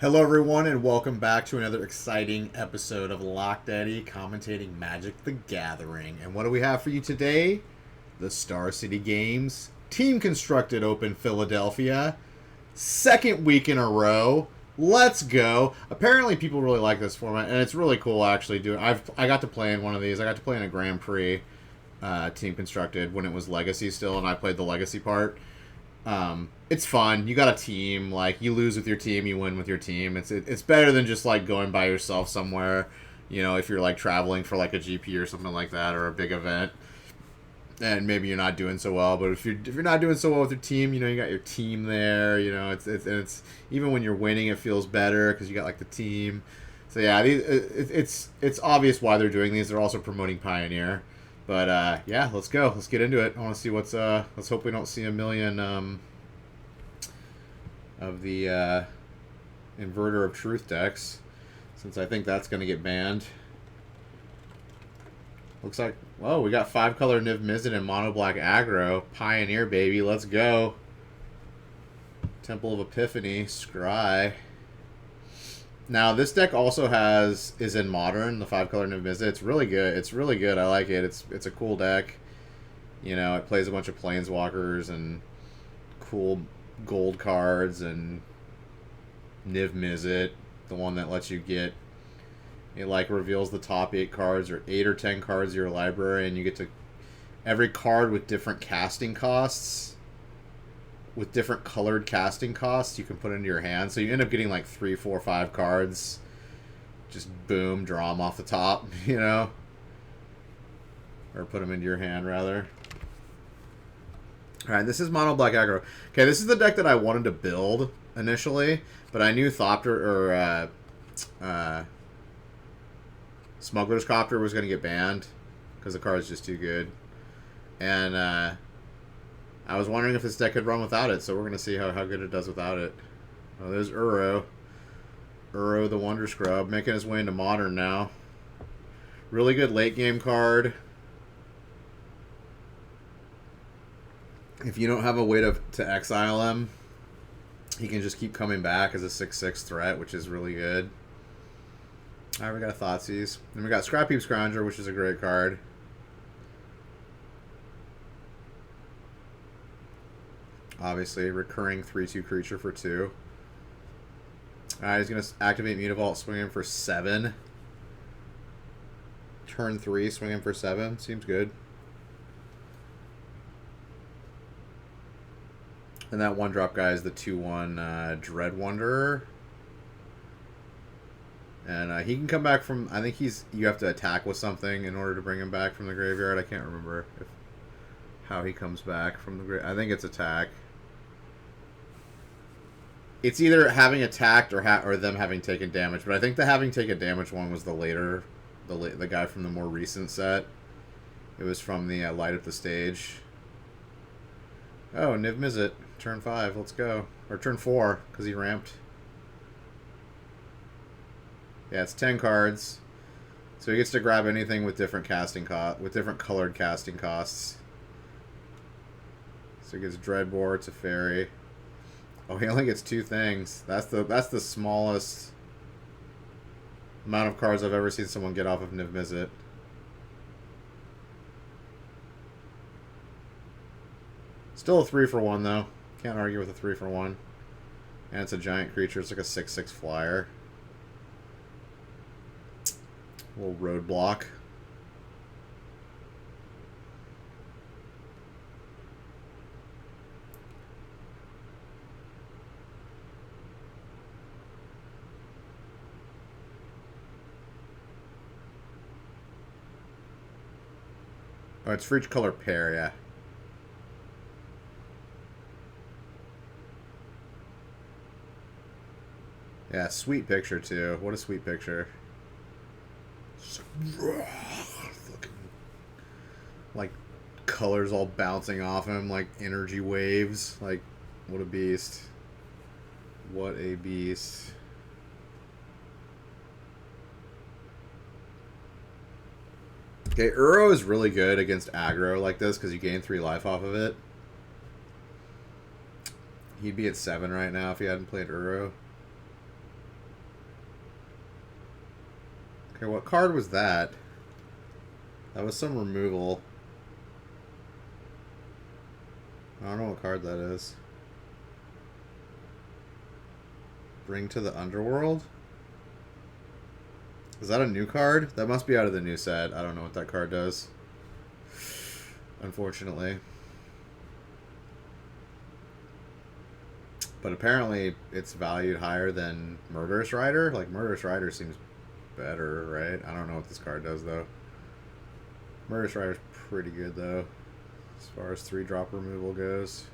Hello, everyone, and welcome back to another exciting episode of Locked Eddie commentating Magic the Gathering. And what do we have for you today? The Star City Games Team Constructed Open Philadelphia. Second week in a row. Let's go. Apparently, people really like this format, and it's really cool actually doing. I got to play in one of these. I got to play in a Grand Prix Team Constructed when it was Legacy still, and I played the Legacy part. It's fun. You got a team. Like, you lose with your team, you win with your team. It's better than just like going by yourself somewhere. You know, if you're like traveling for like a GP or something like that, or a big event, and maybe you're not doing so well. But if you're not doing so well with your team, you know, you got your team there. You know, it's even when you're winning, it feels better because you got like the team. So yeah, it's obvious why they're doing these. They're also promoting Pioneer. But yeah, let's go. Let's get into it. I want to see what's. Let's hope we don't see a million of the Inverter of Truth decks, since I think that's going to get banned. Looks like, whoa, we got 5-color Niv Mizzet and mono black aggro. Pioneer, baby, let's go. Temple of Epiphany, Scry. Now, this deck also is in Modern, the 5-color Niv Mizzet. It's really good. It's really good. I like it. It's a cool deck. You know, it plays a bunch of Planeswalkers and cool gold cards and Niv Mizzet, the one that lets you get, it like reveals the top 8 cards or 8 or 10 cards of your library, and you get to, every card with different casting costs, with different colored casting costs, you can put into your hand. So you end up getting like 3, 4, 5 cards. Just boom, draw them off the top, you know? Or put them into your hand, rather. Alright, this is mono black aggro. Okay, this is the deck that I wanted to build initially, but I knew Thopter or Smuggler's Copter was going to get banned because the card's just too good. And I was wondering if this deck could run without it, so we're going to see how good it does without it. Oh, there's Uro. Uro the Wonder Scrub, making his way into Modern now. Really good late game card. If you don't have a way to exile him, he can just keep coming back as a 6/6 threat, which is really good. Alright, we got Thoughtseize. Then we got Scrapheap Scrounger, which is a great card. Obviously, recurring 3/2 creature for 2. Alright, he's going to activate Mutavault, swing him for 7. Turn 3, swing him for 7. Seems good. And that 1-drop guy is the 2/1 Dread Wanderer. And he can come back from, I think you have to attack with something in order to bring him back from the graveyard. I can't remember how he comes back from the graveyard. I think it's attack. It's either having attacked or them having taken damage. But I think the having taken damage one was the later, the guy from the more recent set. It was from the Light Up the Stage. Oh, Niv Mizzet. Turn 5, let's go. Or turn 4, because he ramped. Yeah, it's 10 cards. So he gets to grab anything with different with different colored casting costs. So he gets Dreadbore, it's a fairy. Oh, he only gets 2 things. That's the smallest amount of cards I've ever seen someone get off of Niv Mizzet. Still a 3-for-1 though. Can't argue with a 3-for-1. And it's a giant creature. It's like a 6/6 flyer. A little roadblock. Oh, it's for each color pair, yeah. Yeah, sweet picture, too. What a sweet picture. Like, colors all bouncing off him, like energy waves. Like, what a beast. What a beast. Okay, Uro is really good against aggro like this because you gain 3 life off of it. He'd be at 7 right now if he hadn't played Uro. Okay, what card was that? That was some removal. I don't know what card that is. Bring to the Underworld? Is that a new card? That must be out of the new set. I don't know what that card does. Unfortunately. But apparently it's valued higher than Murderous Rider. Like, Murderous Rider seems better, right? I don't know what this card does, though. Murderous Rider's pretty good, though, as far as 3-drop removal goes.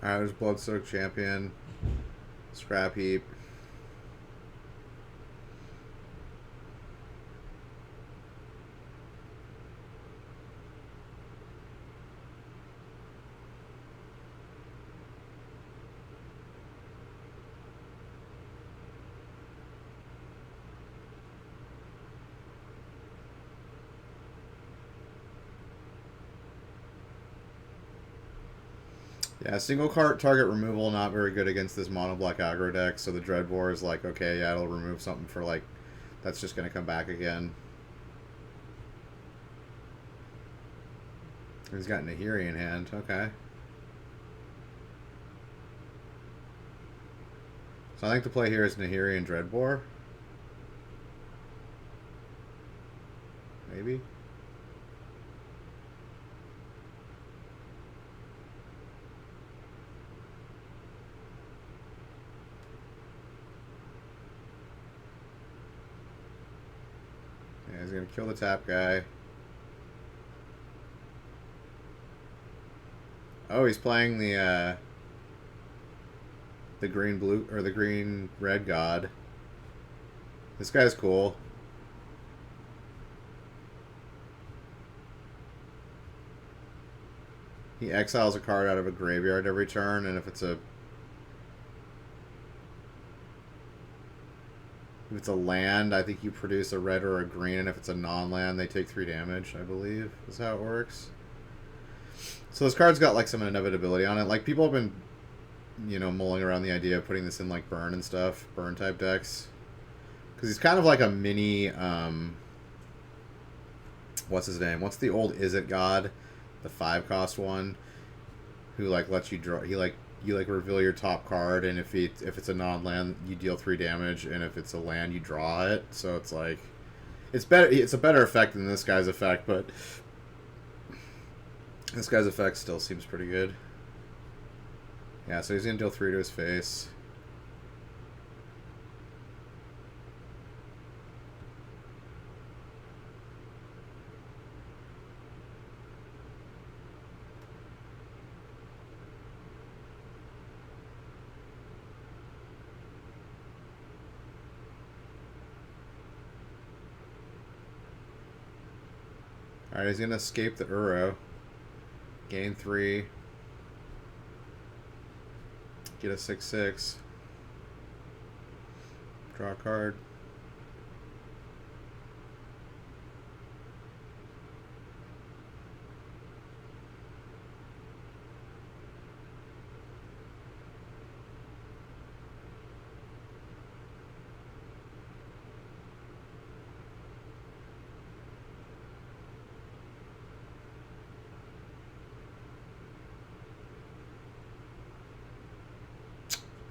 Alright, there's Bloodsoaked Champion. Scrap Heap. Yeah, single card target removal, not very good against this mono black aggro deck, so the Dreadbore is like, okay, yeah, it'll remove something for like, that's just going to come back again. He's got Nahiri in hand, okay. So I think the play here is Nahiri and Dreadbore. Maybe. Yeah, he's gonna kill the tap guy. Oh, he's playing the green blue or the green red god. This guy's cool. He exiles a card out of a graveyard every turn, and if it's a land, I think you produce a red or a green, and if it's a non-land, they take 3 damage, I believe, is how it works. So this card's got like some inevitability on it. Like, people have been, you know, mulling around the idea of putting this in like burn and stuff, burn type decks. Because he's kind of like a mini, what's his name? What's the old Is It God? The 5-cost one, who like lets you draw. He like you like reveal your top card, and if it's a non-land, you deal 3 damage, and if it's a land, you draw it. So it's like it's better. It's a better effect than this guy's effect, but this guy's effect still seems pretty good. Yeah, so he's gonna deal 3 to his face. Alright, he's gonna escape the Uro. Gain 3. Get a 6/6. Draw a card.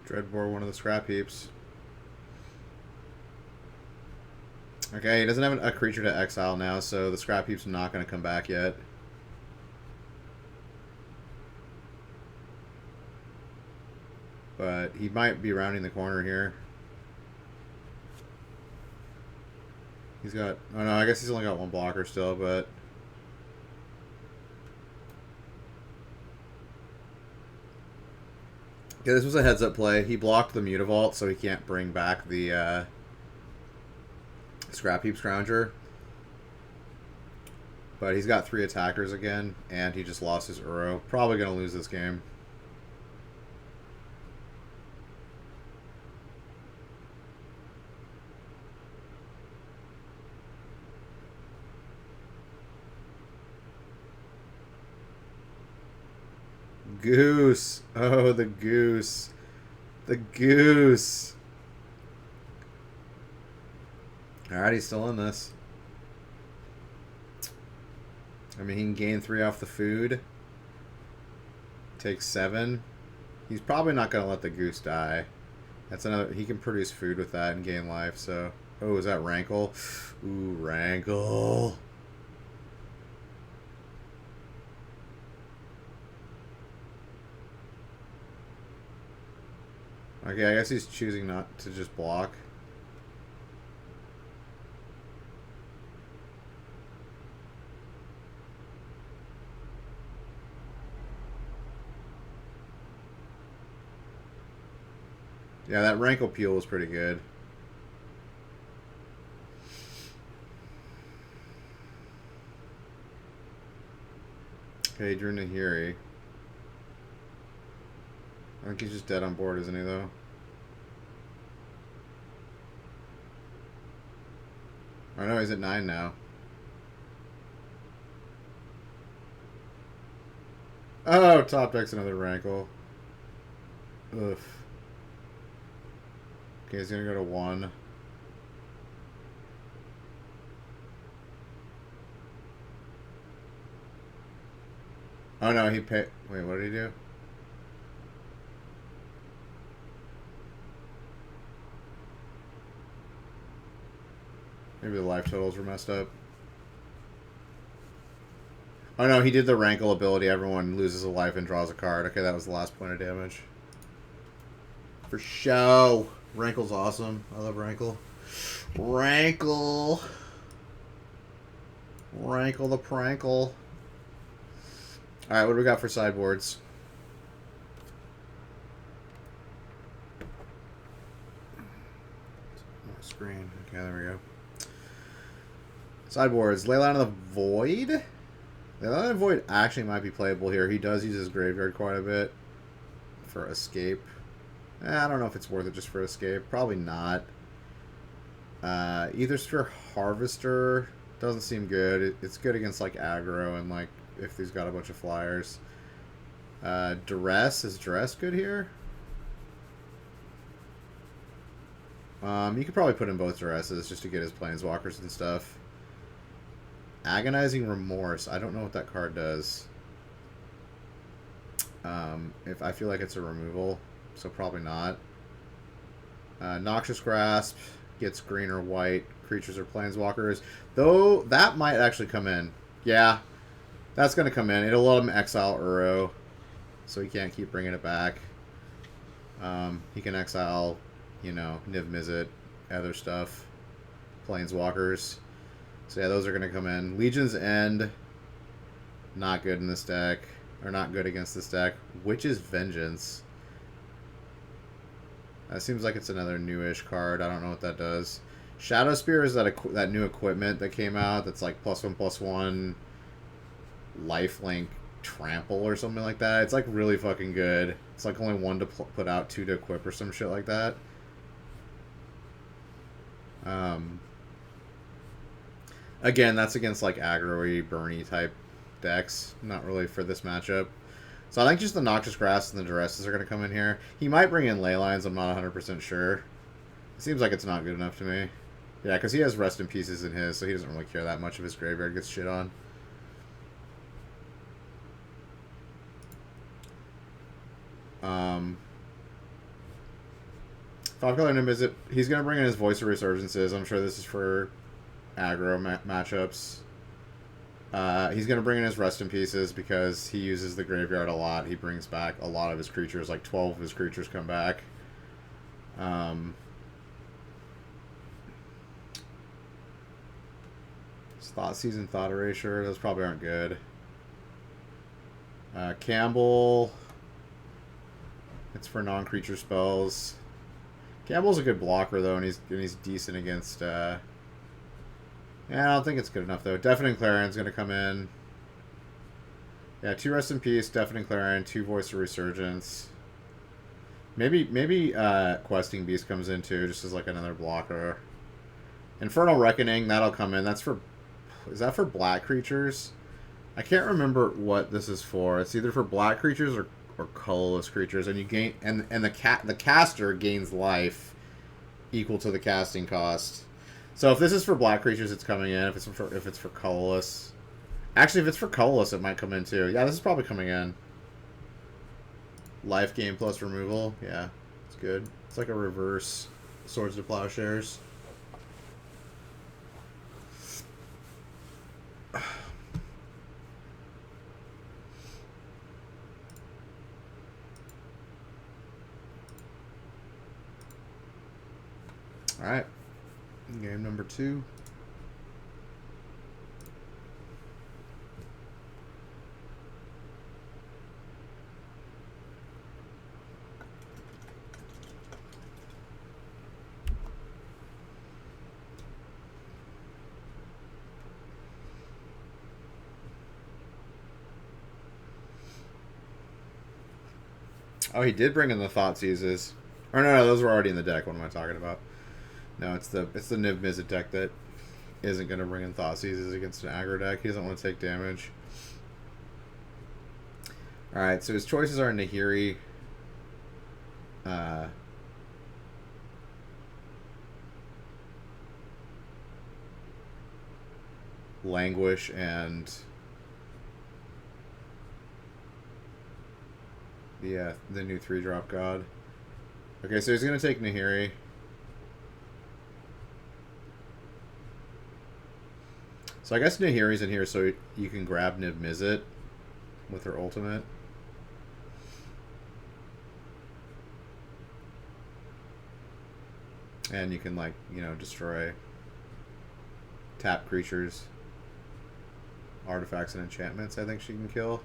Dreadbore, one of the scrap heaps. Okay, he doesn't have a creature to exile now, so the scrap heap's not going to come back yet. But he might be rounding the corner here. He's got... Oh no, I guess he's only got 1 blocker still, but... Okay, this was a heads-up play. He blocked the Mutavault, so he can't bring back the Scrap Heap Scrounger. But he's got 3 attackers again, and he just lost his Uro. Probably going to lose this game. Goose. Oh, the goose. The goose. Alright, he's still in this. I mean, he can gain 3 off the food. Take 7. He's probably not going to let the goose die. That's another... He can produce food with that and gain life, so... Oh, is that Rankle? Ooh, Rankle. Okay, I guess he's choosing not to just block. Yeah, that Rankle Peel was pretty good. Okay, Drew Nahiri. I think he's just dead on board, isn't he, though? Oh, no, he's at 9 now. Oh, top deck's another Rankle. Ugh. Okay, he's gonna go to 1. Oh, no, he paid... Wait, what did he do? Maybe the life totals were messed up. Oh no, he did the Rankle ability. Everyone loses a life and draws a card. Okay, that was the last point of damage. For show. Rankle's awesome. I love Rankle. Rankle. Rankle the Prankle. Alright, what do we got for sideboards? Screen. Okay, there we go. Sideboards. Leyline of the Void. Leyline of the Void actually might be playable here. He does use his graveyard quite a bit for escape. I don't know if it's worth it just for escape. Probably not. Ether Sphere Harvester doesn't seem good. It's good against like aggro and like if he's got a bunch of flyers. Duress. Is Duress good here? You could probably put in both Duresses just to get his planeswalkers and stuff. Agonizing Remorse. I don't know what that card does. If I feel like it's a removal, so probably not. Noxious Grasp gets green or white creatures or planeswalkers. Though that might actually come in. Yeah, that's going to come in. It'll let him exile Uro, so he can't keep bringing it back. He can exile, you know, Niv Mizzet, other stuff, planeswalkers. So yeah, those are going to come in. Legion's End, not good in this deck. Or not good against this deck. Witch's Vengeance. That seems like it's another newish card. I don't know what that does. Shadow Spear is that new equipment that came out that's like +1/+1 lifelink trample or something like that. It's like really fucking good. It's like only 1 to put out, 2 to equip or some shit like that. Again, that's against like aggro-y, burny type decks. Not really for this matchup. So I think just the Noxious Grass and the Duresses are going to come in here. He might bring in Leylines. I'm not 100% sure. It seems like it's not good enough to me. Yeah, because he has Rest in Pieces in his, so he doesn't really care that much if his graveyard gets shit on. Five-color Niv Mizzet. He's going to bring in his Voice of Resurgences. I'm sure this is for aggro matchups. He's going to bring in his Rest in Pieces because he uses the graveyard a lot. He brings back a lot of his creatures. Like 12 of his creatures come back. Thought Season, Thought Erasure. Those probably aren't good. Campbell. It's for non-creature spells. Campbell's a good blocker though, and he's decent against Yeah, I don't think it's good enough, though. Deafening Clarion's going to come in. Yeah, 2 Rest in Peace, Deafening Clarion, 2 Voice of Resurgence. Maybe Questing Beast comes in, too, just as, like, another blocker. Infernal Reckoning, that'll come in. That's for... Is that for black creatures? I can't remember what this is for. It's either for black creatures or colorless creatures, and you gain... And the caster gains life equal to the casting cost. So if this is for black creatures, it's coming in. If it's for colorless... Actually, if it's for colorless, it might come in, too. Yeah, this is probably coming in. Life gain plus removal. Yeah, it's good. It's like a reverse Swords to Plowshares. Alright. Game number 2. Oh, he did bring in the Thoughtseizes. Or no, those were already in the deck. What am I talking about? No, it's the Niv Mizzet deck that isn't going to bring in Thoughtseizes against an aggro deck. He doesn't want to take damage. Alright, so his choices are Nahiri, Languish, and the new 3-drop god. Okay, so he's going to take Nahiri. So I guess Nahiri's in here so you can grab Niv Mizzet with her ultimate. And you can, like, you know, destroy tap creatures, artifacts, and enchantments, I think she can kill.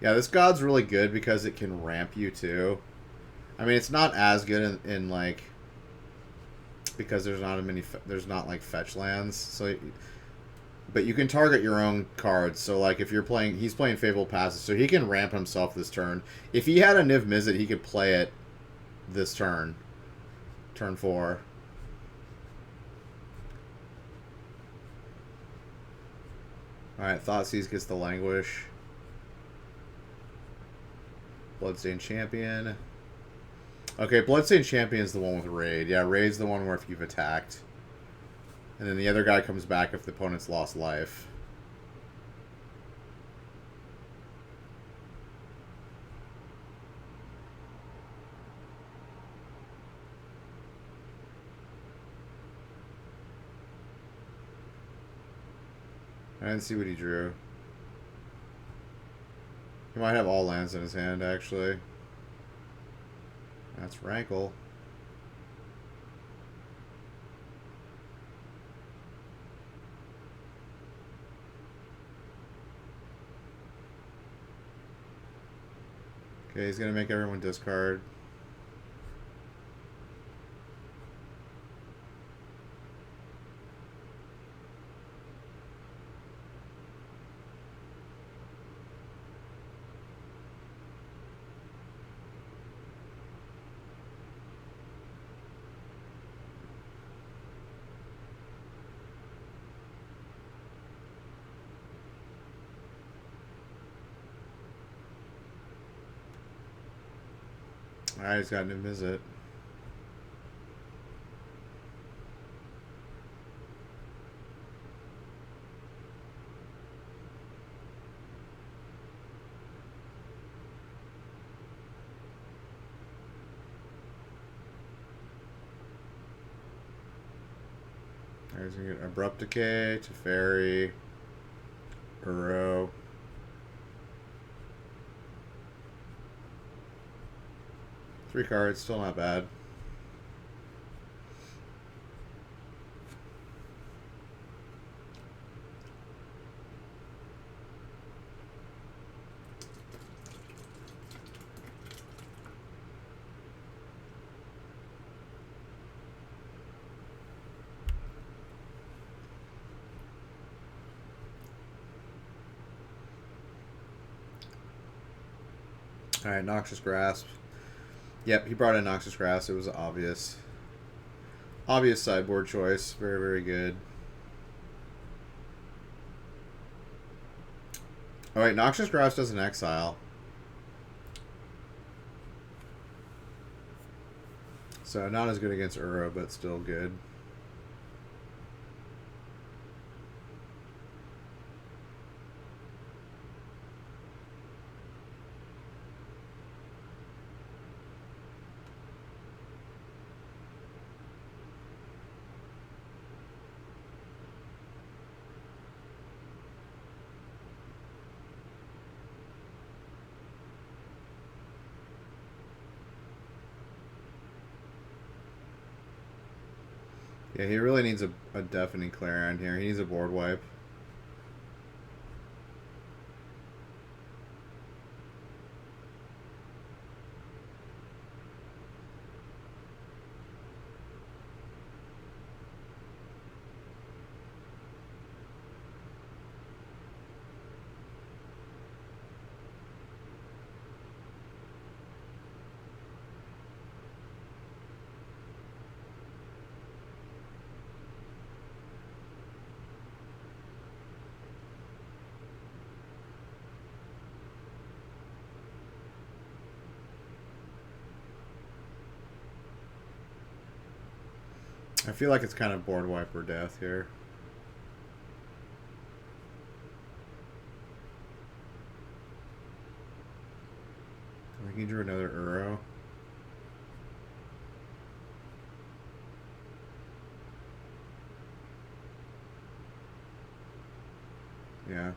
Yeah, this god's really good because it can ramp you too. I mean, it's not as good in like, because there's not like fetch lands. So, but you can target your own cards. So like if you're playing, he's playing Fable Passage, so he can ramp himself this turn. If he had a Niv Mizzet, he could play it this turn, turn 4. All right, Thoughtseize gets the Languish. Bloodstained Champion. Okay, Bloodstained Champion is the one with Raid. Yeah, Raid's the one where if you've attacked. And then the other guy comes back if the opponent's lost life. I didn't see what he drew. He might have all lands in his hand, actually. That's Rankle. Okay, he's gonna make everyone discard. Alright, he's got Niv Mizzet. He's gonna get Abrupt Decay, Teferi, Uro. Three cards, still not bad. Alright, Noxious Grasp. Yep, he brought in Noxious Grasp. It was obvious. Obvious sideboard choice. Very, very good. Alright, Noxious Grasp does an exile. So not as good against Uro, but still good. Yeah, he really needs a deafening Clarion here. He needs a board wipe. I feel like it's kind of board wipe or death here. I think he drew another Uro. Yeah.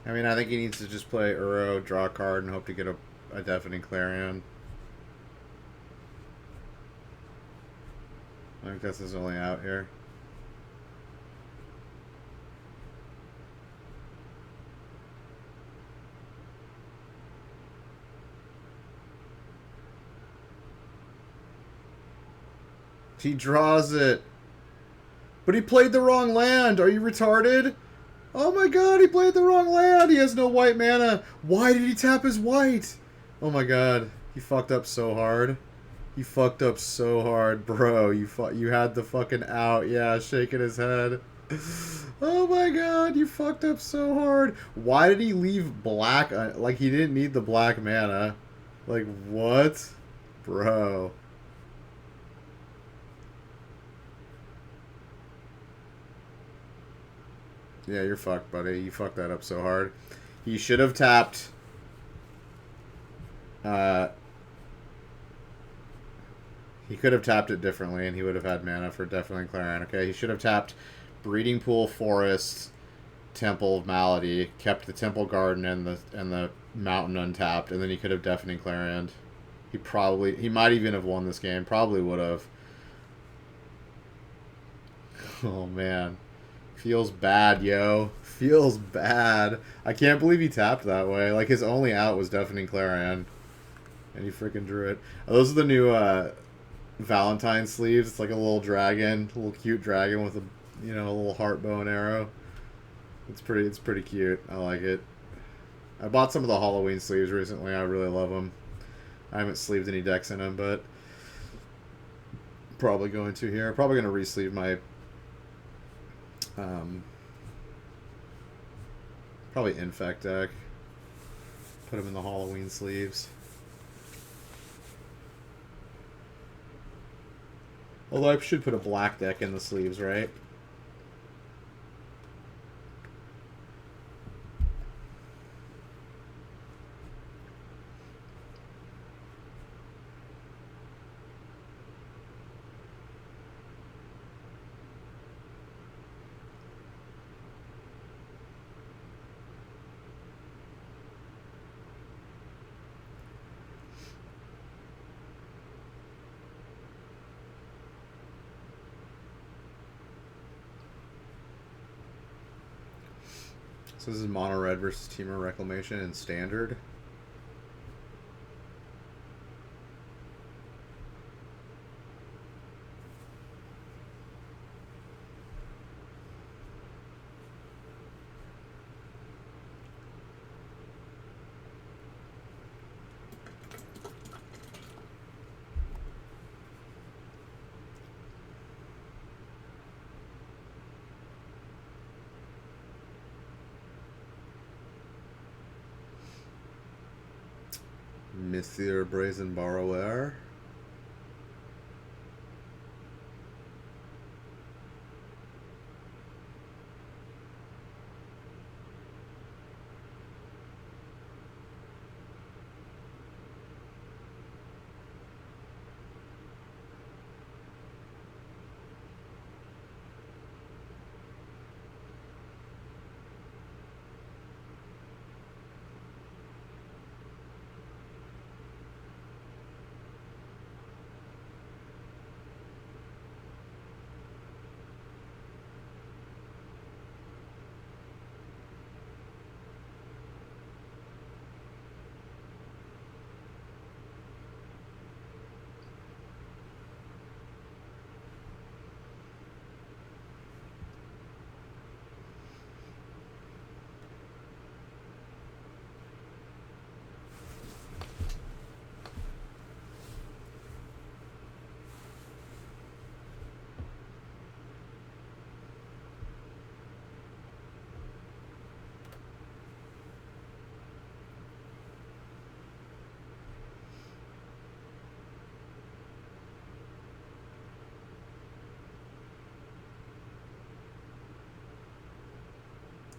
I mean, I think he needs to just play Uro, draw a card, and hope to get a deafening Clarion. I think that's his only out here. He draws it. But he played the wrong land. Are you retarded? Oh my god, he played the wrong land. He has no white mana. Why did he tap his white? Oh my god. He fucked up so hard. He fucked up so hard, bro. You had the fucking out. Yeah, shaking his head. Oh my god, you fucked up so hard. Why did he leave black? Like, he didn't need the black mana. Like, what? Bro. Yeah, you're fucked, buddy. You fucked that up so hard. He should have tapped... he could have tapped it differently, and he would have had mana for definitely Clarion. Okay, he should have tapped Breeding Pool, Forest, Temple of Malady, kept the Temple Garden and the Mountain untapped, and then he could have Deafening Clarion. He might even have won this game. Probably would have. Oh man, feels bad, yo. Feels bad. I can't believe he tapped that way. Like, his only out was Deafening Clarion, and he freaking drew it. Those are the new Valentine sleeves. It's like a little dragon, a little cute dragon with a a little heart bow and arrow. It's pretty cute. I like it. I bought some of the Halloween sleeves recently. I really love them. I haven't sleeved any decks in them, but probably going to here. Probably going to re-sleeve my probably Infect deck. Put them in the Halloween sleeves. Although I should put a black deck in the sleeves, right? So this is Mono Red versus Teamer Reclamation in Standard. Monsieur Brazen Borrower.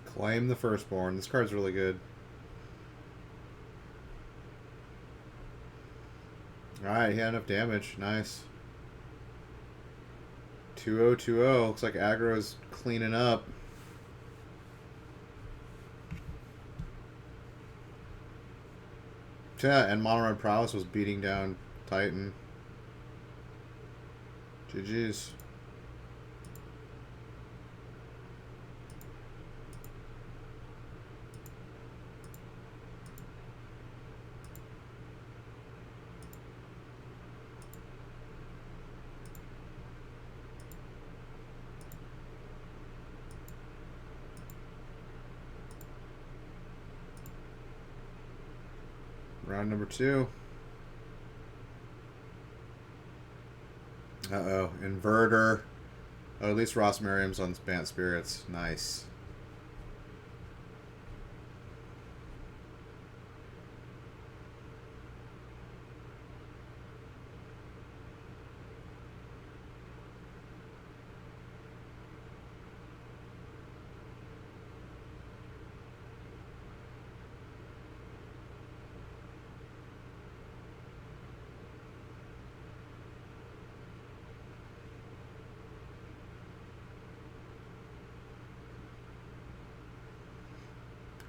Claim the Firstborn. This card's really good. Alright, he had enough damage. Nice. 2-0-2-0. Looks like aggro's cleaning up. Yeah, and Mono Red Prowess was beating down Titan. GG's. Round number 2. Uh-oh. Inverter. Oh, at least Ross Merriam's on Bant Spirits. Nice.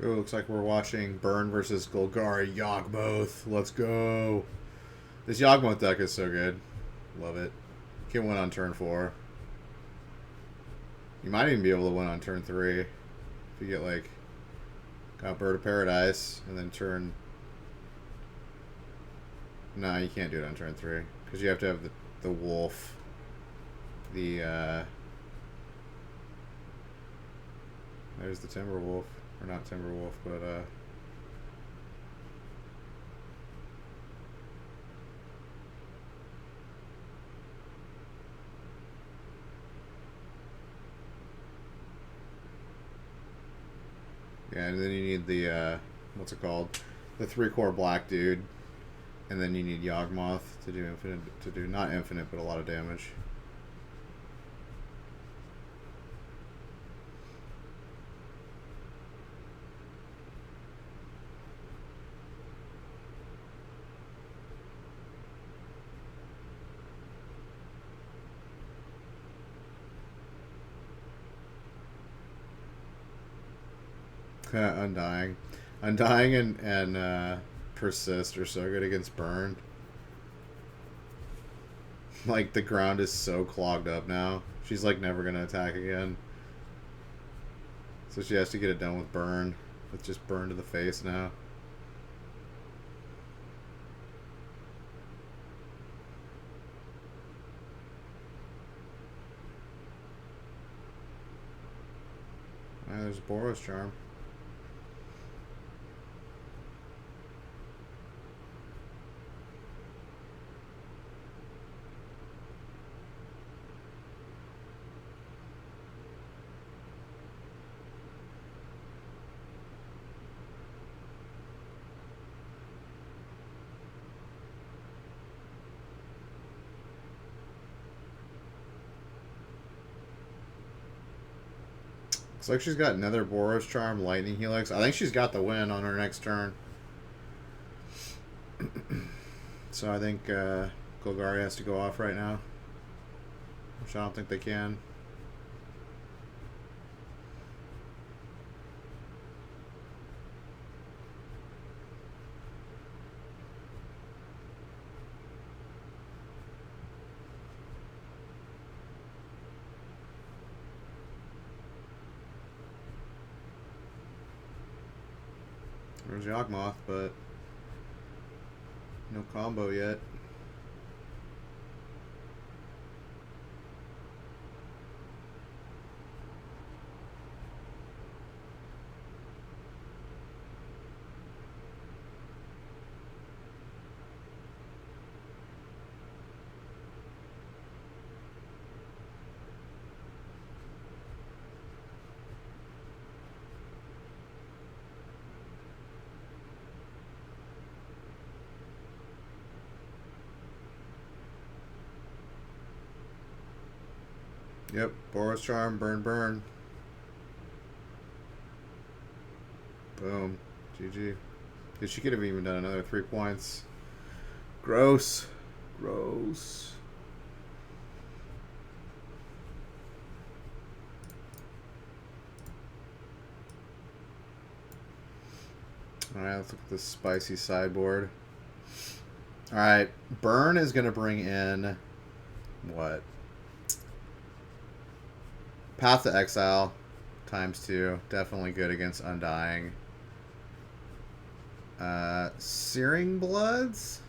Oh, looks like we're watching Burn versus Golgari Yawgmoth. Let's go. This Yawgmoth deck is so good. Love it. Can win on turn 4. You might even be able to win on turn 3. If you get, like, got Bird of Paradise, and then turn... No, you can't do it on turn 3. Because you have to have the wolf. There's the Timberwolf. Or not Timberwolf, but yeah, and then you need the what's it called? The 3-core black dude. And then you need Yawgmoth to do not infinite, but a lot of damage. Undying. Undying and Persist are so good against Burn. Like, the ground is so clogged up now. She's, like, never going to attack again. So she has to get it done with burn. With just burn to the face now. There's Boros Charm. Looks like she's got another Boros Charm, Lightning Helix. I think she's got the win on her next turn. So I think Golgari has to go off right now. Which I don't think they can. There's Yawgmoth, but no combo yet. Yep, Boros Charm, burn, burn. Boom. GG. Dude, she could have even done another 3 points. Gross. Gross. Alright, let's look at this spicy sideboard. Alright, burn is going to bring in... what? Path to Exile ×2. Definitely good against Undying. Searing Bloods?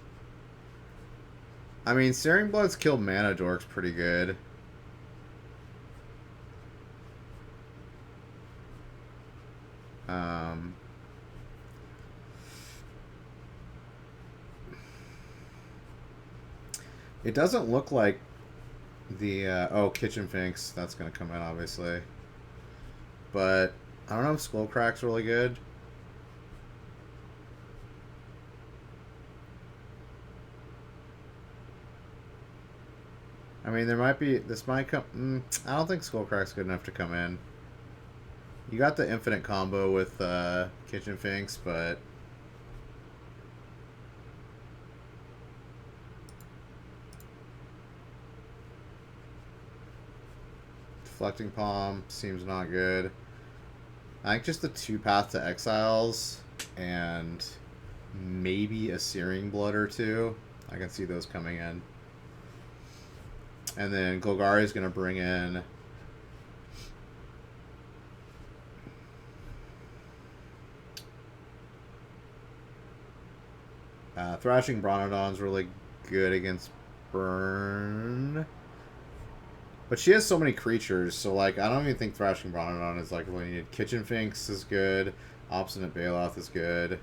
I mean, Searing Bloods kill Mana Dorks pretty good. It doesn't look like the oh, Kitchen Finks, that's gonna come in obviously, but I don't know if Skullcrack's really good. I mean, there might be, this might come, I don't think Skullcrack's good enough to come in. You got the infinite combo with Kitchen Finks, but Deflecting Palm seems not good. I think just the 2 Path to Exiles and maybe a Searing Blood or 2. I can see those coming in. And then Golgari is going to bring in Thrashing Bronodon's really good against burn. But she has so many creatures, so like I don't even think Thrashing Bronodon is like really needed. Kitchen Finks is good. Obstinate Baloth is good.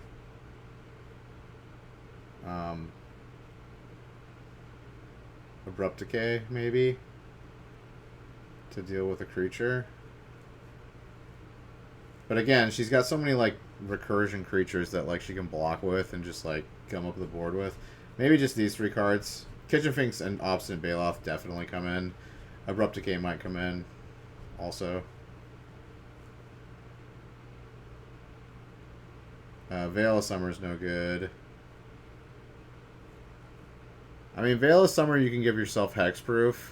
Abrupt Decay, maybe, to deal with a creature. But again, she's got so many like recursion creatures that like she can block with and just like come up the board with. Maybe just these 3 cards. Kitchen Finks and Obstinate Baloth definitely come in. Abrupt Decay might come in also. Veil of Summer is no good. I mean, Veil of Summer you can give yourself Hexproof.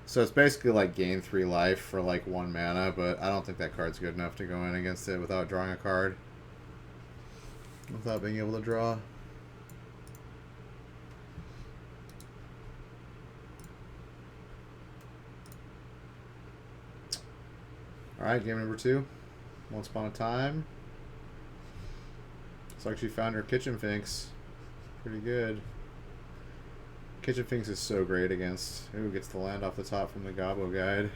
So it's basically like gain 3 life for like 1 mana, but I don't think that card's good enough to go in against it without drawing a card. Without being able to draw. Alright, game number 2. Once upon a time. Looks like she found her kitchen finks. Pretty good. Kitchen finks is so great against... Ooh, gets the land off the top from the Gobbo Guide.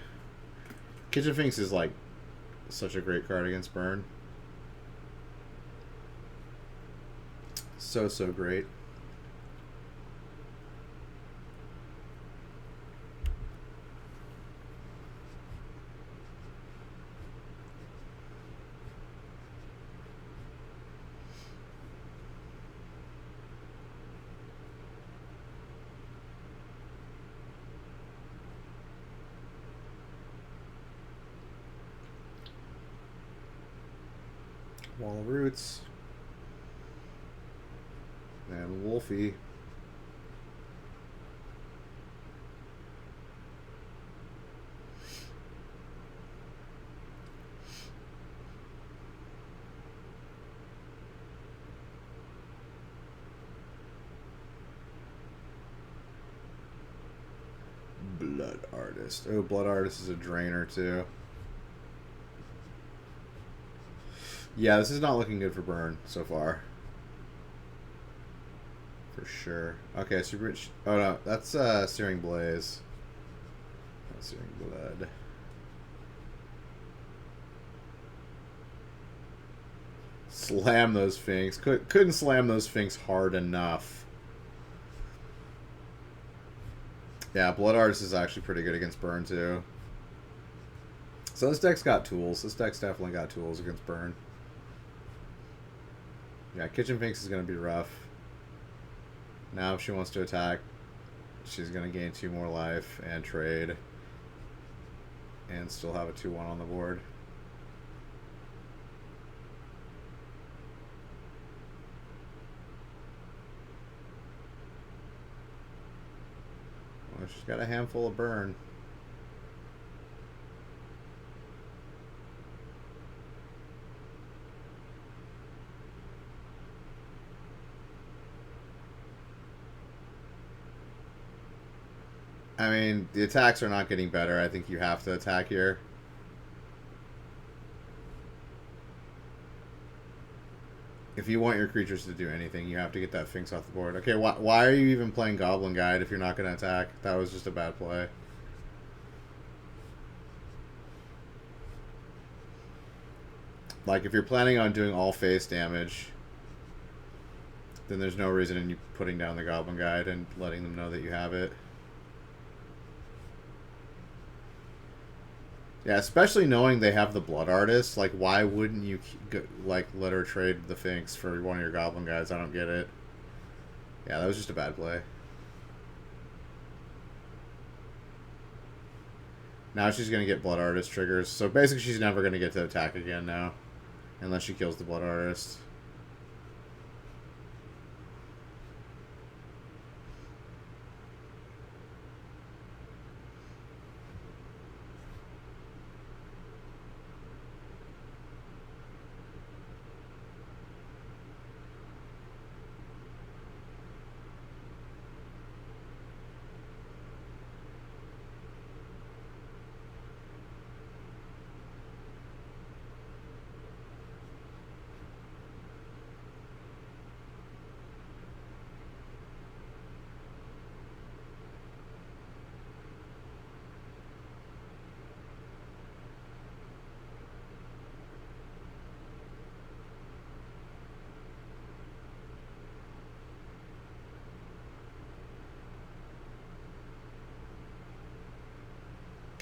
Kitchen finks is like such a great card against burn. So great. Wall of Roots. And Wolfie. Blood Artist. Oh, Blood Artist is a drainer too. Yeah, this is not looking good for burn so far. For sure. Okay, so rich. Oh no, that's Searing Blaze. That's Searing Blood. Slam those Finks. Couldn't slam those Finks hard enough. Yeah, Blood Artist is actually pretty good against burn too. So this deck's got tools. This deck's definitely got tools against burn. Yeah, Kitchen Finks is going to be rough. Now if she wants to attack, she's going to gain 2 more life and trade. And still have a 2-1 on the board. Well, she's got a handful of burn. I mean, the attacks are not getting better. I think you have to attack here. If you want your creatures to do anything, you have to get that Finks off the board. Okay, why are you even playing Goblin Guide if you're not going to attack? That was just a bad play. Like, if you're planning on doing all face damage, then there's no reason in you putting down the Goblin Guide and letting them know that you have it. Yeah, especially knowing they have the Blood Artist. Like, why wouldn't you, like, let her trade the Finks for one of your Goblin Guides? I don't get it. Yeah, that was just a bad play. Now she's going to get Blood Artist triggers. So basically she's never going to get to attack again now. Unless she kills the Blood Artist.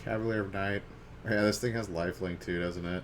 Cavalier of Night. Yeah, this thing has lifelink too, doesn't it?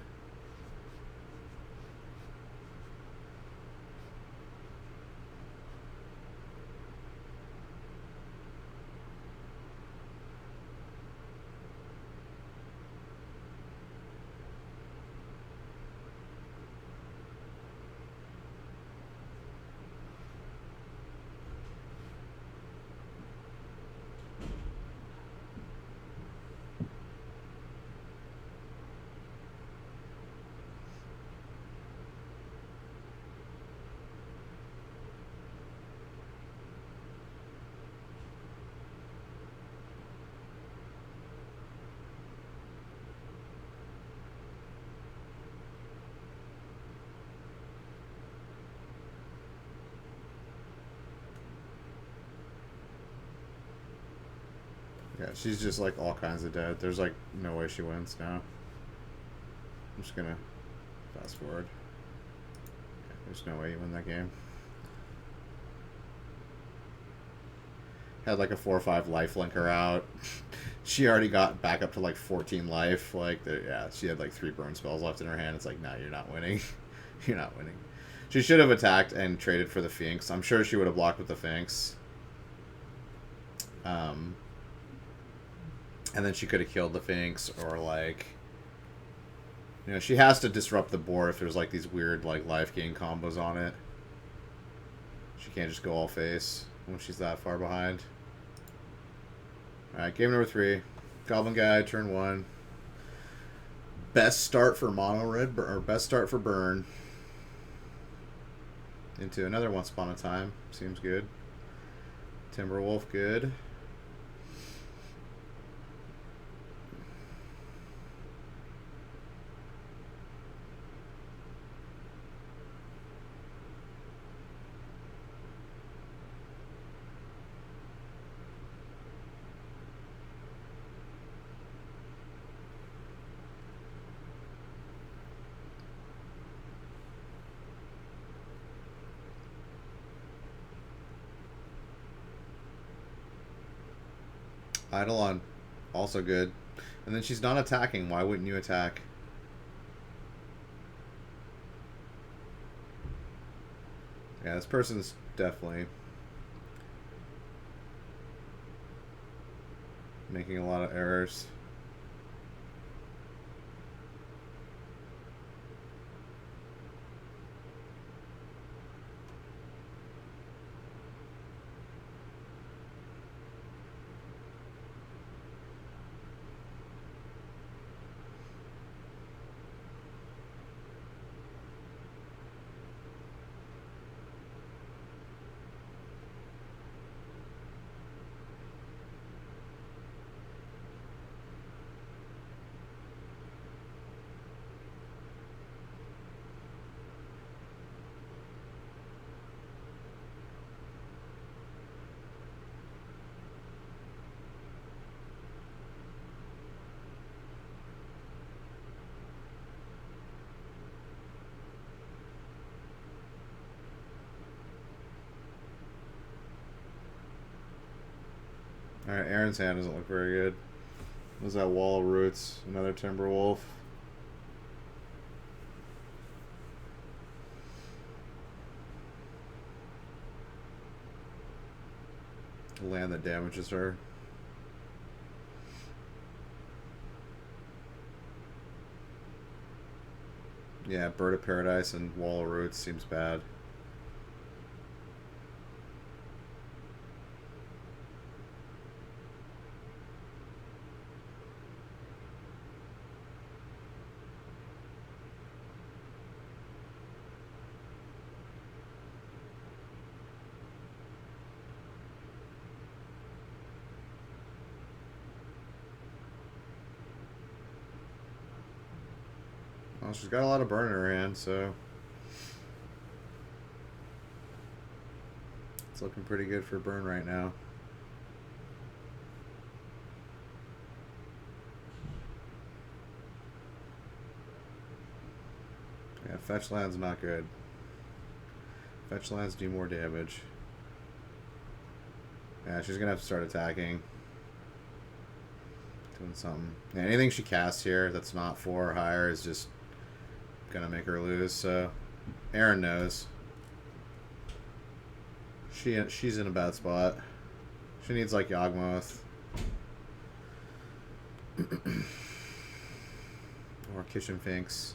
Yeah, she's just like all kinds of dead. There's like no way she wins now. I'm just gonna fast forward. Okay, there's no way you win that game. Had like a 4 or 5 life linker out. She already got back up to like 14 life. Like, yeah, she had like 3 burn spells left in her hand. It's like, nah, you're not winning. You're not winning. She should have attacked and traded for the Phoenix. I'm sure she would have blocked with the Phoenix. And then she could have killed the Phoenix, or like, you know, she has to disrupt the board if there's like these weird like life gain combos on it. She can't just go all face when she's that far behind. Alright, game number 3. Goblin Guy, turn 1. Best start for Mono Red, or best start for Burn. Into another Once Upon a Time. Seems good. Timberwolf, good. Eidolon, also good. And then she's not attacking. Why wouldn't you attack? Yeah, this person's definitely making a lot of errors. Alright, Aaron's hand doesn't look very good. What's that? Wall of Roots. Another Timberwolf. Land that damages her. Yeah, Bird of Paradise and Wall of Roots seems bad. Well, she's got a lot of burn in her hand, so it's looking pretty good for burn right now. Yeah, fetch land's not good. Fetch lands do more damage. Yeah, she's gonna have to start attacking. Doing something. Yeah, anything she casts here that's not 4 or higher is just gonna make her lose, so Aaron knows. She's in a bad spot. She needs like Yawgmoth. Or Kitchen Finks.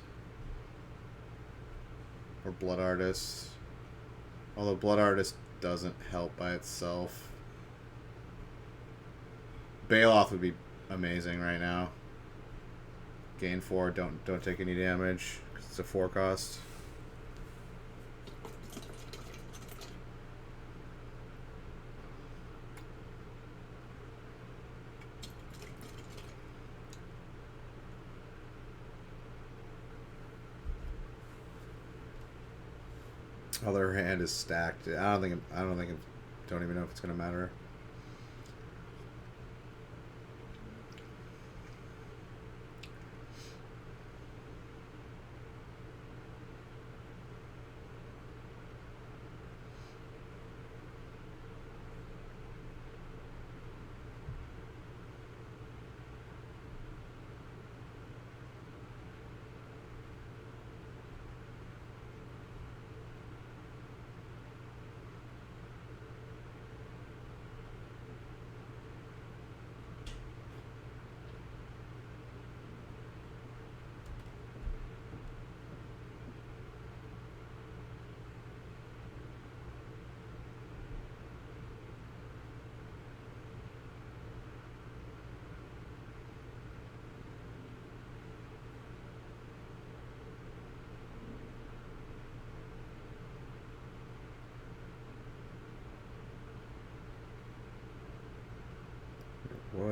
Or Blood Artist. Although Blood Artist doesn't help by itself. Bailoff would be amazing right now. Gain 4, don't take any damage. It's a 4 cost. Other hand is stacked. I don't even know if it's gonna matter.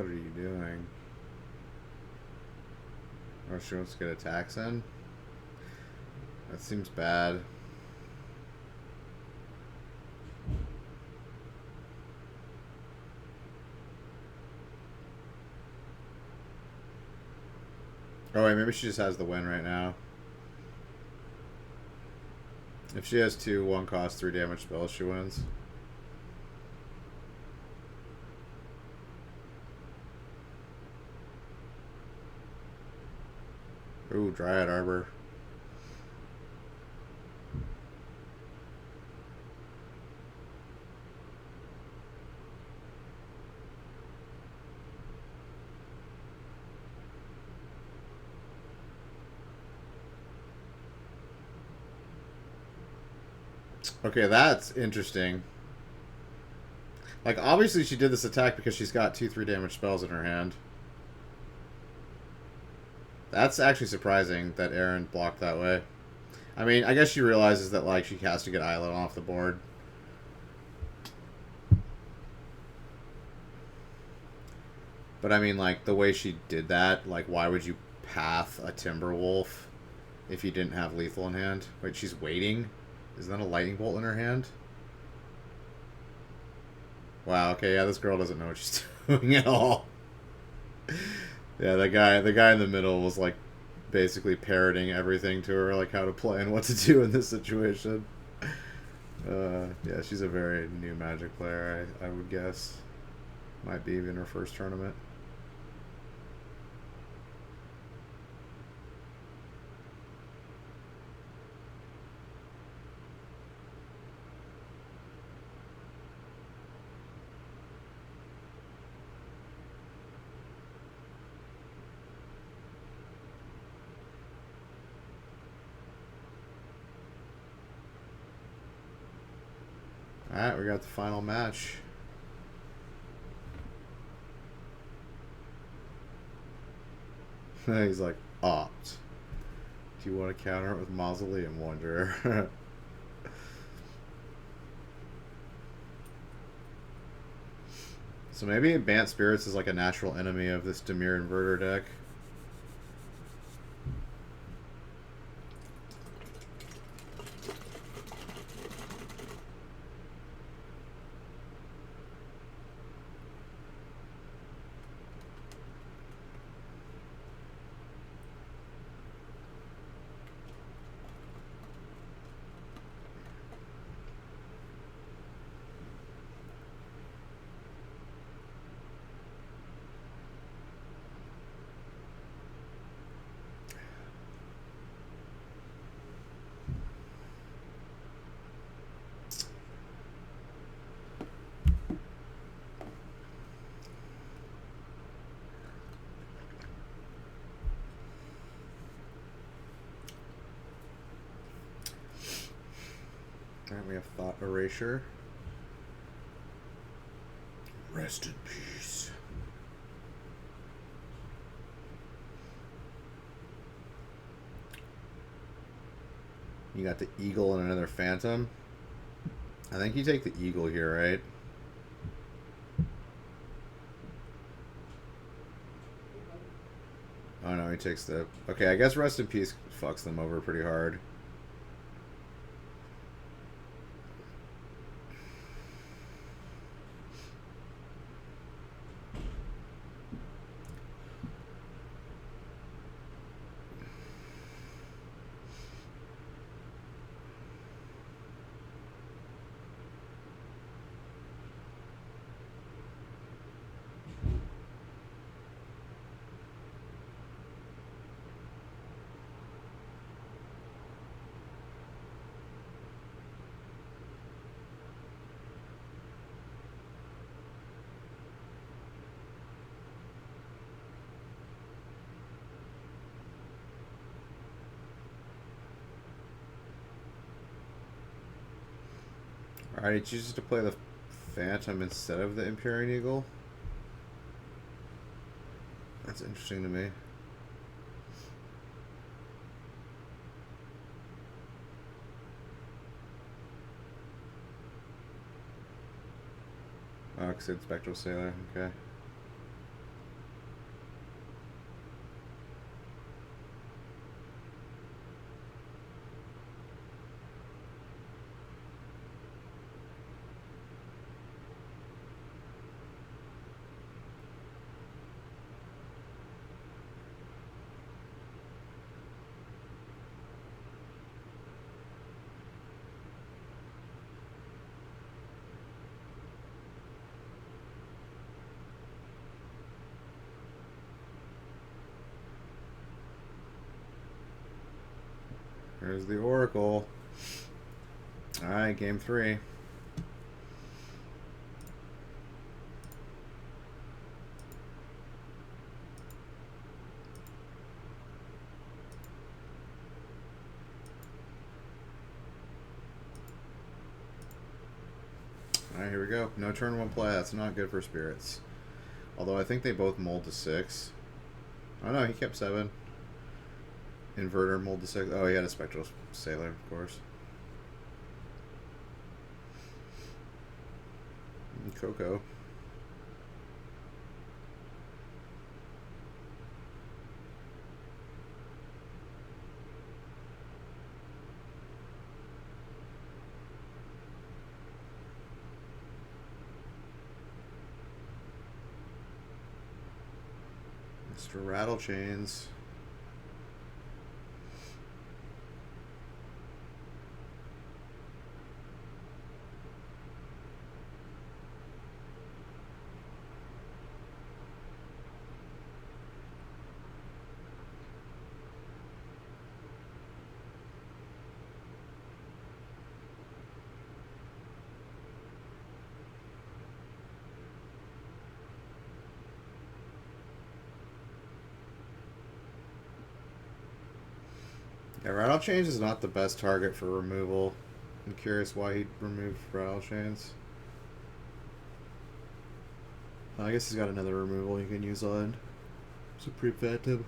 What are you doing? Oh, she wants to get attacks in? That seems bad. Oh wait, maybe she just has the win right now. If she has 2 1-cost 3 damage spells, she wins. Ooh, Dryad Arbor. Okay, that's interesting. Like, obviously she did this attack because she's got 2-3 damage spells in her hand. That's actually surprising that Aaron blocked that way. I mean, I guess she realizes that, like, she has to get Island off the board. But, I mean, like, the way she did that, like, why would you path a Timberwolf if you didn't have lethal in hand? Wait, she's waiting? Isn't that a lightning bolt in her hand? Wow, okay, yeah, this girl doesn't know what she's doing at all. Yeah, the guy in the middle was, like, basically parroting everything to her, like how to play and what to do in this situation. Yeah, she's a very new Magic player, I would guess. Might be even her first tournament. Alright, we got the final match. He's like, opt. Do you want to counter it with Mausoleum Wanderer? So maybe Advanced Spirits is like a natural enemy of this Dimir Inverter deck. Alright, we have Thought Erasure. Rest in peace. You got the Eagle and another Phantom. I think you take the Eagle here, right? Oh no, he takes the... Okay, I guess Rest in Peace fucks them over pretty hard. Alright, he chooses to play the Phantom instead of the Empyrean Eagle. That's interesting to me. Oh, because it's Spectral Sailor, okay. There's the Oracle. Alright, game 3. Alright, here we go. No turn 1 play. That's not good for spirits. Although I think they both mold to 6. Oh no, he kept 7. Inverter mold to 6. Oh, he had a Spectral Sailor, of course. And Coco. Mr. Rattle Chains. Yeah, Rattle Chains is not the best target for removal. I'm curious why he removed Rattle Chains. I guess he's got another removal you can use on Supreme Phantom.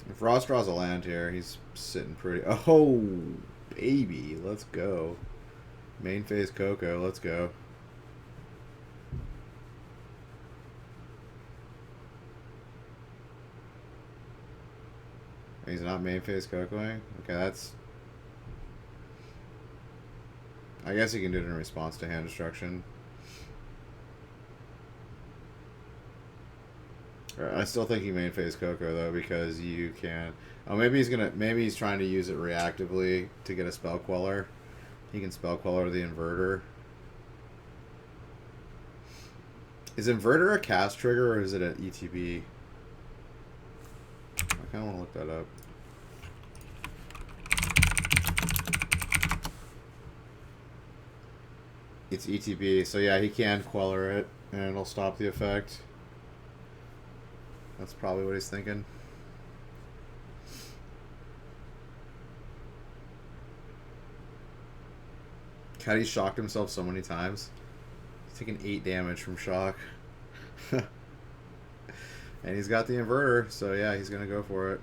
If Ross draws a land here, he's sitting pretty... Oh, baby. Let's go. Main phase Coco. Let's go. He's not main phase Cocoing? Okay, that's... I guess he can do it in response to hand destruction. I still think he main phase Coco though, because you can. Oh, maybe he's gonna. Maybe he's trying to use it reactively to get a spell queller. He can spell queller the inverter. Is inverter a cast trigger or is it an ETB? I kind of want to look that up. It's ETB, so yeah, he can queller it, and it'll stop the effect. That's probably what he's thinking. God, he shocked himself so many times. He's taking 8 damage from shock. And he's got the inverter, so yeah, he's going to go for it.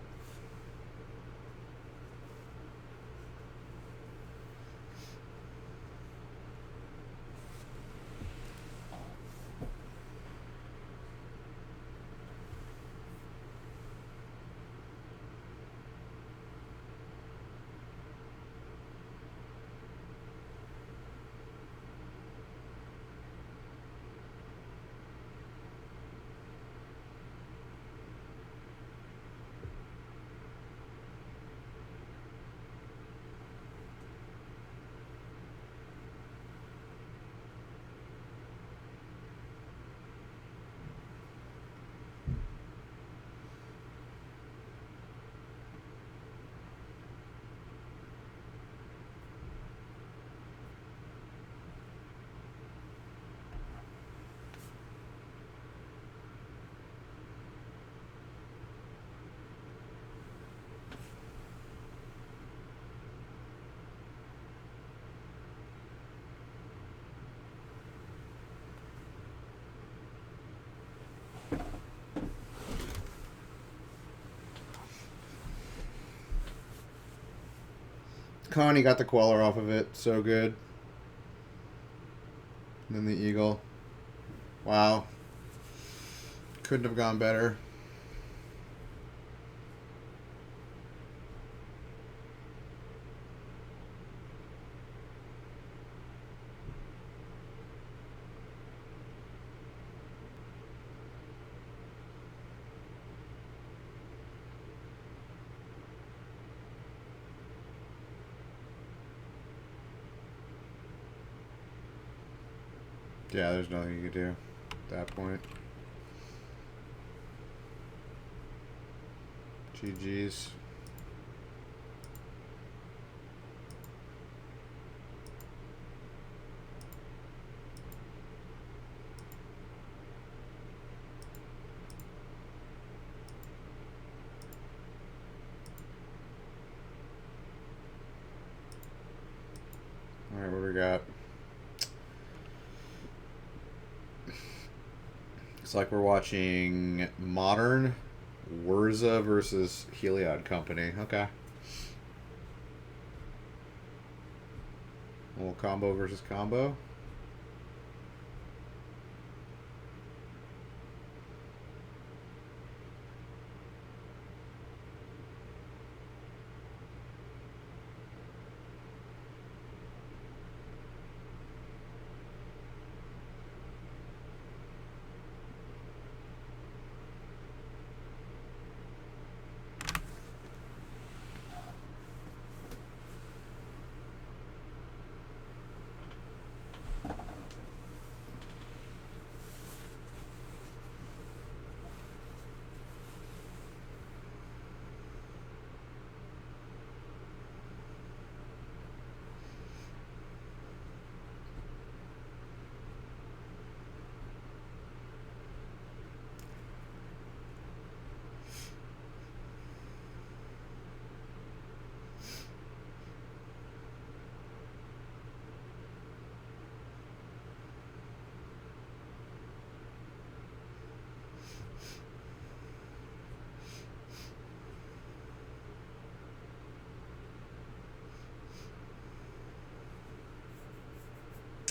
Connie got the queller off of it. So good. And then the eagle. Wow. Couldn't have gone better. Yeah, there's nothing you can do at that point. GG's. Alright, what do we got? It's like we're watching Modern Wurza versus Heliod Company. Okay. A little combo versus combo.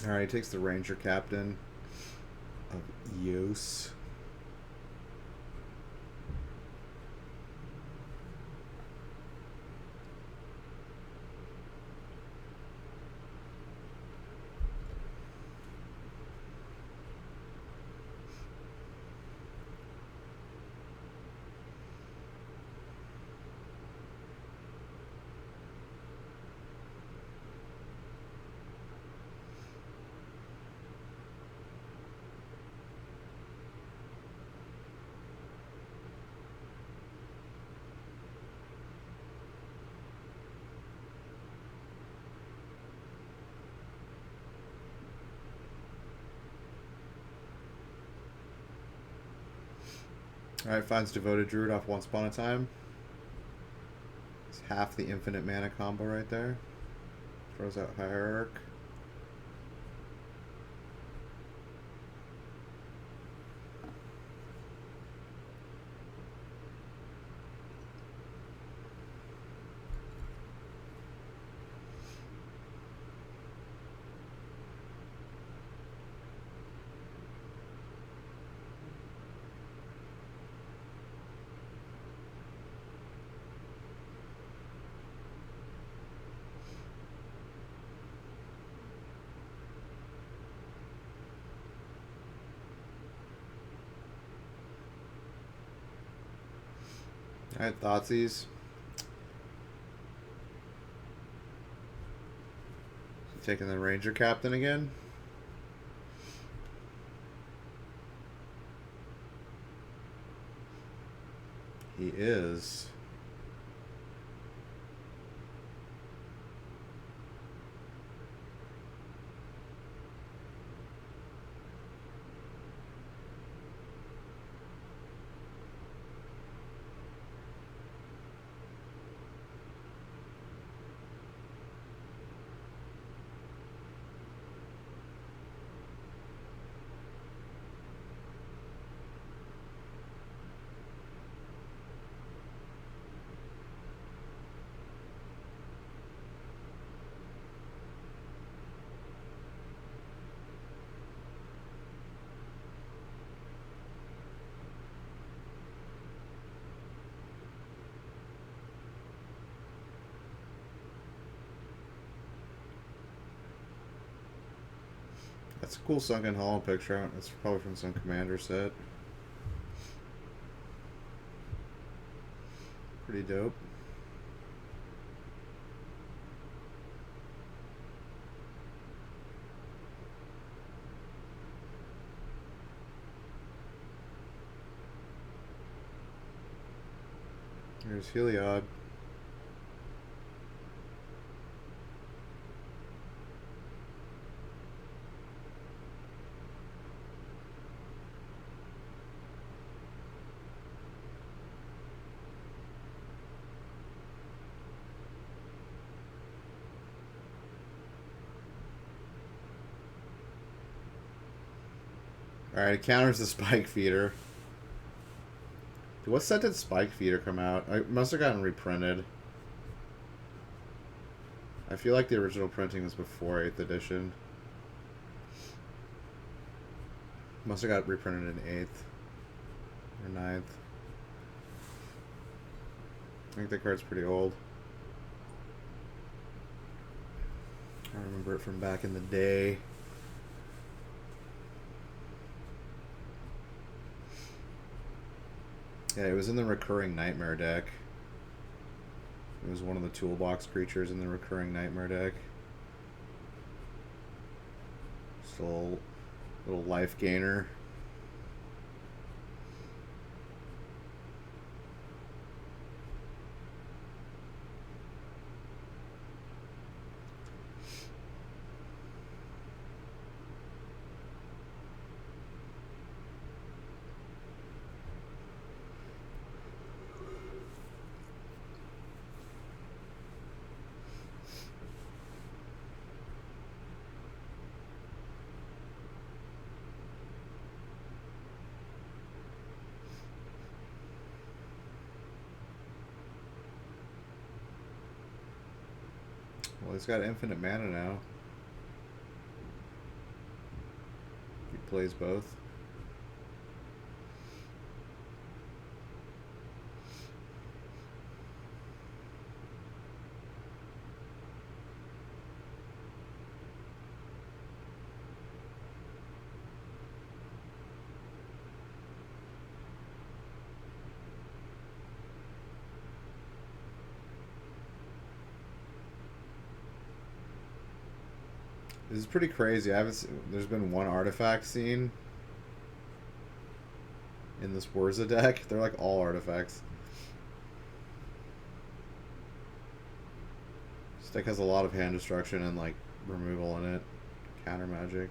Alright, he takes the Ranger Captain of Eos. Alright, finds Devoted Druid off Once Upon a Time. It's half the infinite mana combo right there. Throws out Hierarch. Alright, Thoughtseize. Taking the Ranger Captain again. He is. That's a cool Sunken Hollow picture. It's probably from some Commander set. Pretty dope. There's Heliod. Alright, it counters the Spike Feeder. What set did Spike Feeder come out? I must have gotten reprinted. I feel like the original printing was before 8th edition. Must have got reprinted in 8th or 9th. I think the card's pretty old. I remember it from back in the day. Yeah, it was in the Recurring Nightmare deck. It was one of the toolbox creatures in the Recurring Nightmare deck. Still a little life gainer. Well, he's got infinite mana now. He plays both. This is pretty crazy. I haven't seen, there's been one artifact scene in this Wurza deck. They're like all artifacts. This deck has a lot of hand destruction and like removal in it. Counter magic.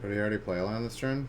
Did he already play a land this turn?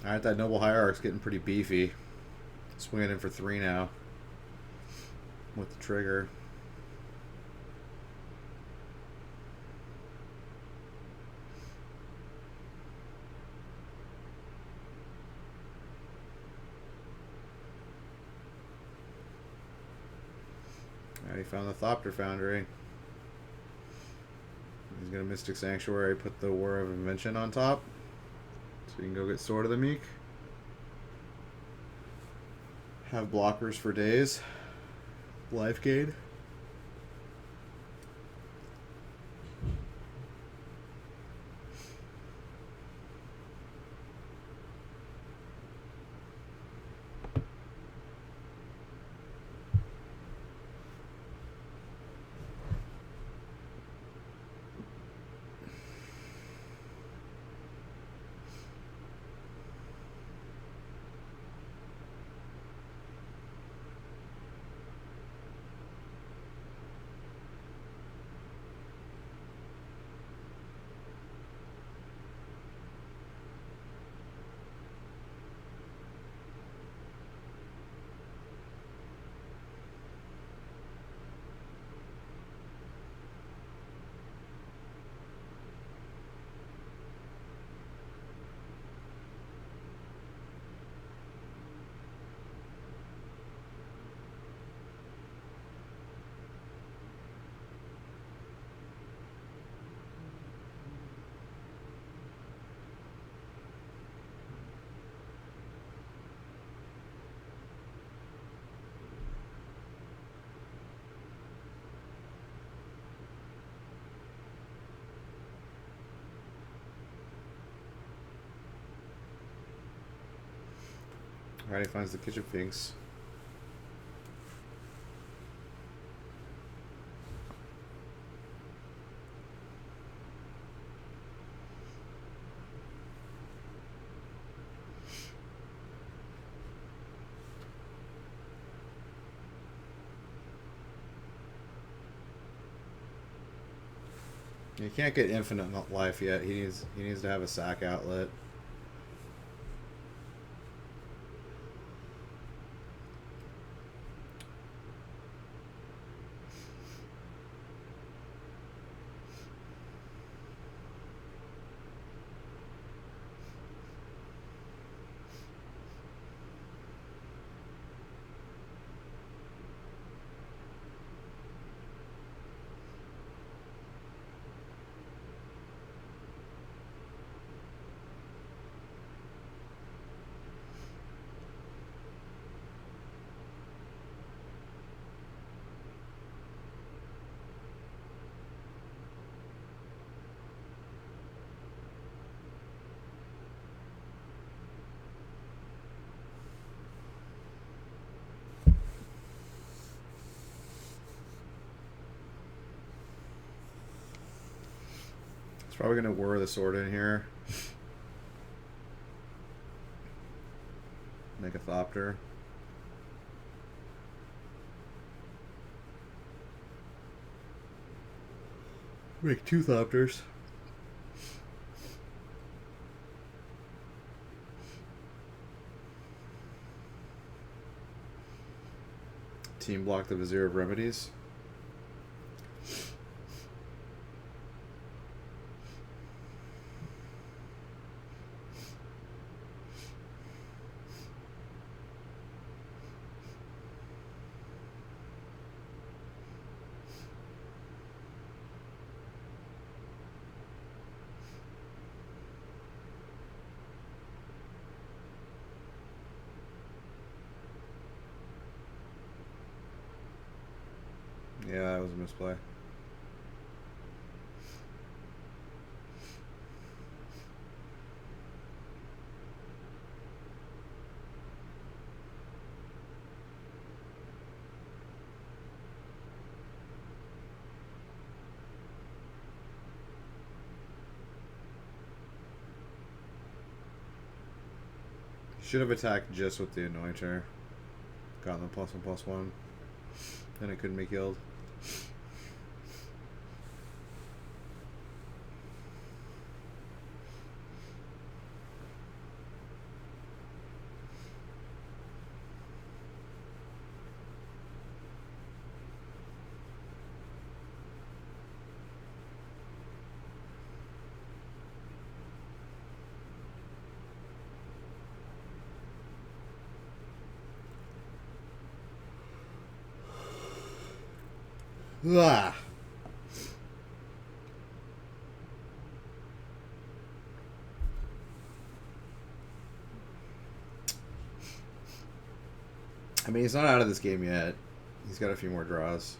Alright, that Noble Hierarch's getting pretty beefy. Swinging in for 3 now. With the trigger. Alright, he found the Thopter Foundry. He's gonna Mystic Sanctuary, put the War of Invention on top. So you can go get Sword of the Meek. Have blockers for days. Life gain. Alright, he finds the Kitchen Finks. He can't get infinite life yet. He needs to have a sack outlet. Probably gonna whir the sword in here. Make a Thopter. Make 2 Thopters. Team block the Vizier of Remedies. Yeah, that was a misplay. Should have attacked just with the Anointer. Gotten the +1/+1. Then it couldn't be killed. Ah. I mean, he's not out of this game yet. He's got a few more draws.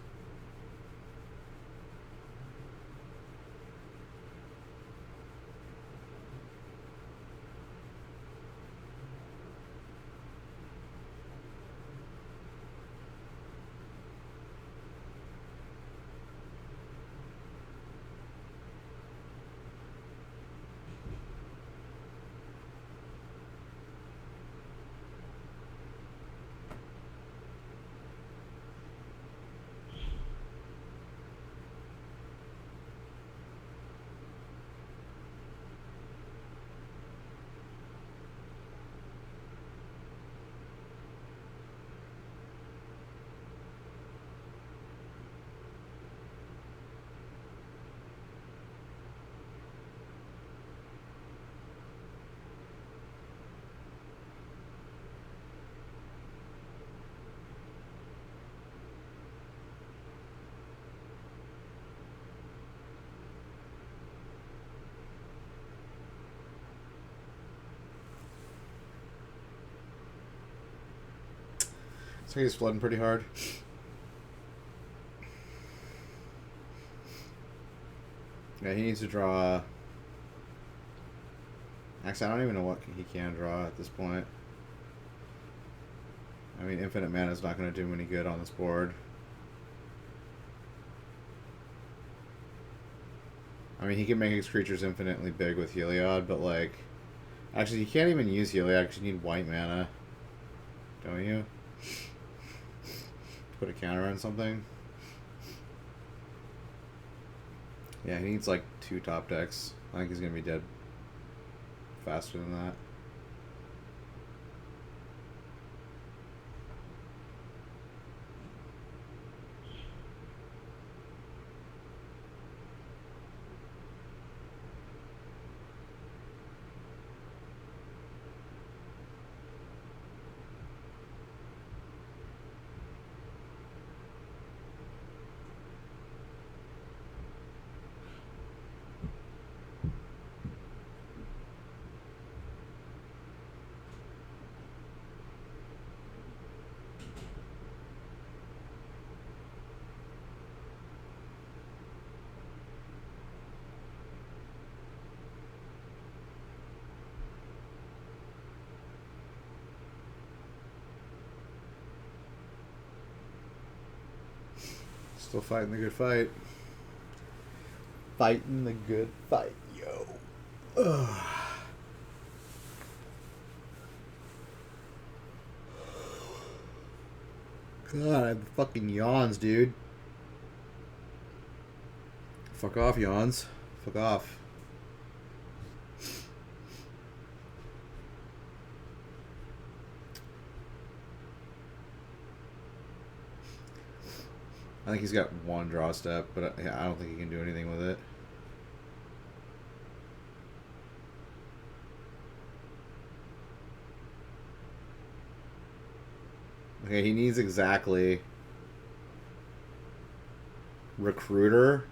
So he's flooding pretty hard. Yeah, he needs to draw. Actually, I don't even know what he can draw at this point. I mean, infinite mana is not going to do him any good on this board. I mean, he can make his creatures infinitely big with Heliod, but like... Actually, you can't even use Heliod because you need white mana. Don't you? Put a counter on something. Yeah, he needs like 2 top decks. I think he's going to be dead faster than that. Still fighting the good fight. Fighting the good fight, yo. Ugh. God, I have fucking yawns, dude. Fuck off, yawns. Fuck off. I think he's got 1 draw step, but I don't think he can do anything with it. Okay, he needs exactly Recruiter,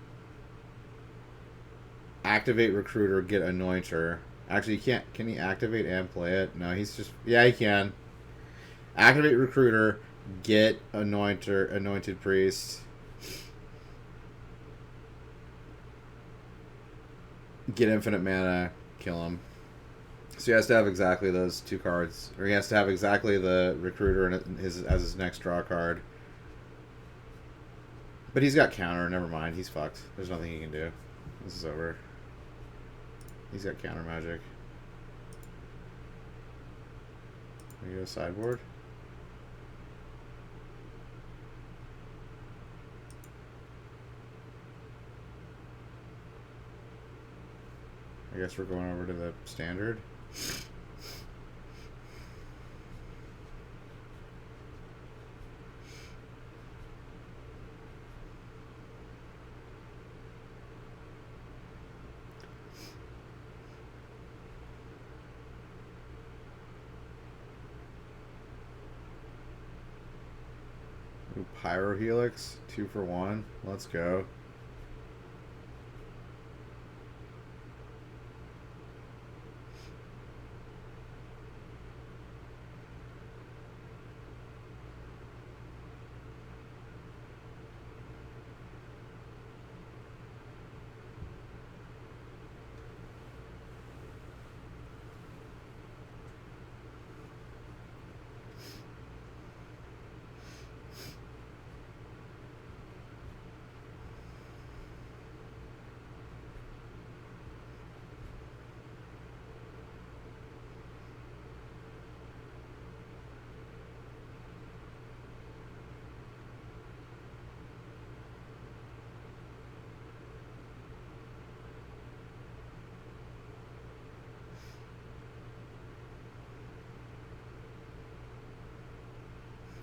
activate Recruiter, get Anointer. Actually, he can't. Can he activate and play it? No, he's just... Yeah, he can. Activate Recruiter, get Anointed Priest. Get infinite mana, kill him. So he has to have exactly those 2 cards. Or he has to have exactly the Recruiter as his next draw card. But he's got counter, never mind. He's fucked. There's nothing he can do. This is over. He's got counter magic. Can we go sideboard? I guess we're going over to the standard. Ooh, Pyro Helix, 2 for 1. Let's go.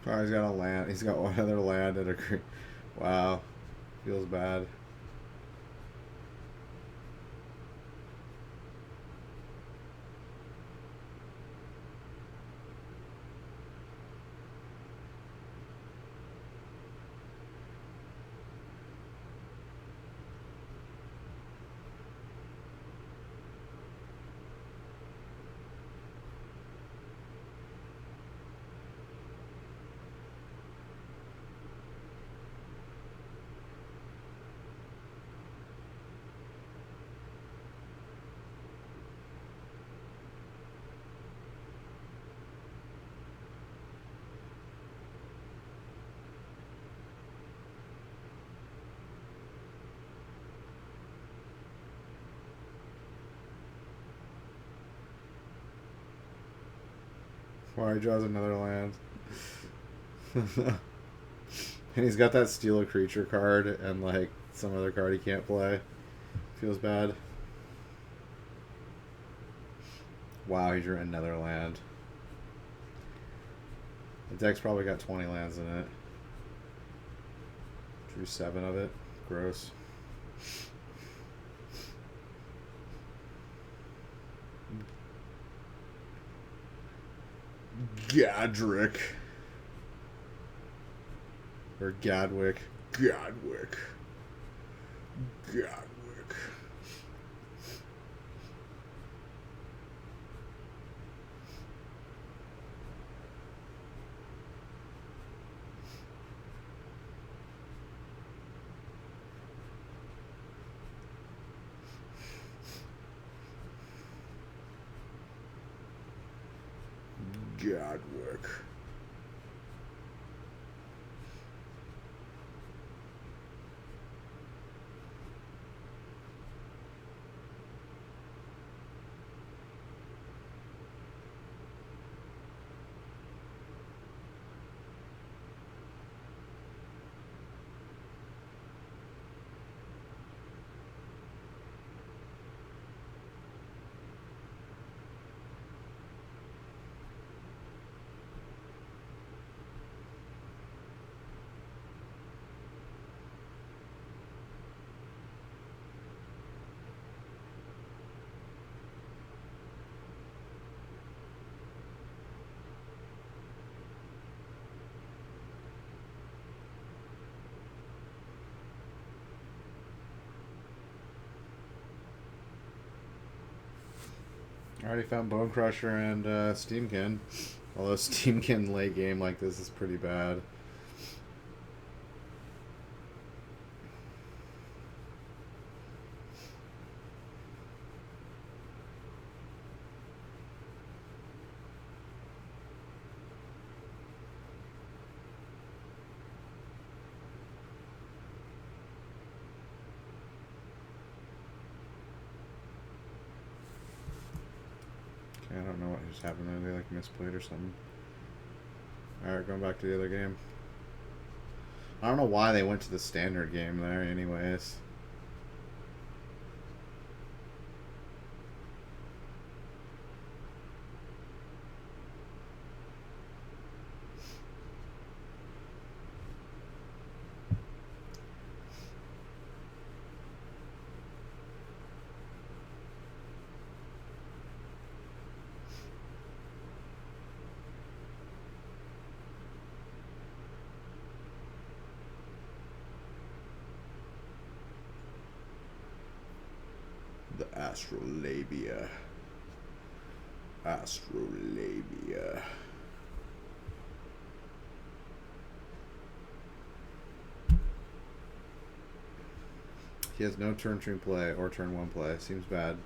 Oh, he's got a land. He's got one other land at a. Wow, feels bad. Wow, he draws another land. And he's got that steal a creature card and like some other card he can't play. Feels bad. Wow, he drew another land. The deck's probably got 20 lands in it. Drew 7 of it. Gross. Gadrick. Or Gadwick. Gadwick. Gadwick. Gadwick. I already found Bone Crusher and Steamkin. Although Steamkin late game like this is pretty bad. I don't know what just happened there. They like misplayed or something. Alright, going back to the other game. I don't know why they went to the standard game there anyways. The Astrolabia. Astrolabia. He has no turn 2 play or turn 1 play. Seems bad.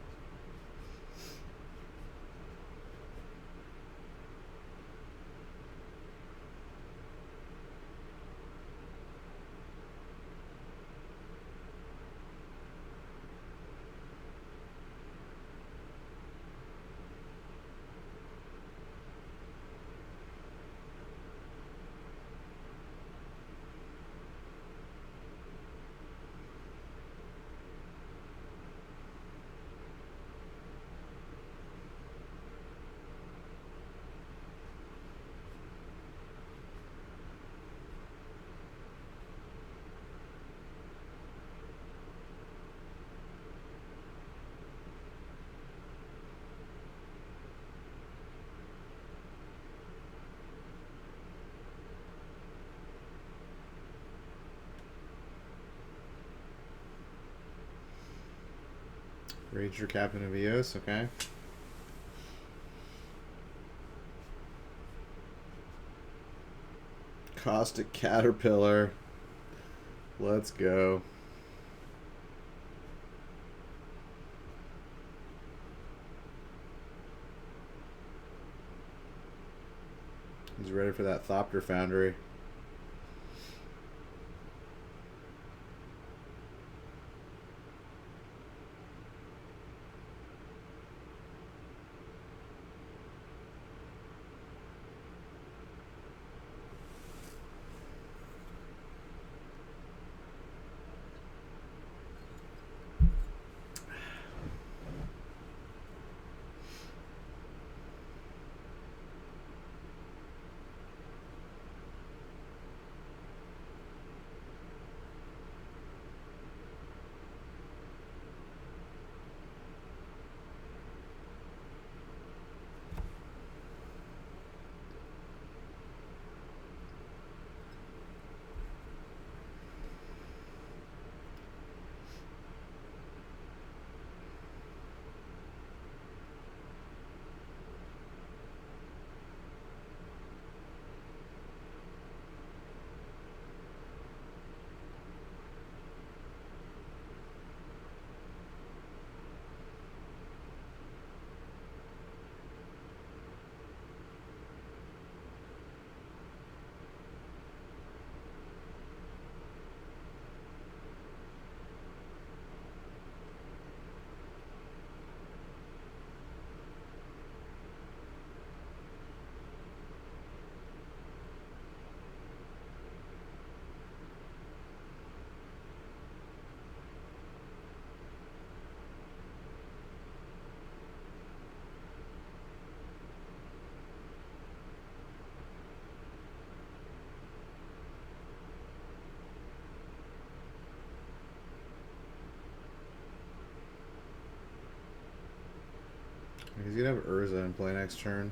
Ranger Captain of Eos, okay. Caustic Caterpillar. Let's go. He's ready for that Thopter Foundry. He's gonna have Urza in play next turn.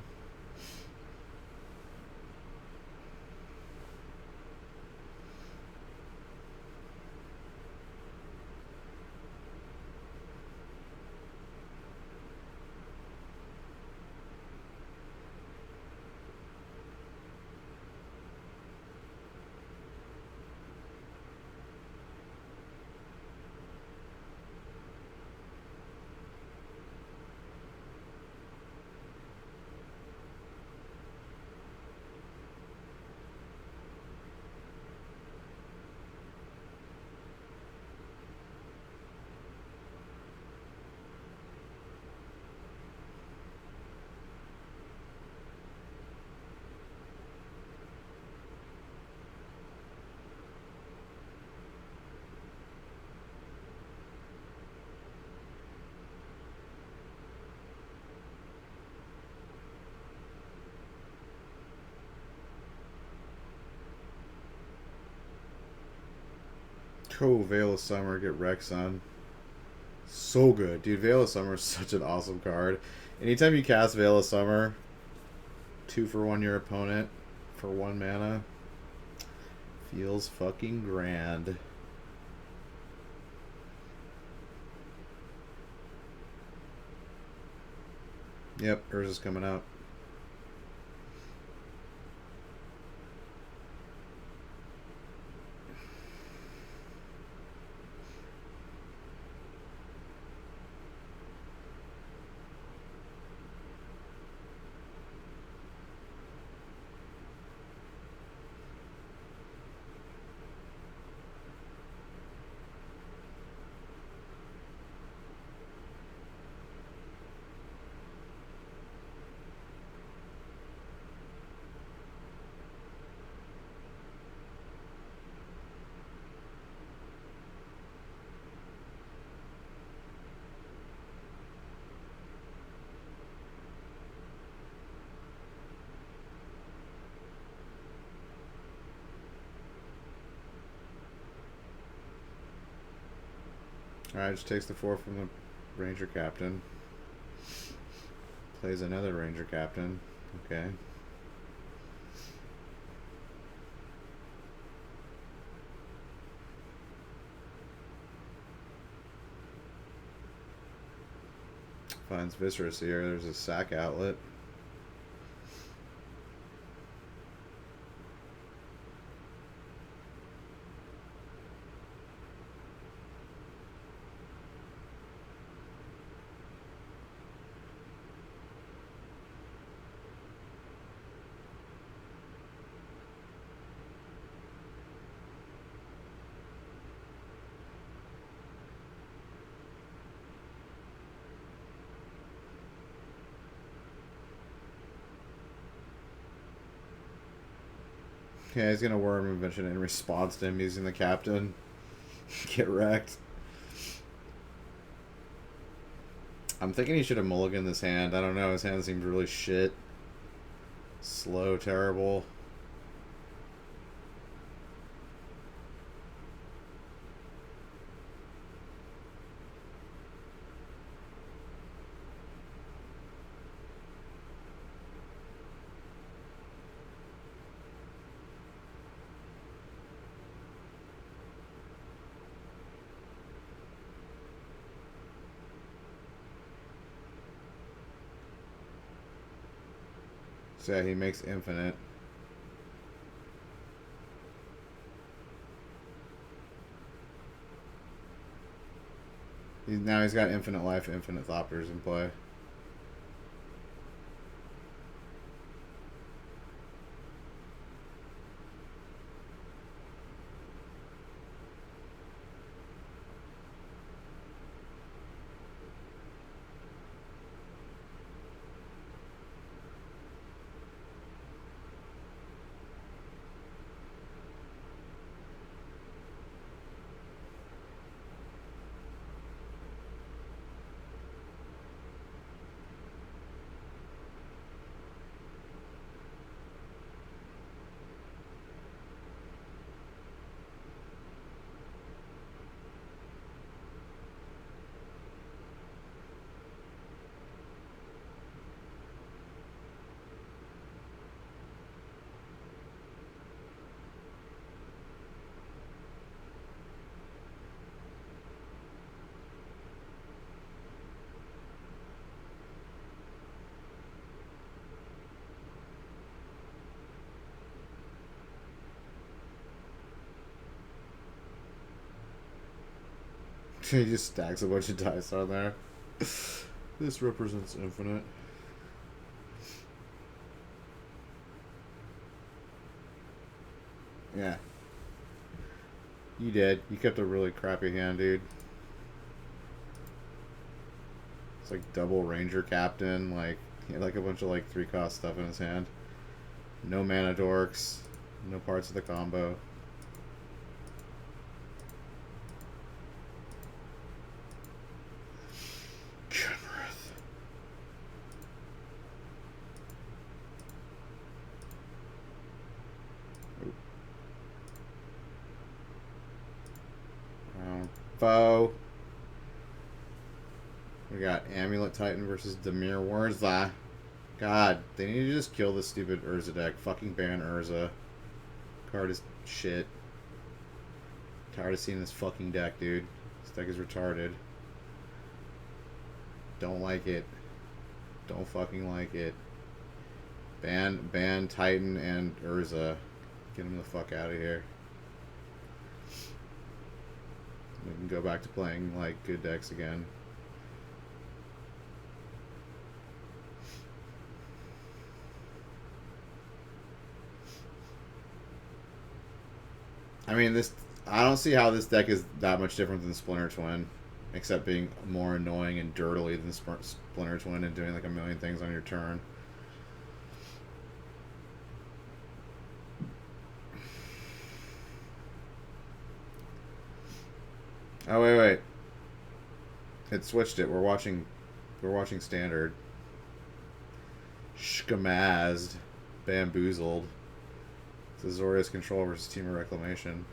Oh, Veil of Summer, get Rex on. So good. Dude, Veil of Summer is such an awesome card. Anytime you cast Veil of Summer, 2 for 1 your opponent for 1 mana, feels fucking grand. Yep, Urza's coming out. Alright, just takes the 4 from the Ranger Captain. Plays another Ranger Captain. Okay. Finds Viscera here. There's a sack outlet. Yeah, he's gonna Worm Invention in response to him using the Captain. Get wrecked. I'm thinking he should have mulliganed this hand. I don't know, his hand seemed really shit. Slow, terrible. So yeah, he makes infinite. Now he's got infinite life, infinite Thopters in play. He just stacks a bunch of dice on there. This represents infinite. Yeah. You did. You kept a really crappy hand, dude. It's like double Ranger Captain. Like, he had like a bunch of like 3-cost stuff in his hand. No mana dorks. No parts of the combo. Foe. We got Amulet Titan versus Dimir Warza. God, they need to just kill this stupid Urza deck. Fucking ban Urza. Card is shit. Tired of seeing this fucking deck, dude. This deck is retarded. Don't like it. Don't fucking like it. Ban Titan and Urza. Get them the fuck out of here. We can go back to playing like good decks again. I mean, this. I don't see how this deck is that much different than Splinter Twin, except being more annoying and dirtily than Splinter Twin and doing like a million things on your turn. Oh wait. It switched it. We're watching standard. Shkamazed. Bamboozled. It's Azorius Control versus Team of Reclamation.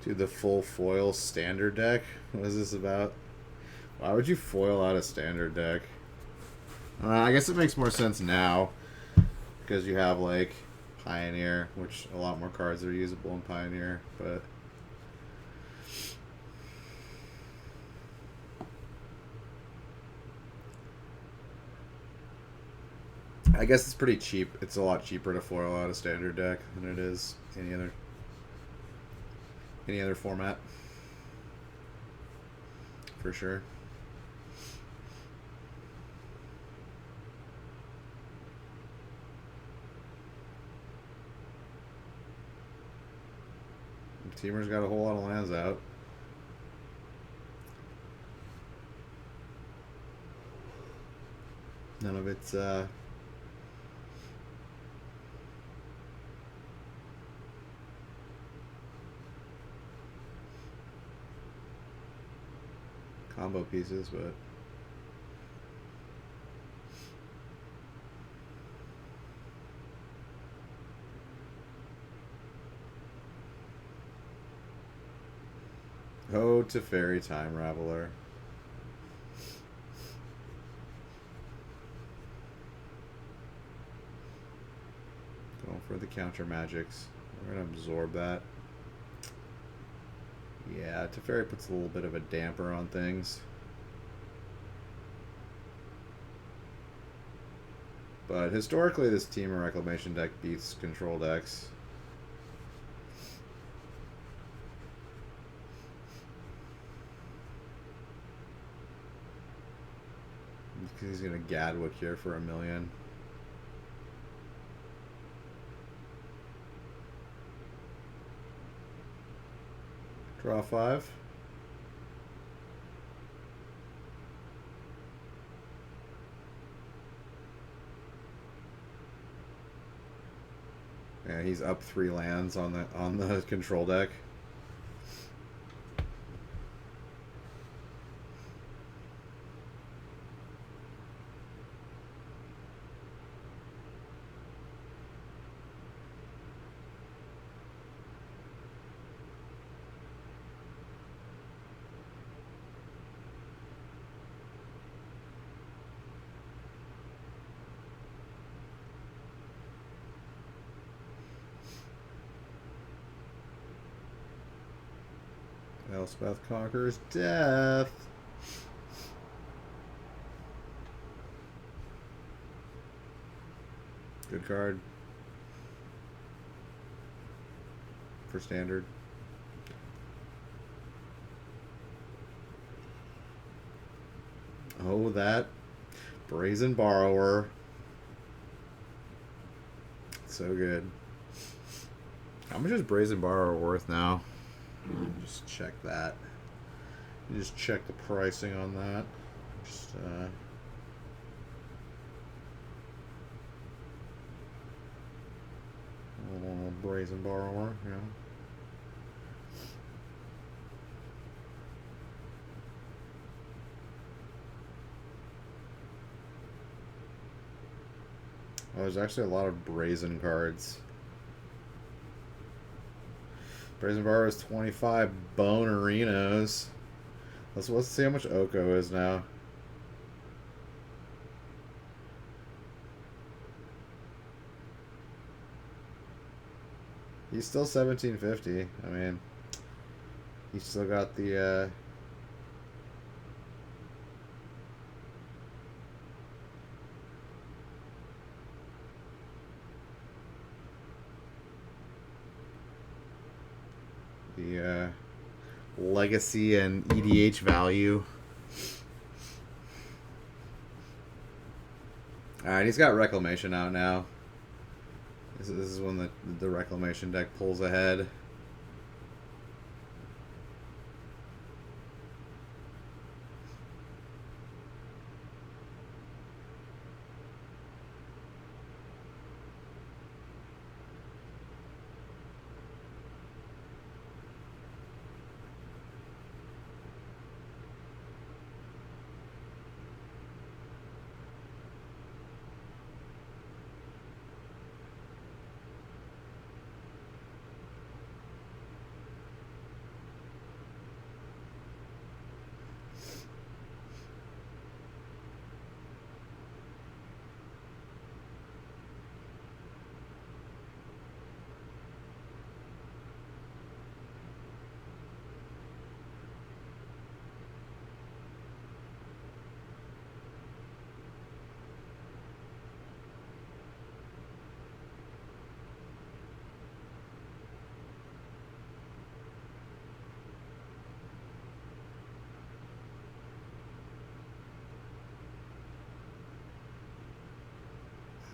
Dude, the full foil standard deck? What is this about? Why would you foil out a standard deck? I guess it makes more sense now. Because you have, like, Pioneer, which a lot more cards are usable in Pioneer, but... I guess it's pretty cheap. It's a lot cheaper to foil out a standard deck than it is any other format. For sure. Teamer's got a whole lot of lands out. None of it's combo pieces, but oh, to Fairy Time Raveler. Going for the counter magics. We're gonna absorb that. Yeah, Teferi puts a little bit of a damper on things. But historically, this Team of Reclamation deck beats control decks. He's going to Gadwick here for $1 million. Draw 5. Yeah, he's up 3 lands on the control deck. Elspeth conquers death. Good card. For standard. Oh, that Brazen Borrower. So good. How much is Brazen Borrower worth now? Just check that. Just check the pricing on that. Just brazen borrower, yeah. Oh, there's actually a lot of brazen cards. Brazen borrower is 25 Bonerinos. Let's see how much Oko is now. He's still 1750. I mean, he's still got the legacy and EDH value. Alright, he's got Reclamation out now. This is when the Reclamation deck pulls ahead.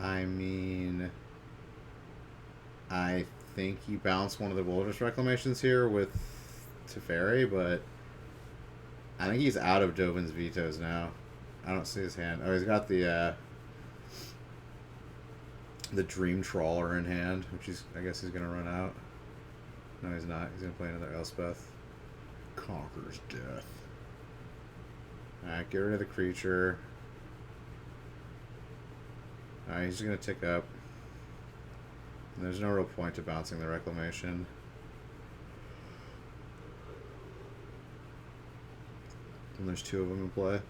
I mean, I think he bounced one of the Wilderness Reclamations here with Teferi, but I think he's out of Dovin's Vetoes now. I don't see his hand. Oh, he's got the Dream Trawler in hand, which I guess he's gonna run out. No, he's not. He's gonna play another Elspeth. Conquer's Death. Alright, get rid of the creature. Alright, he's just gonna tick up. And there's no real point to bouncing the Reclamation. And there's two of them in play.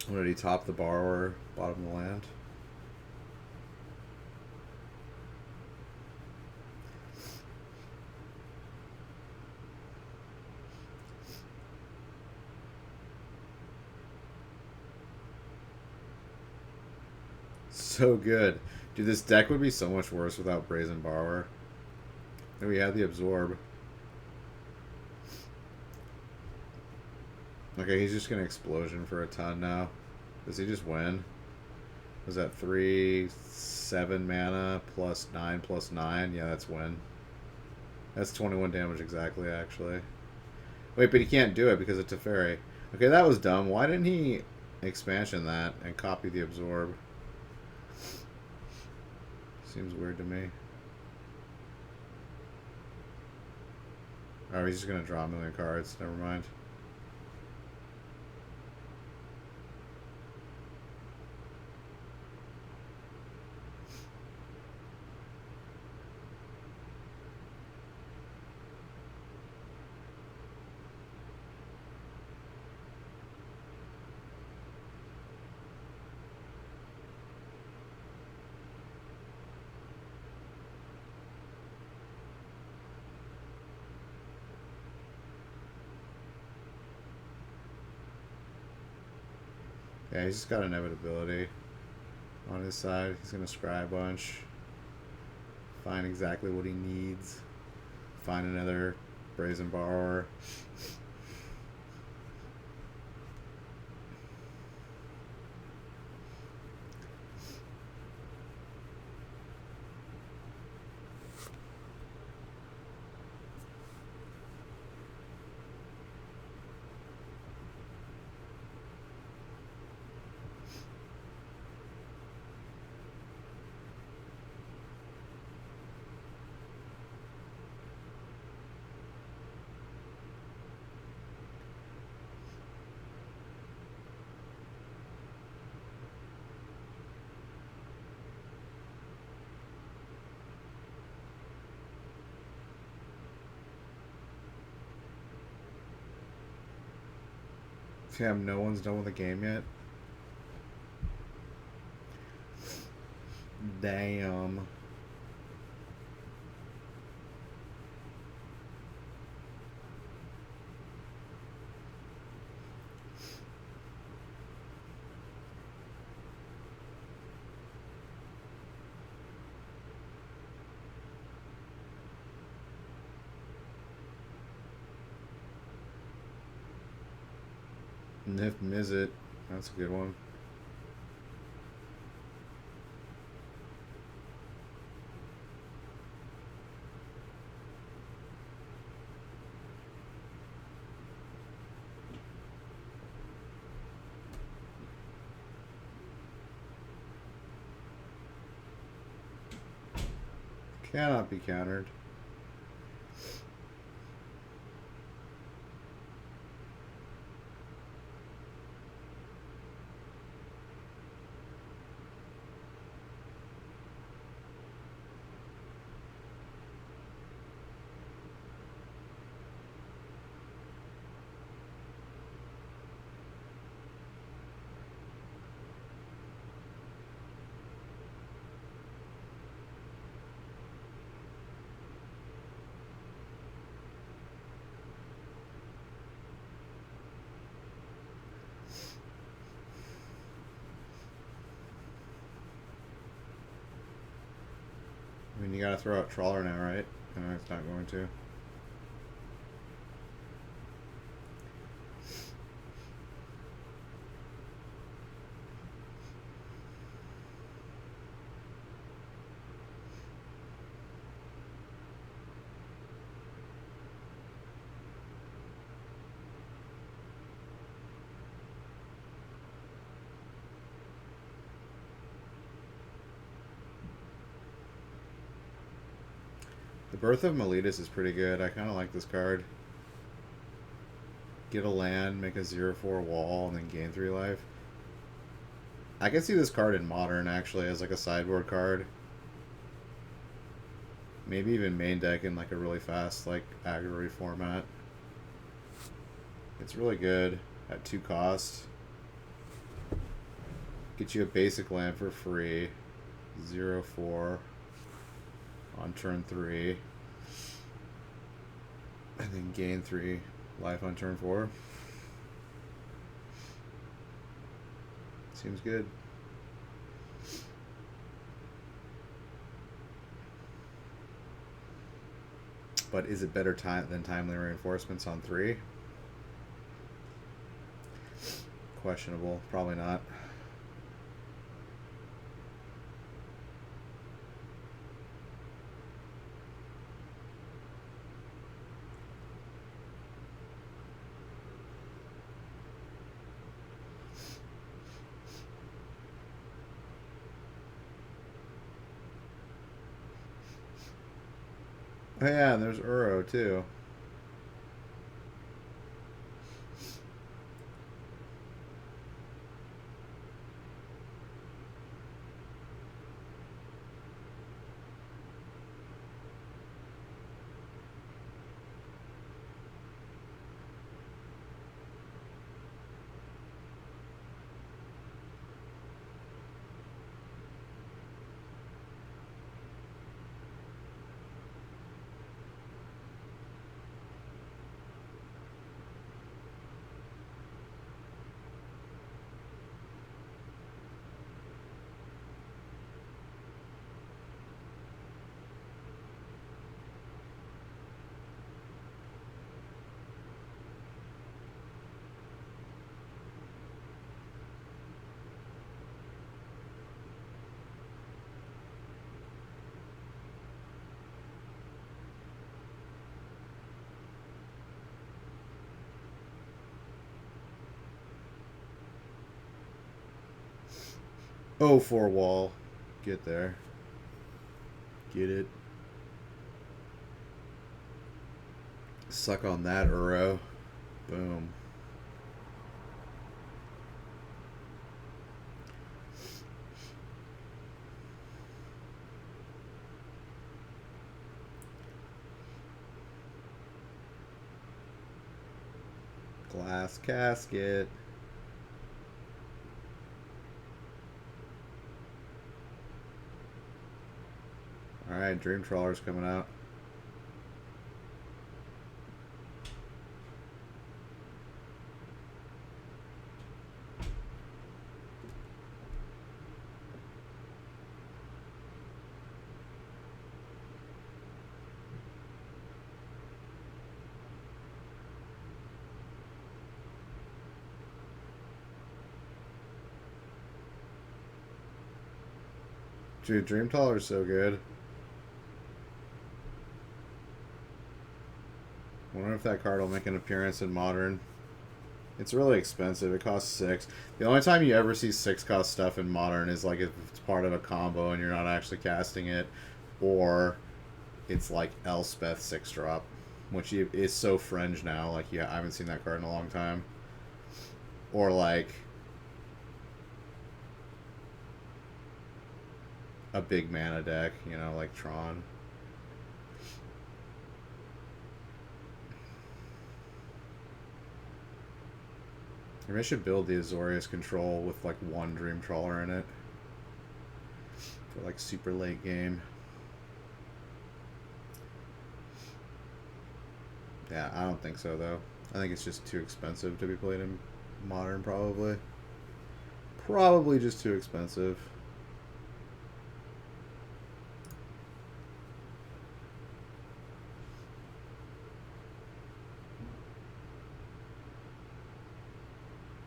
What did he top the borrower, bottom of the land? So good. Dude, this deck would be so much worse without Brazen Borrower. And we had the Absorb. Okay, he's just gonna Explosion for a ton now. Does he just win? Was that 3/7 mana plus 9/9? Yeah, that's win. That's 21 damage exactly, actually. Wait, but he can't do it because of Teferi. Okay, that was dumb. Why didn't he expansion that and copy the Absorb? Seems weird to me. Oh, he's just gonna draw a million cards. Never mind. Yeah, he's just got Inevitability on his side. He's going to scry a bunch. Find exactly what he needs. Find another Brazen Borrower. Damn, no one's done with the game yet. Damn. Nif Mizzet. That's a good one. Cannot be countered. I mean, you gotta throw out Trawler now, right? No, it's not going to. The Birth of Meletus is pretty good. I kind of like this card. Get a land, make a 0/4 wall, and then gain 3 life. I can see this card in Modern, actually, as like a sideboard card. Maybe even main deck in like a really fast, like, aggro format. It's really good at 2 cost. Get you a basic land for free. 0/4 on turn 3. And then gain 3 life on turn 4. Seems good. But is it better than timely reinforcements on 3? Questionable. Probably not. Oh yeah, and there's Uro too. Oh, 4 wall. Get there. Get it. Suck on that, Uro. Boom. Glass casket. Alright, Dream Trawler's coming out. Dude, Dream Trawler's so good. Wonder if that card will make an appearance in Modern. It's really expensive. It costs 6. The only time you ever see 6 cost stuff in Modern is like if it's part of a combo and you're not actually casting it, or it's like Elspeth 6-drop, which is so fringe now. Like, I haven't seen that card in a long time. Or like a big mana deck, you know, like Tron. Maybe I should build the Azorius control with like 1 Dream Trawler in it for like super late game. Yeah, I don't think so though. I think it's just too expensive to be played in Modern, probably. Probably just too expensive.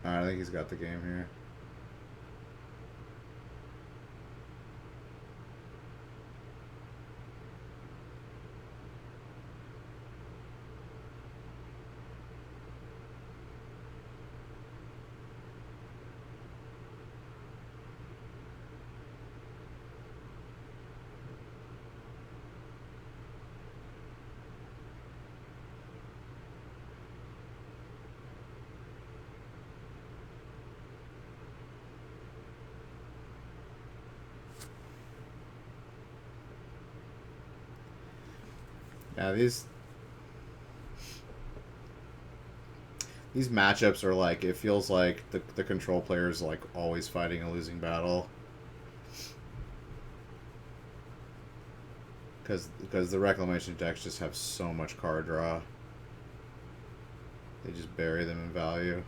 Alright, I think he's got the game here. Yeah, these matchups are like, it feels like the control player is like always fighting a losing battle. Because the Reclamation decks just have so much card draw. They just bury them in value.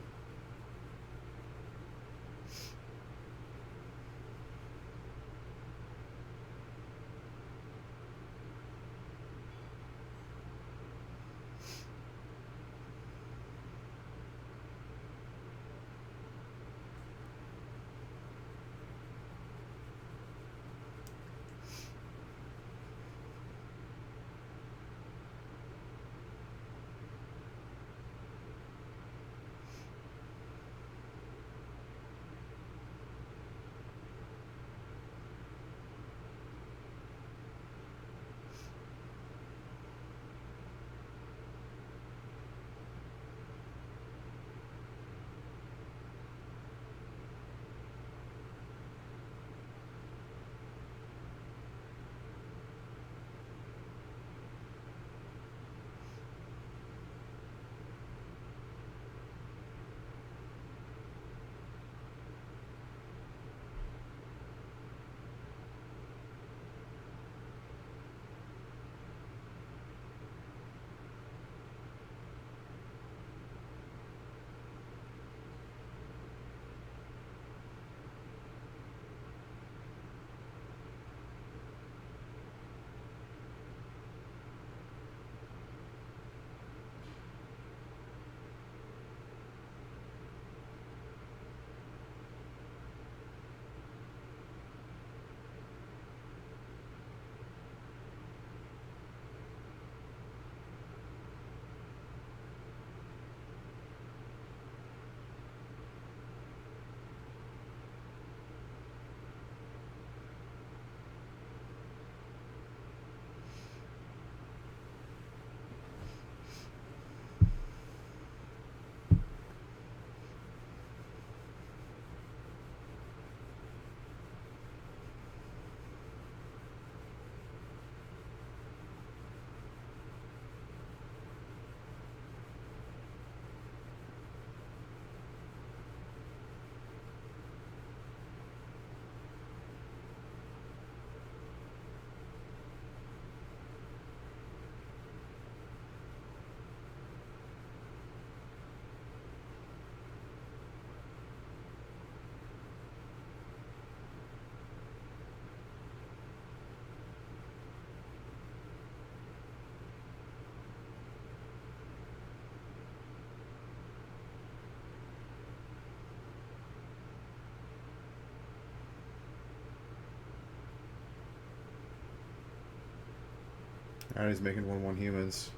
Alright, he's making 1-1 humans.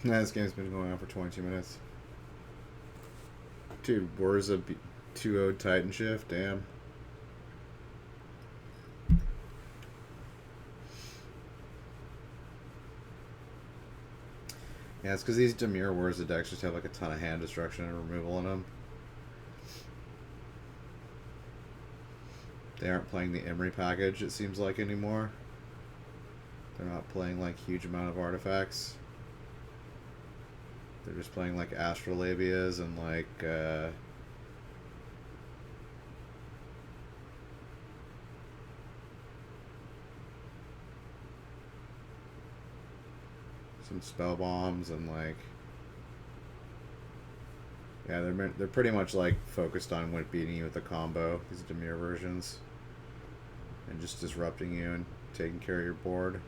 Nah, this game's been going on for 22 minutes. Dude, where's a 2-0 Titan shift? Damn. Yeah, it's because these Dimir Wars of decks just have like a ton of hand destruction and removal in them. They aren't playing the Emery package, it seems like, anymore. They're not playing like huge amount of artifacts. They're just playing like Astrolabias and like some spell bombs and like, yeah, they're pretty much like focused on beating you with a combo, these Dimir versions, and just disrupting you and taking care of your board.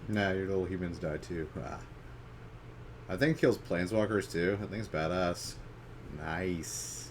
Nah, your little humans die too. Ah. I think it kills planeswalkers too. I think it's badass. Nice.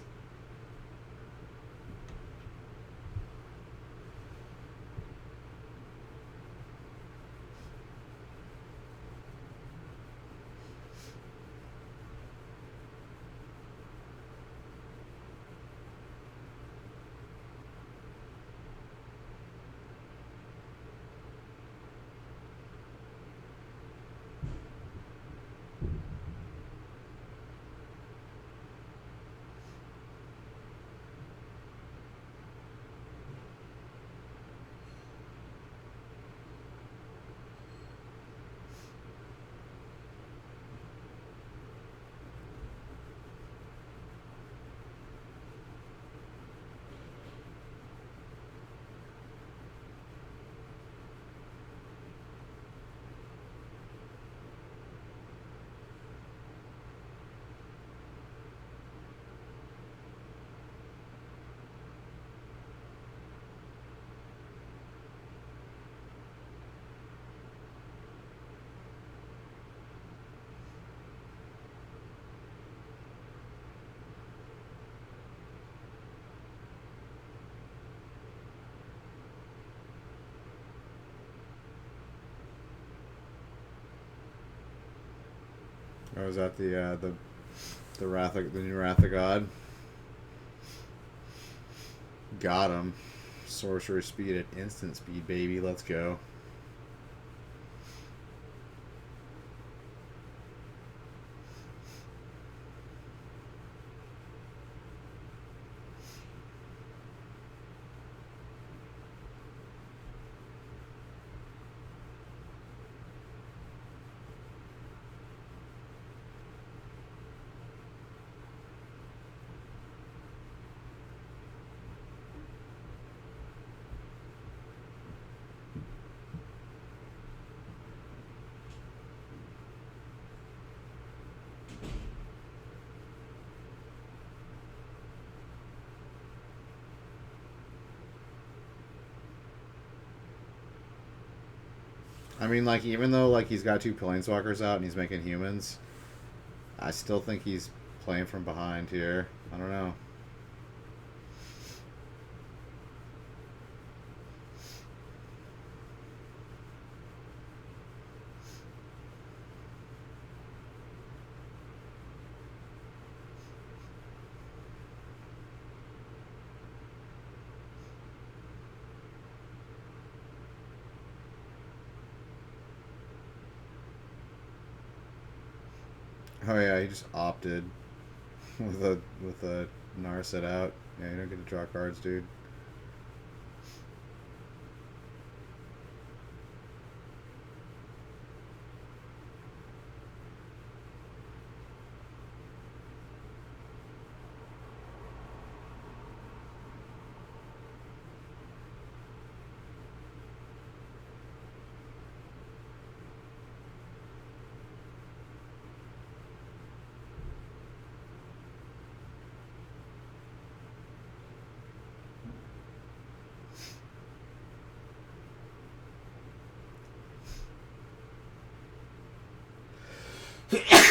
Oh, is that the Wrath of the new Wrath of God? Got him. Sorcerer speed at instant speed, baby. Let's go. I mean, like, even though, like, he's got 2 planeswalkers out and he's making humans, I still think he's playing from behind here. I don't know. Oh yeah, he just opted with a Narset out. Yeah, you don't get to draw cards, dude.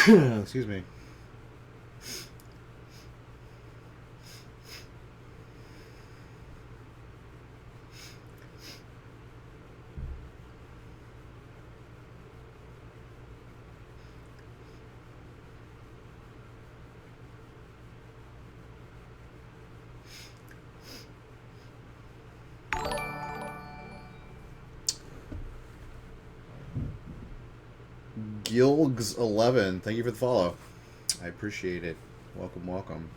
Excuse me. Gilgs11, thank you for the follow. I appreciate it. Welcome, welcome.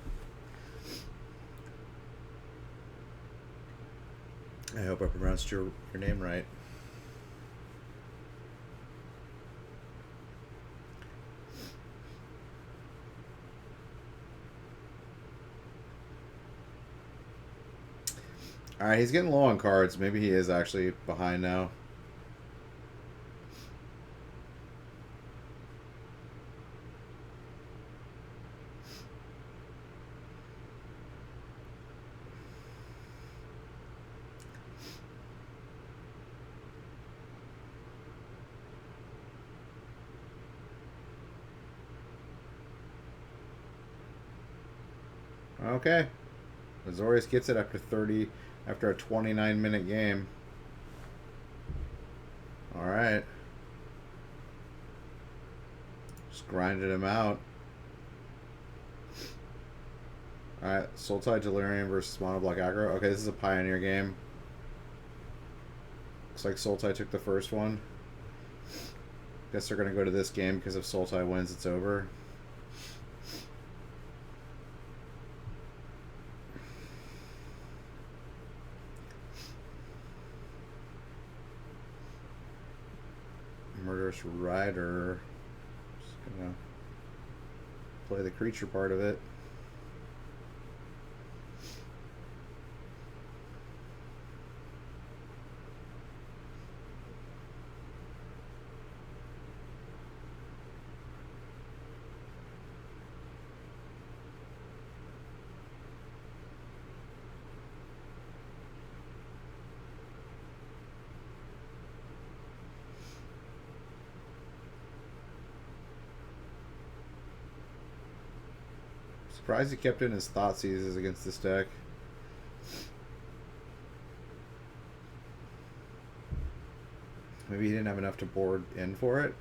I hope I pronounced your name right. Alright, he's getting low on cards. Maybe he is actually behind now. Okay. Azorius gets it after a 29-minute game. Alright. Just grinded him out. Alright, Sultai Delirium versus Mono Black Aggro. Okay, this is a Pioneer game. Looks like Sultai took the first one. Guess they're going to go to this game because if Sultai wins, it's over. Murderous Rider. Just gonna play the creature part of it. Surprised he kept in his Thought Seizes against this deck. Maybe he didn't have enough to board in for it.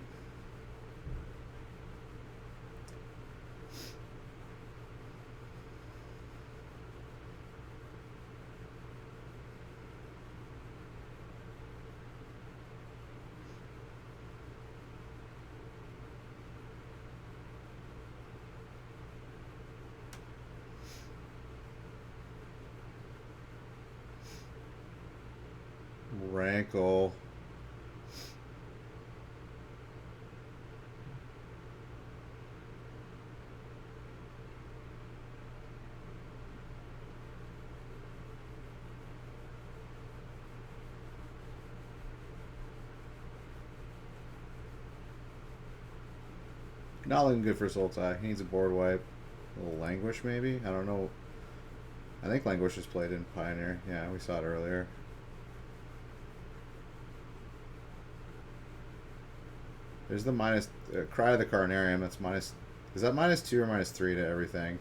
Rankle. Not looking good for Sultai. He needs a board wipe. A little Languish, maybe? I don't know. I think Languish is played in Pioneer. Yeah, we saw it earlier. There's the minus... Cry of the Carnarium. That's minus... Is that -2 or -3 to everything?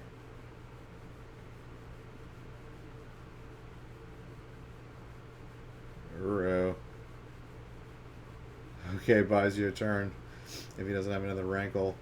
Uro. Okay, buys you a turn. If he doesn't have another Rankle.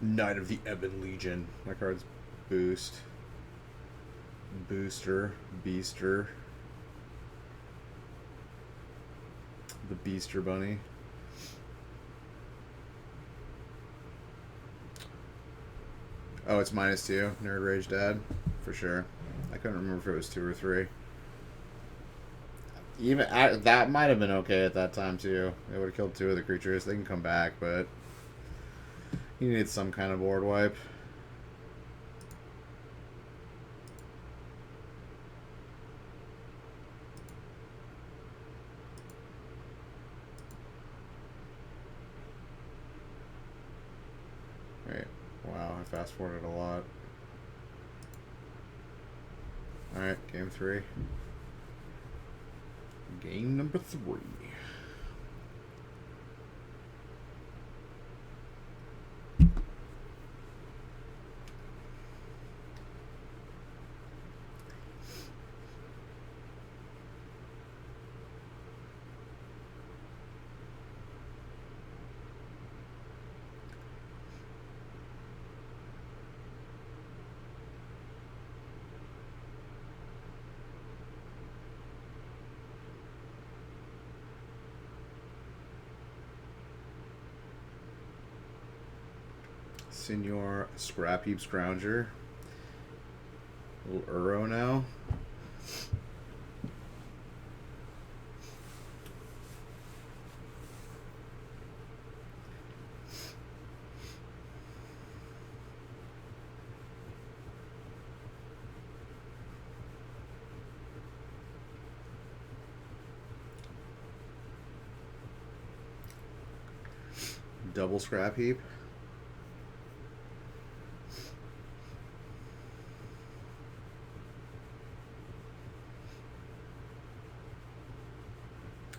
Knight of the Ebon Legion. My card's boost. Booster. Beaster. The Beaster Bunny. Oh, it's -2. Nerd Rage Dad. For sure. I couldn't remember if it was 2 or 3. Even that might have been okay at that time too. They would have killed 2 of the creatures. They can come back, but you need some kind of board wipe. Wait, wow, I fast forwarded a lot. Alright, game 3. Game number 3. Senor Scrap Heap Scrounger. Little Uro now. Double Scrap Heap.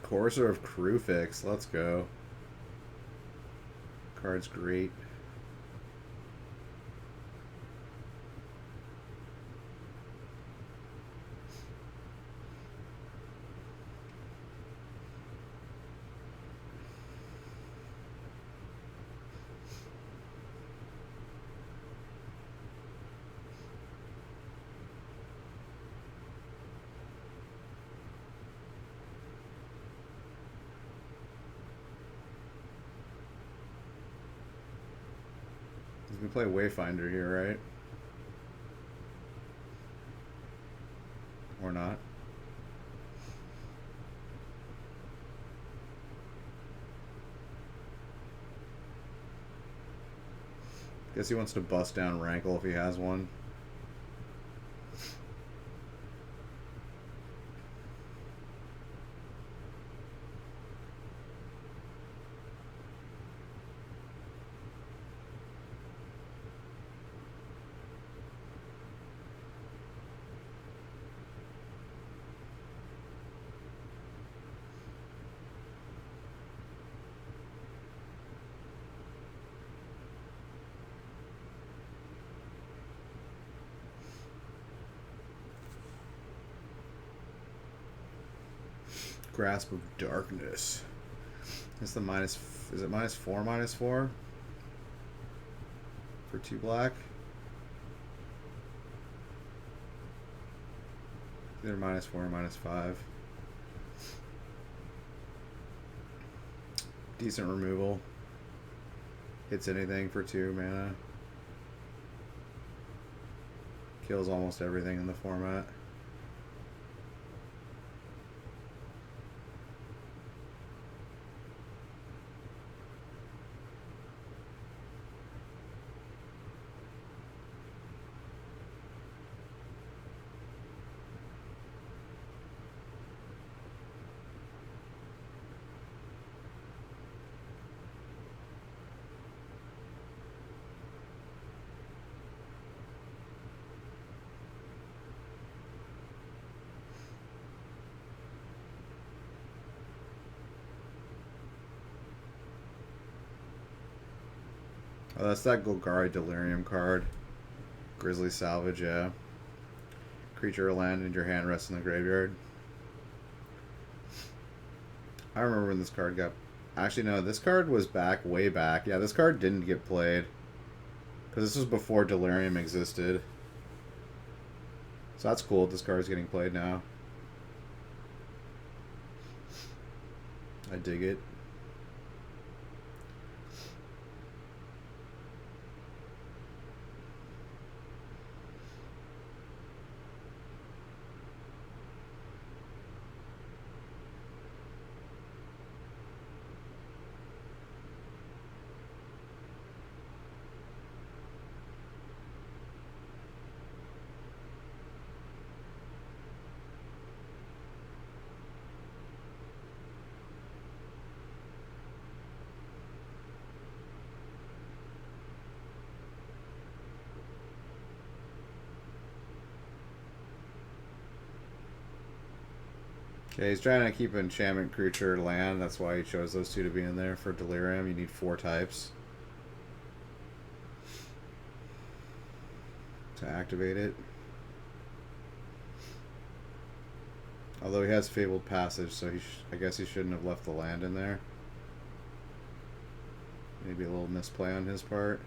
Courser of Crewfix. Let's go. Card's great. We play Wayfinder here, right? Or not? Guess he wants to bust down Rankle if he has one. Grasp of Darkness. It's the minus. Is it -4, -4? For 2 black? Either -4 or -5. Decent removal. Hits anything for 2 mana. Kills almost everything in the format. Oh, that's that Golgari Delirium card. Grizzly Salvage, yeah. Creature or land in your hand rests in the graveyard. I remember when this card got... Actually, no, this card was back, way back. Yeah, this card didn't get played. Because this was before Delirium existed. So that's cool. This card's getting played now. I dig it. Okay, he's trying to keep an enchantment creature land. That's why he chose those two to be in there. For Delirium, you need 4 types to activate it. Although he has Fabled Passage, so I guess he shouldn't have left the land in there. Maybe a little misplay on his part.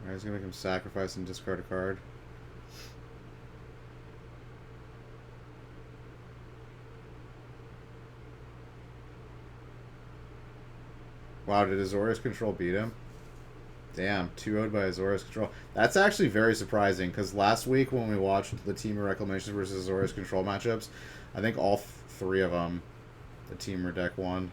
Alright, he's gonna make him sacrifice and discard a card. Wow, did Azorius Control beat him? Damn, 2-0'd by Azorius Control. That's actually very surprising, because last week when we watched the Team of Reclamation versus Azorius Control matchups, I think all 3 of them, the Teamer deck won.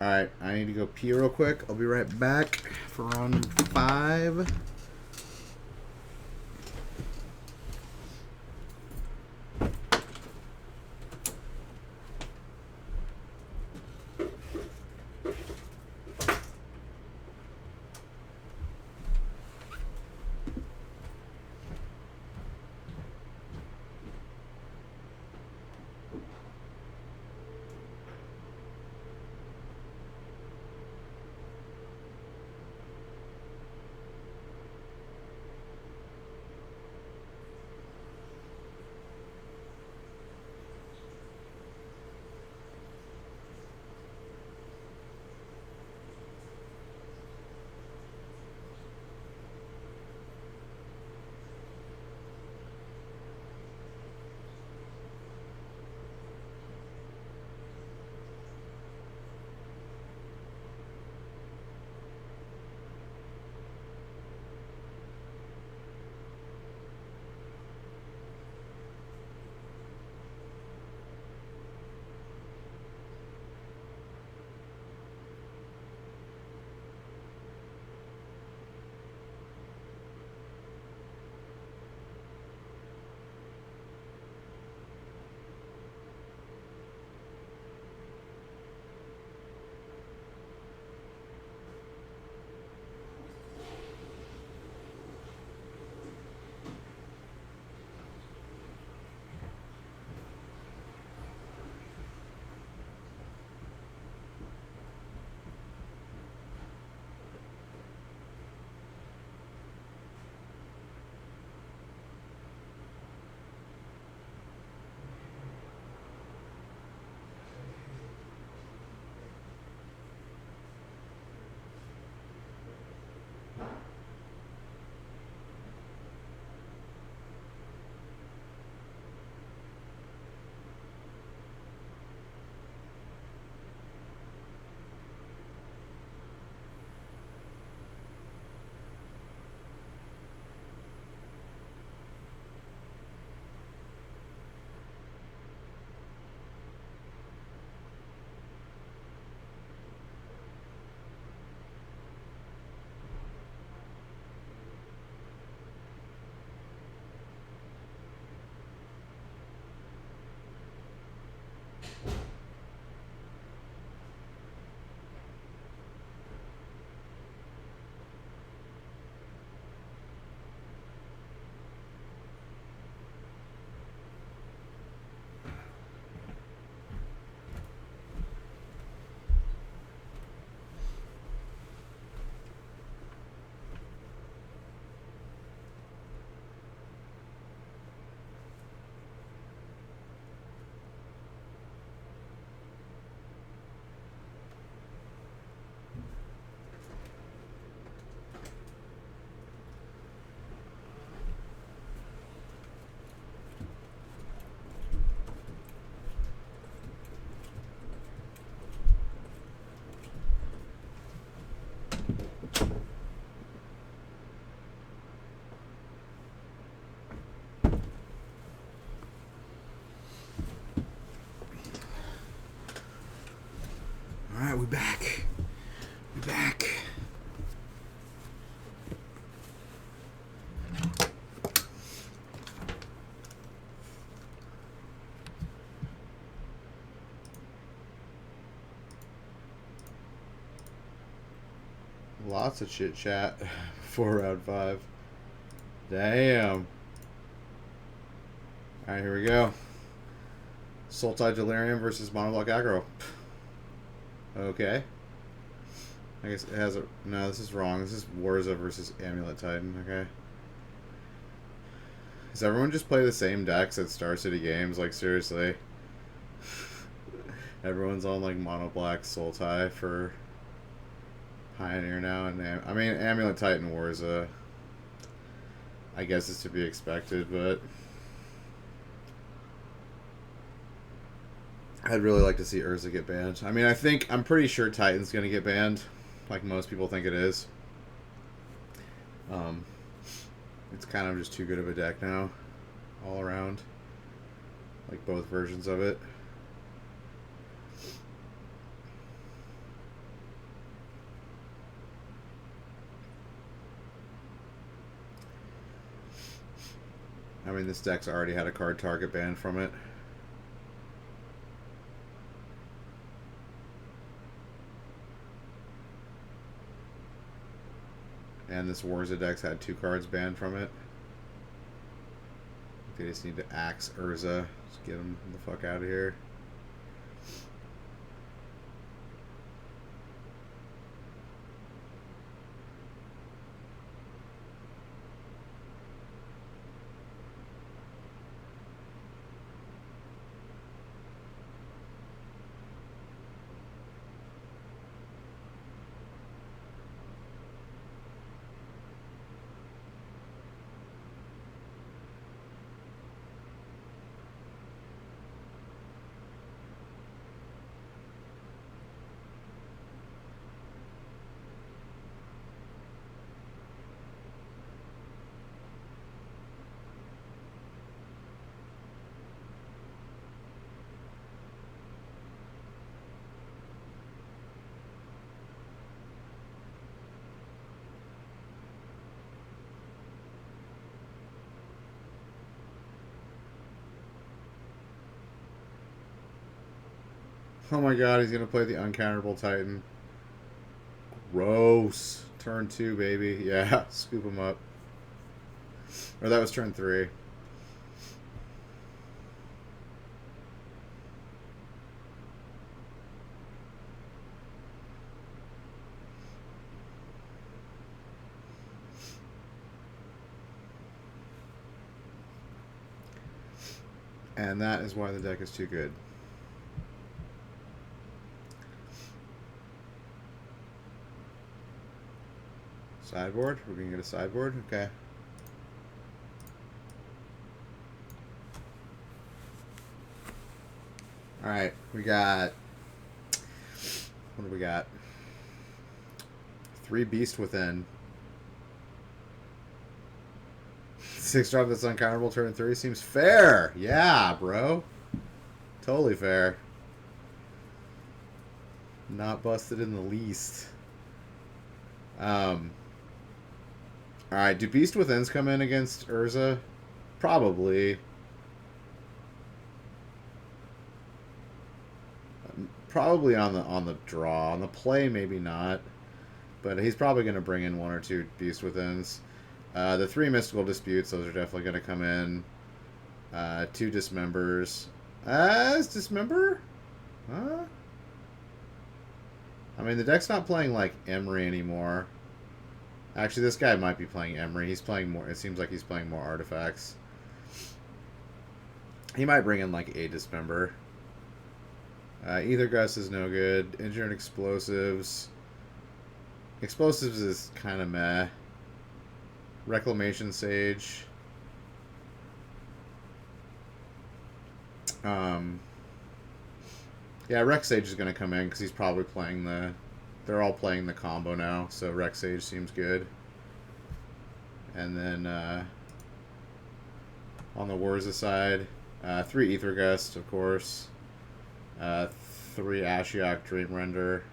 Alright, I need to go pee real quick. I'll be right back for round 5. we back. We back. Lots of chit chat for round 5. Damn. Alright, here we go. Sultai Delirium versus Monoblock Aggro. Okay. I guess it has a... No, this is wrong. This is Warza versus Amulet Titan. Okay. Does everyone just play the same decks at Star City Games? Like, seriously. Everyone's on, like, Monoblack Sultai for Pioneer now. And I mean, Amulet Titan Warza, I guess, is to be expected, but... I'd really like to see Urza get banned. I mean, I'm pretty sure Titan's going to get banned, like most people think it is. It's kind of just too good of a deck now, all around. Like both versions of it. I mean, this deck's already had a card target banned from it. And this Warza deck's had 2 cards banned from it. They just need to axe Urza. Just get him the fuck out of here. Oh my god, he's going to play the uncounterable Titan. Gross. Turn 2, baby. Yeah, scoop him up. Or that was turn 3. And that is why the deck is too good. Sideboard? We're going to get a sideboard? Okay. Alright, we got... What do we got? 3 Beast Within. 6 drop that's uncounterable turn 3 seems fair. Yeah, bro. Totally fair. Not busted in the least. Alright, do Beast Withins come in against Urza? Probably. Probably on the draw. On the play, maybe not. But he's probably going to bring in 1 or 2 Beast Withins. The 3 Mystical Disputes, those are definitely going to come in. 2 Dismembers. Is Dismember? Huh? I mean, the deck's not playing like Emery anymore. Actually, this guy might be playing Emery. He's playing more. It seems like he's playing more artifacts. He might bring in like a Dismember. Either Gus is no good. Engineered Explosives. Explosives is kind of meh. Reclamation Sage. Yeah, Rex Sage is going to come in because he's probably playing the... They're all playing the combo now, so Rex Sage seems good. And then on the Warza side, 3 Aether Gust, of course. 3 Ashiok Dream Render.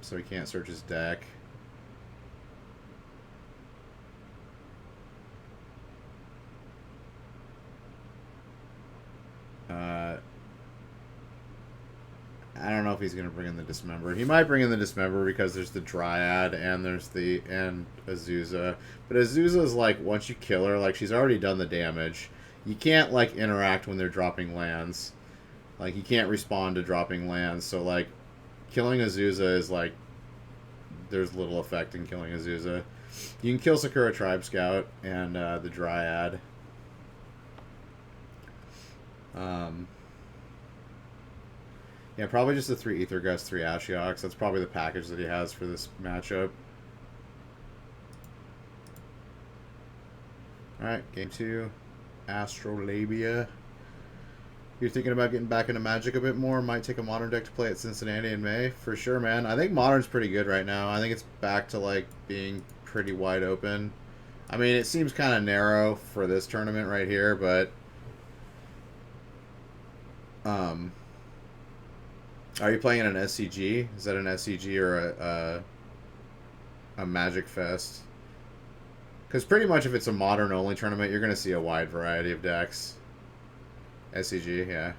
So he can't search his deck. I don't know if he's gonna bring in the Dismember. He might bring in the Dismember because there's the Dryad and there's the Azusa. But Azusa's like, once you kill her, like, she's already done the damage. You can't like interact when they're dropping lands. Like, you can't respond to dropping lands. So like, killing Azusa is like, there's little effect in killing Azusa. You can kill Sakura Tribe Scout and the Dryad. Yeah, probably just the 3 Aether Gust, 3 Ashioks. That's probably the package that he has for this matchup. Alright, game 2. Astrolabia. You're thinking about getting back into Magic a bit more? Might take a Modern deck to play at Cincinnati in May? For sure, man. I think Modern's pretty good right now. I think it's back to, like, being pretty wide open. I mean, it seems kind of narrow for this tournament right here, but... Are you playing in an SCG? Is that an SCG or a Magic Fest? Because pretty much if it's a Modern-only tournament, you're going to see a wide variety of decks. SCG, yeah.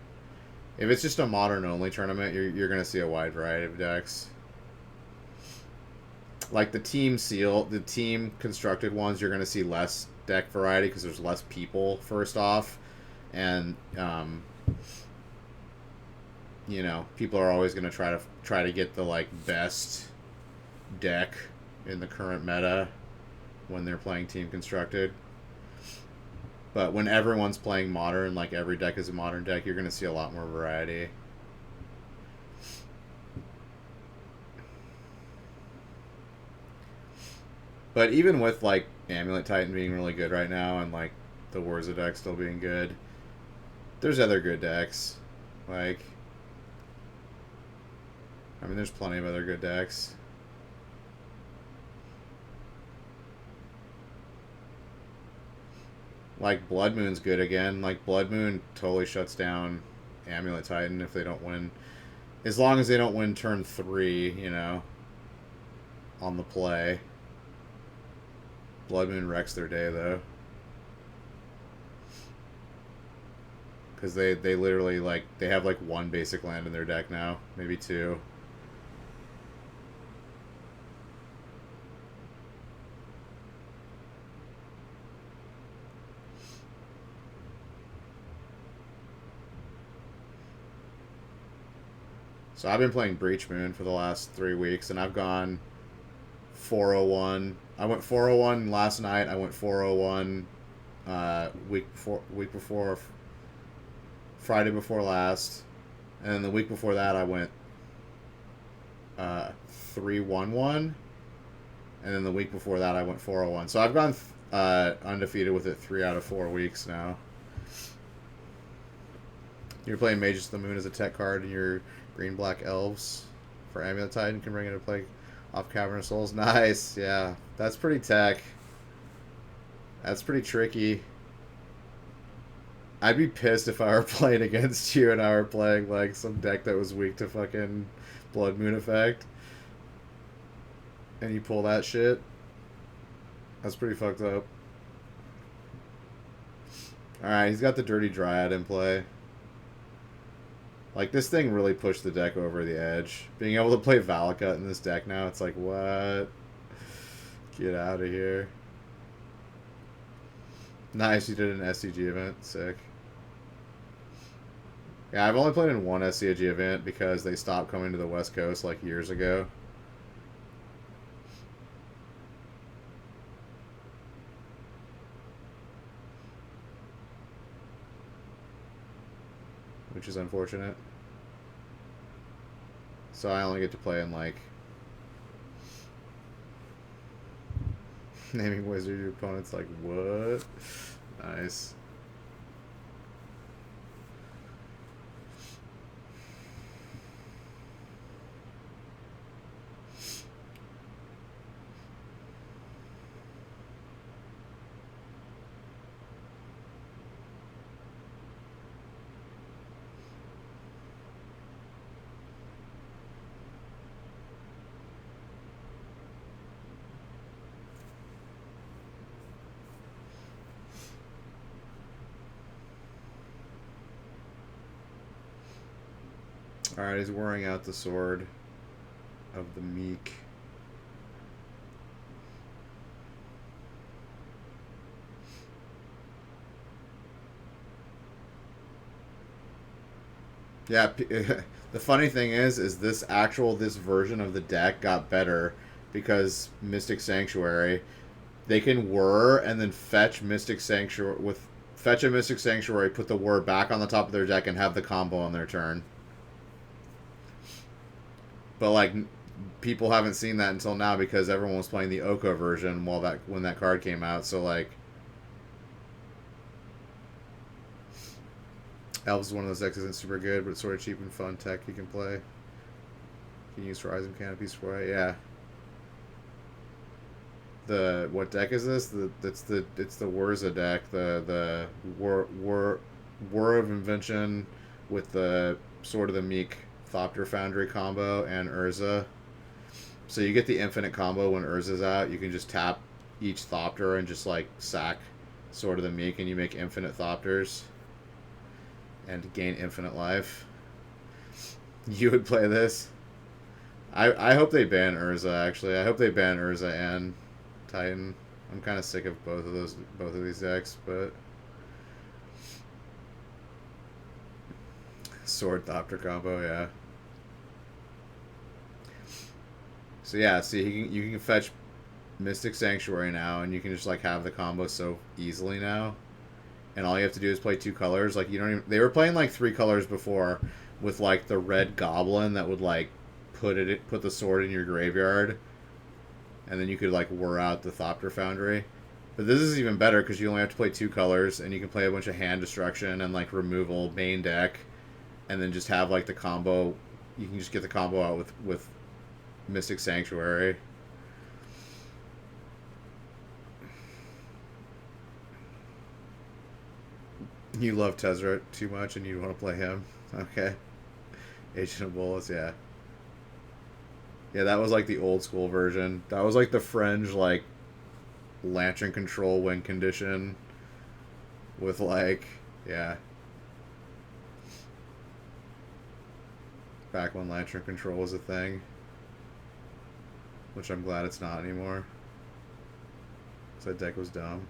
If it's just a Modern-only tournament, you're going to see a wide variety of decks. Like the team constructed ones, you're going to see less deck variety because there's less people, first off. And, you know, people are always going to try to get the, like, best deck in the current meta when they're playing team constructed. But when everyone's playing Modern, like every deck is a Modern deck, you're going to see a lot more variety. But even with, like, Amulet Titan being really good right now and, like, the Wurza deck still being good, there's other good decks. Like, I mean, there's plenty of other good decks. Like, Blood Moon's good again. Like, Blood Moon totally shuts down Amulet Titan if they don't win. As long as they don't win turn 3, you know, on the play. Blood Moon wrecks their day, though. Because they literally, like, they have, like, 1 basic land in their deck now. Maybe 2. So I've been playing Breach Moon for the last 3 weeks, and I've gone 401. I went 401 last night. I went 401 week before Friday before last, and then the week before that I went 311, and then the week before that I went 401. So I've gone undefeated with it 3 out of 4 weeks now. You're playing Mages of the Moon as a tech card, and your green-black elves for Amulet Titan can bring it into play off Cavernous Souls. Nice, yeah. That's pretty tech. That's pretty tricky. I'd be pissed if I were playing against you and I were playing, like, some deck that was weak to fucking Blood Moon effect. And you pull that shit. That's pretty fucked up. Alright, he's got the Dirty Dryad in play. Like, this thing really pushed the deck over the edge. Being able to play Valakut in this deck now, it's like, what? Get out of here. Nice, you did an SCG event. Sick. Yeah, I've only played in 1 SCG event because they stopped coming to the West Coast, like, years ago. Which is unfortunate. So I only get to play in, like, naming wizard your opponent's like, what? Nice. Alright, he's wearing out the sword of the meek. Yeah, the funny thing is this version of the deck got better because Mystic Sanctuary, they can whir and then fetch Mystic Sanctuary fetch a Mystic Sanctuary, put the whir back on the top of their deck, and have the combo on their turn. But like, people haven't seen that until now because everyone was playing the Oko version when that card came out. So like, Elves is one of those decks that isn't super good, but it's sort of cheap and fun tech you can play. You can use Horizon Canopies for it, yeah. What deck is this? It's the Wurza deck, the War of Invention with the Sword of the Meek Thopter Foundry combo and Urza. So you get the infinite combo when Urza's out. You can just tap each Thopter and just like sack Sword of the Meek, and you make infinite Thopters and gain infinite life. You would play this? I hope they ban Urza, actually. I hope they ban Urza and Titan. I'm kind of sick of both of these decks, but Sword Thopter combo, yeah. So yeah, see, you can fetch Mystic Sanctuary now, and you can just like have the combo so easily now. And all you have to do is play 2 colors. Like, you don't even... They were playing like 3 colors before with like the red goblin that would like put the sword in your graveyard, and then you could like whir out the Thopter Foundry. But this is even better because you only have to play 2 colors, and you can play a bunch of hand destruction and like removal main deck, and then just have like the combo. You can just get the combo out with Mystic Sanctuary. You love Tezzeret too much and you want to play him? Okay. Agent of Bolas, yeah. Yeah, that was like the old school version. That was like the fringe, like, Lantern control win condition with like, yeah. Back when Lantern control was a thing. Which I'm glad it's not anymore. Because that deck was dumb.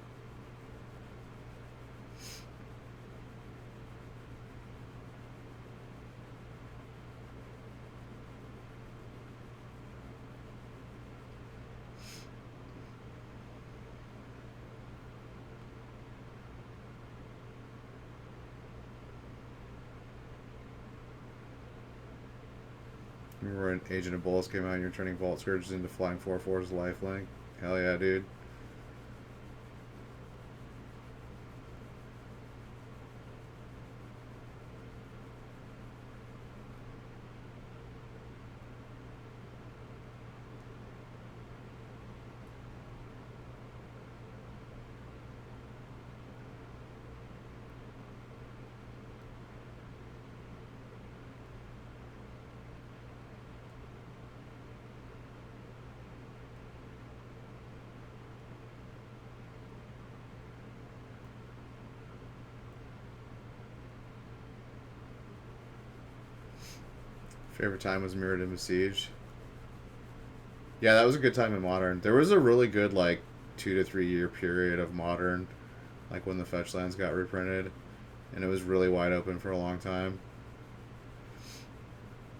Remember when Agent of Bolas came out and you're turning Vault Scourges into flying 4/4s lifelink? Hell yeah, dude. Favorite time was Mirrored Image Siege. Yeah, that was a good time in Modern. There was a really good, like, 2 to 3 year period of Modern, like when the fetch lands got reprinted, and it was really wide open for a long time.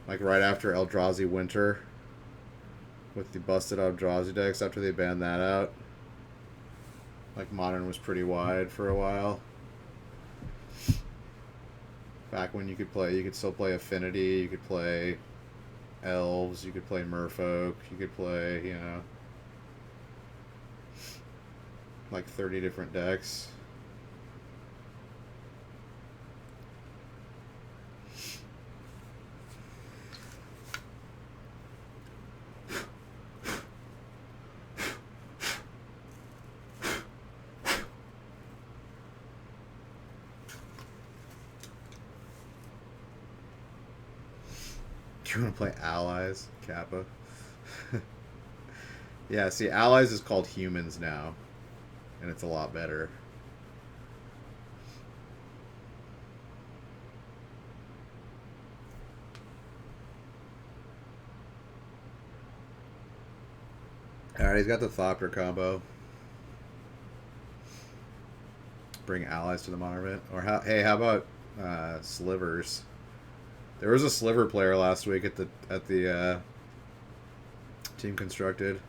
Like right after Eldrazi Winter, with the busted Eldrazi decks, after they banned that out. Like, Modern was pretty wide for a while. Back when you could still play Affinity, you could play Elves, you could play Merfolk, you could play, you know, like 30 different decks. You want to play Allies, Kappa? Yeah, see, Allies is called Humans now, and it's a lot better. Alright, he's got the Thopter combo. Bring allies to the modern event. Or hey, how about slivers? There was a sliver player last week at the team constructed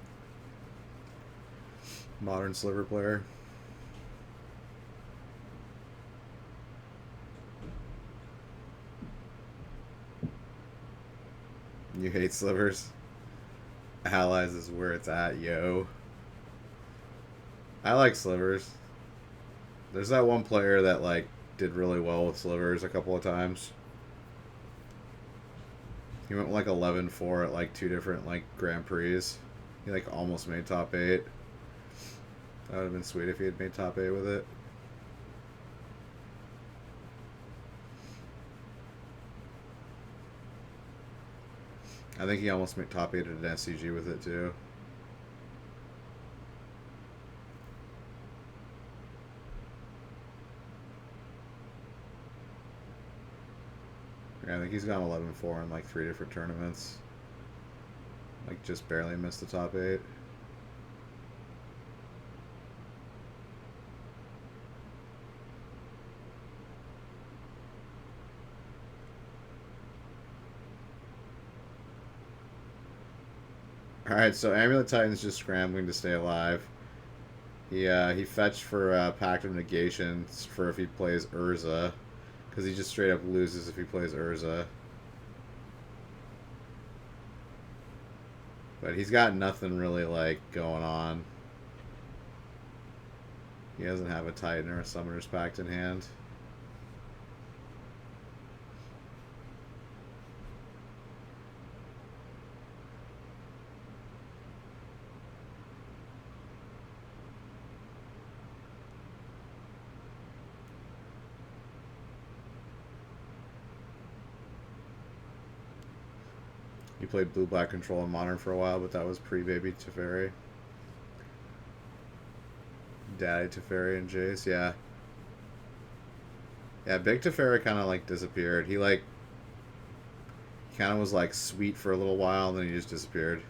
modern sliver player. You hate slivers? Allies is where it's at, yo. I like slivers. There's that one player that like did really well with slivers a couple of times. He went like 11-4 at like 2 different like Grand Prix. He like almost made top 8. That would have been sweet if he had made top 8 with it. I think he almost made top 8 at an SCG with it too. Yeah, I think he's gone 11-4 in like 3 different tournaments. Like just barely missed the top 8. Alright, so Amulet Titan's just scrambling to stay alive. He fetched for Pact of Negations for if he plays Urza. Because he just straight up loses if he plays Urza. But he's got nothing really like going on. He doesn't have a Titan or a Summoner's Pact in hand. He played Blue-Black Control in Modern for a while, but that was pre-Baby Teferi. Daddy Teferi and Jace, yeah. Yeah, Big Teferi kind of like disappeared. He like kind of was like sweet for a little while, and then he just disappeared.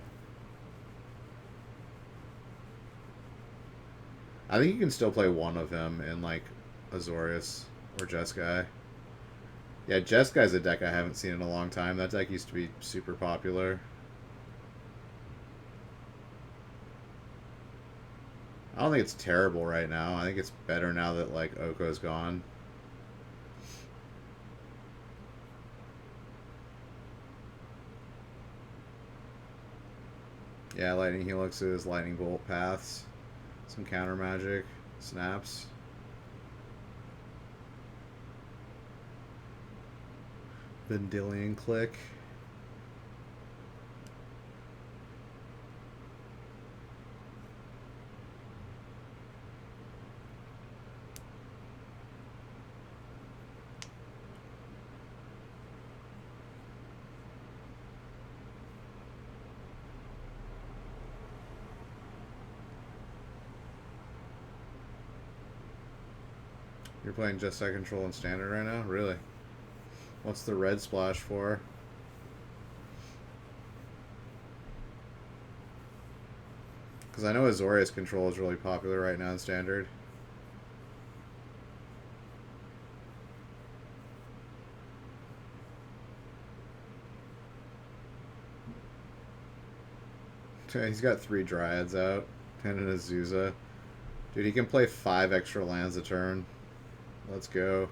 I think you can still play one of him in like Azorius or Jeskai. Yeah, Jeskai's a deck I haven't seen in a long time. That deck used to be super popular. I don't think it's terrible right now. I think it's better now that like Oko's gone. Yeah, Lightning Helixes, Lightning Bolt paths, some counter magic, snaps. Vendilion Click. You're playing just Side Control and Standard right now? Really? What's the red splash for? Because I know Azorius Control is really popular right now in Standard. He's got 3 Dryads out and an Azusa. Dude, he can play 5 extra lands a turn. Let's go.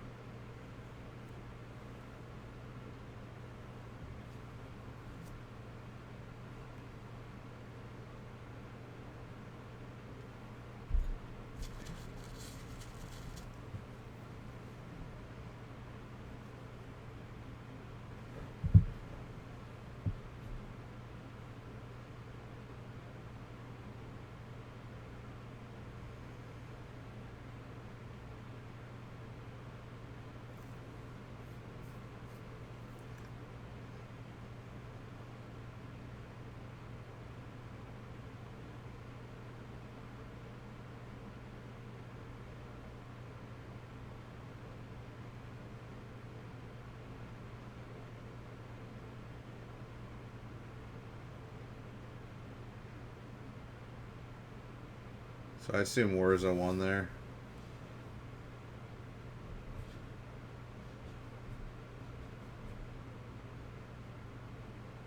So I assume Warza won there.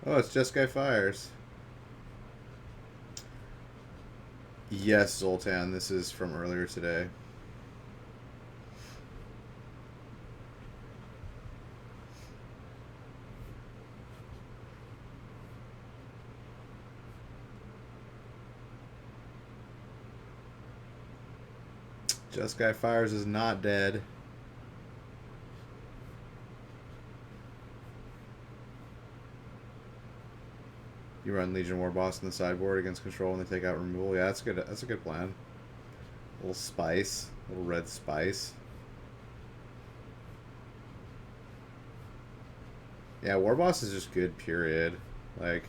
Oh, it's Just Guy Fires. Yes, Zoltan, this is from earlier today. Just Guy Fires is not dead. You run Legion War Boss in the sideboard against control and they take out removal. Yeah, that's good. That's a good plan. A little spice, a little red spice. Yeah, War Boss is just good. Period. Like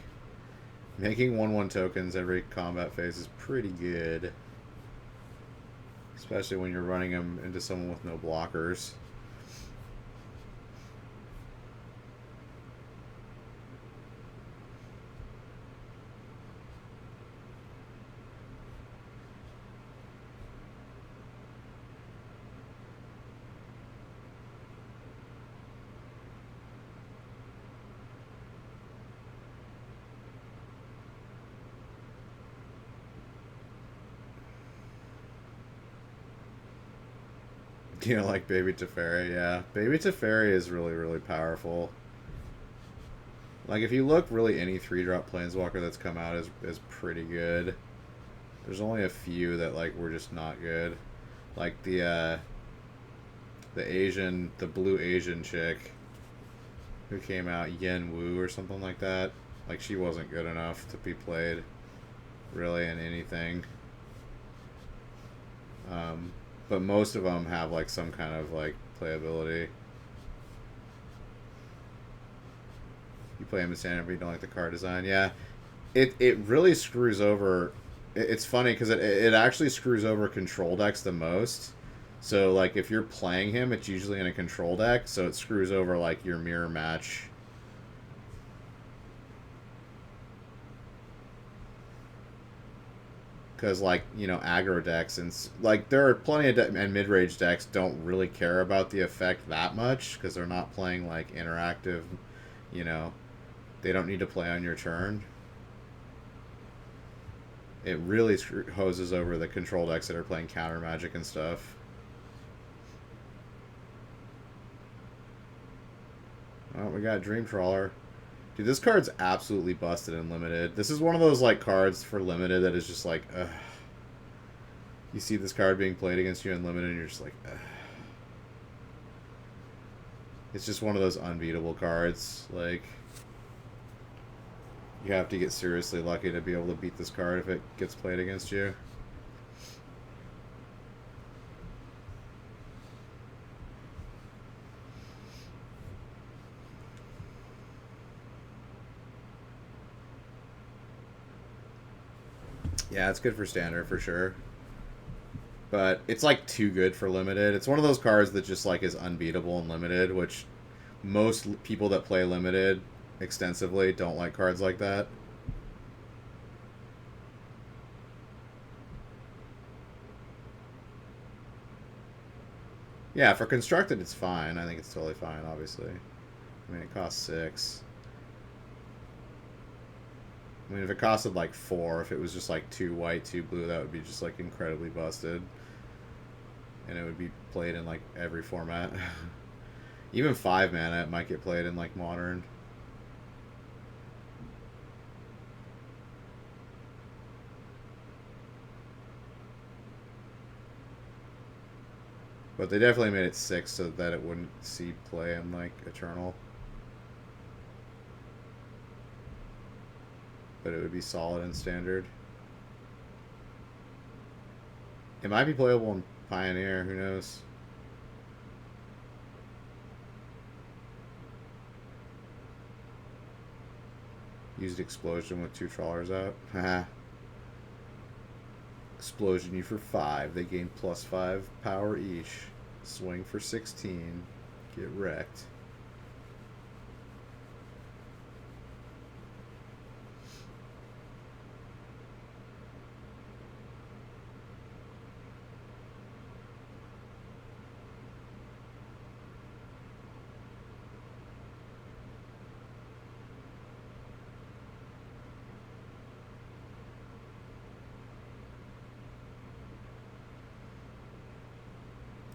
making 1/1 tokens every combat phase is pretty good, especially when you're running them into someone with no blockers. You know, like Baby Teferi, yeah. Baby Teferi is really, really powerful. Like, if you look, really any 3-drop Planeswalker that's come out is pretty good. There's only a few that, like, were just not good. Like, the blue Asian chick who came out, Yen Wu or something like that. Like, she wasn't good enough to be played, really, in anything. But most of them have, like, some kind of, like, playability. You play him in standard, but you don't like the card design. Yeah, it really screws over. It's funny because it actually screws over control decks the most. So, like, if you're playing him, it's usually in a control deck, so it screws over, like, your mirror match. Because, like, you know, aggro decks and, like, there are plenty of and mid-range decks don't really care about the effect that much because they're not playing, like, interactive, you know, they don't need to play on your turn. It really hoses over the control decks that are playing counter magic and stuff. Oh, we got Dream Trawler. Dude, this card's absolutely busted in Limited. This is one of those, like, cards for Limited that is just like, ugh. You see this card being played against you in Limited and you're just like, ugh. It's just one of those unbeatable cards. Like, you have to get seriously lucky to be able to beat this card if it gets played against you. Yeah, it's good for standard for sure. But it's, like, too good for limited. It's one of those cards that just, like, is unbeatable in limited, which most people that play limited extensively don't like cards like that. Yeah, for constructed it's fine. I think it's totally fine, obviously. I mean, it costs 6. I mean, if it costed, like, 4, if it was just, like, 2 white, 2 blue, that would be just, like, incredibly busted. And it would be played in, like, every format. Even 5 mana, it might get played in, like, Modern. But they definitely made it 6 so that it wouldn't see play in, like, Eternal. But it would be solid in Standard. It might be playable in Pioneer, who knows? Used Explosion with 2 trawlers out. Haha. Explosion you for 5. They gain +5 power each. Swing for 16. Get wrecked.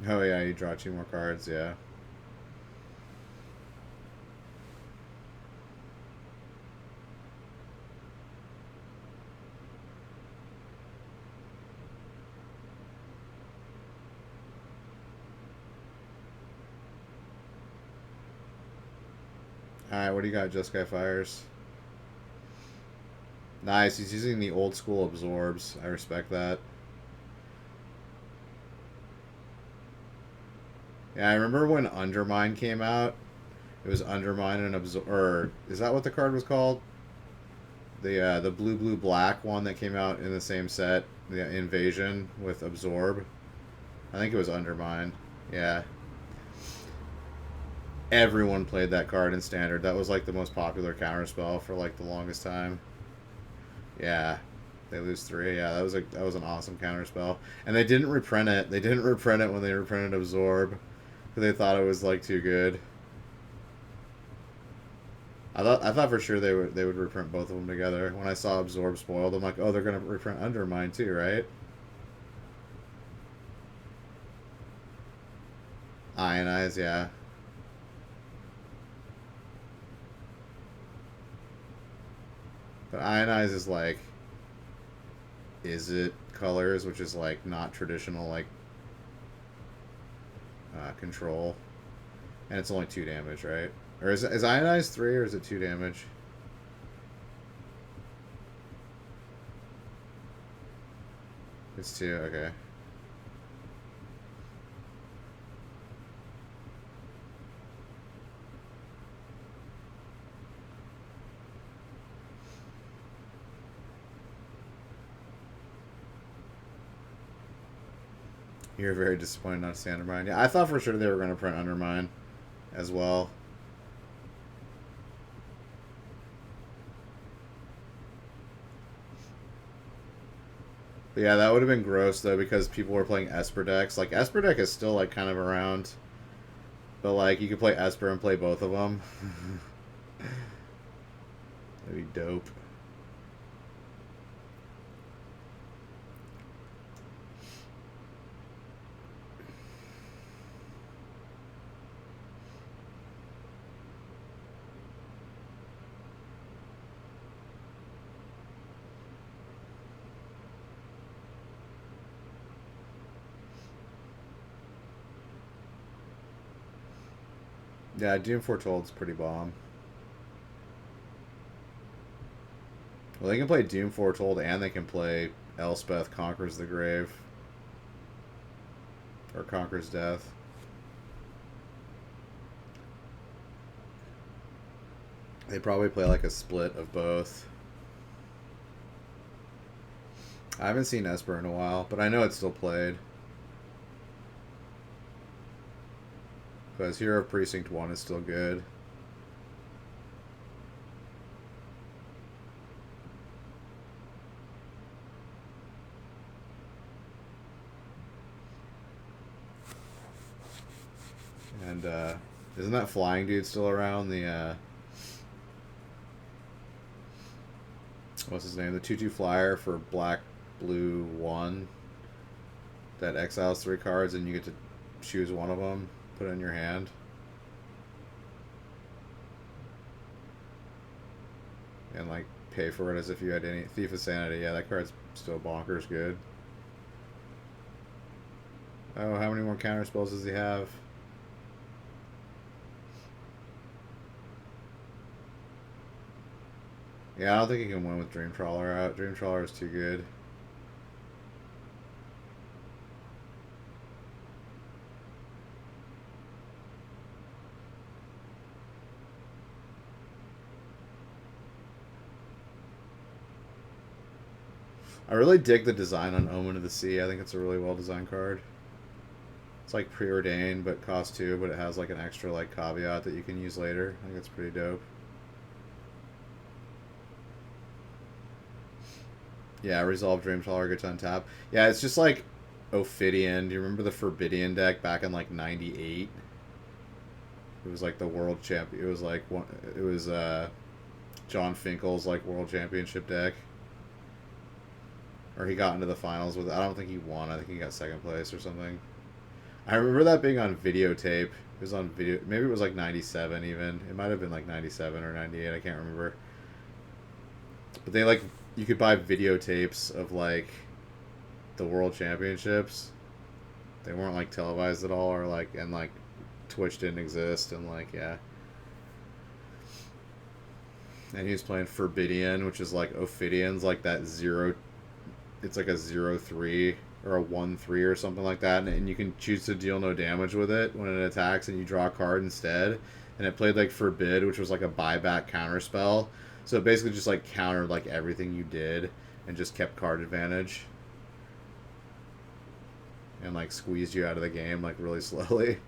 Oh yeah, you draw 2 more cards, yeah. Alright, what do you got? Just Guy fires. Nice, he's using the old school absorbs. I respect that. Yeah, I remember when Undermine came out. It was Undermine and Absorb. Or is that what the card was called? The blue black one that came out in the same set, the Invasion with Absorb. I think it was Undermine. Yeah. Everyone played that card in Standard. That was like the most popular counterspell for like the longest time. Yeah. They lose 3. Yeah, that was an awesome counterspell. And they didn't reprint it. They didn't reprint it when they reprinted Absorb. Because they thought it was like too good. I thought for sure they would reprint both of them together. When I saw Absorb spoiled, I'm like, oh, they're gonna reprint Undermine too, right? Ionize, yeah. But Ionize is like, is it colors, which is like not traditional like control, and it's only 2 damage, right? Or is Ionize 3 or is it 2 damage? It's 2. Okay. You're very disappointed not to see Undermine. Yeah, I thought for sure they were going to print Undermine as well. But yeah, that would have been gross though because people were playing Esper decks. Like Esper deck is still like kind of around, but like you could play Esper and play both of them. That'd be dope. Yeah, Doom Foretold's pretty bomb. Well, they can play Doom Foretold and they can play Elspeth Conquers the Grave. Or Conquers Death. They probably play like a split of both. I haven't seen Esper in a while, but I know it's still played. Because Hero of Precinct 1 is still good. And isn't that flying dude still around? The what's his name? The 2/2 flyer for black blue 1 that exiles 3 cards and you get to choose one of them, put it in your hand. And like pay for it as if you had any Thief of Sanity. Yeah, that card's still bonkers good. Oh, how many more counter spells does he have? Yeah, I don't think he can win with Dream Trawler out. Dream Trawler is too good. I really dig the design on Omen of the Sea. I think it's a really well designed card. It's like preordained, but costs 2, but it has like an extra like caveat that you can use later. I think it's pretty dope. Yeah, Resolve Dream Trawler gets on tap. Yeah, it's just like Ophidian. Do you remember the Forbidian deck back in like '98? It was like the world champion. It was like one. It was John Finkel's like world championship deck. Or he got into the finals with. I don't think he won. I think he got second place or something. I remember that being on videotape. It was on video. Maybe it was like 97 even. It might have been like 97 or 98. I can't remember. But they like, you could buy videotapes of like the World Championships. They weren't like televised at all, or like, and like Twitch didn't exist, and like, yeah. And he was playing Forbidian, which is like Ophidian's like that zero. It's like a 0-3 or a 1-3 or something like that, and you can choose to deal no damage with it when it attacks, and you draw a card instead. And it played like Forbid, which was like a buyback counter spell. So it basically just like countered like everything you did, and just kept card advantage, and like squeezed you out of the game like really slowly.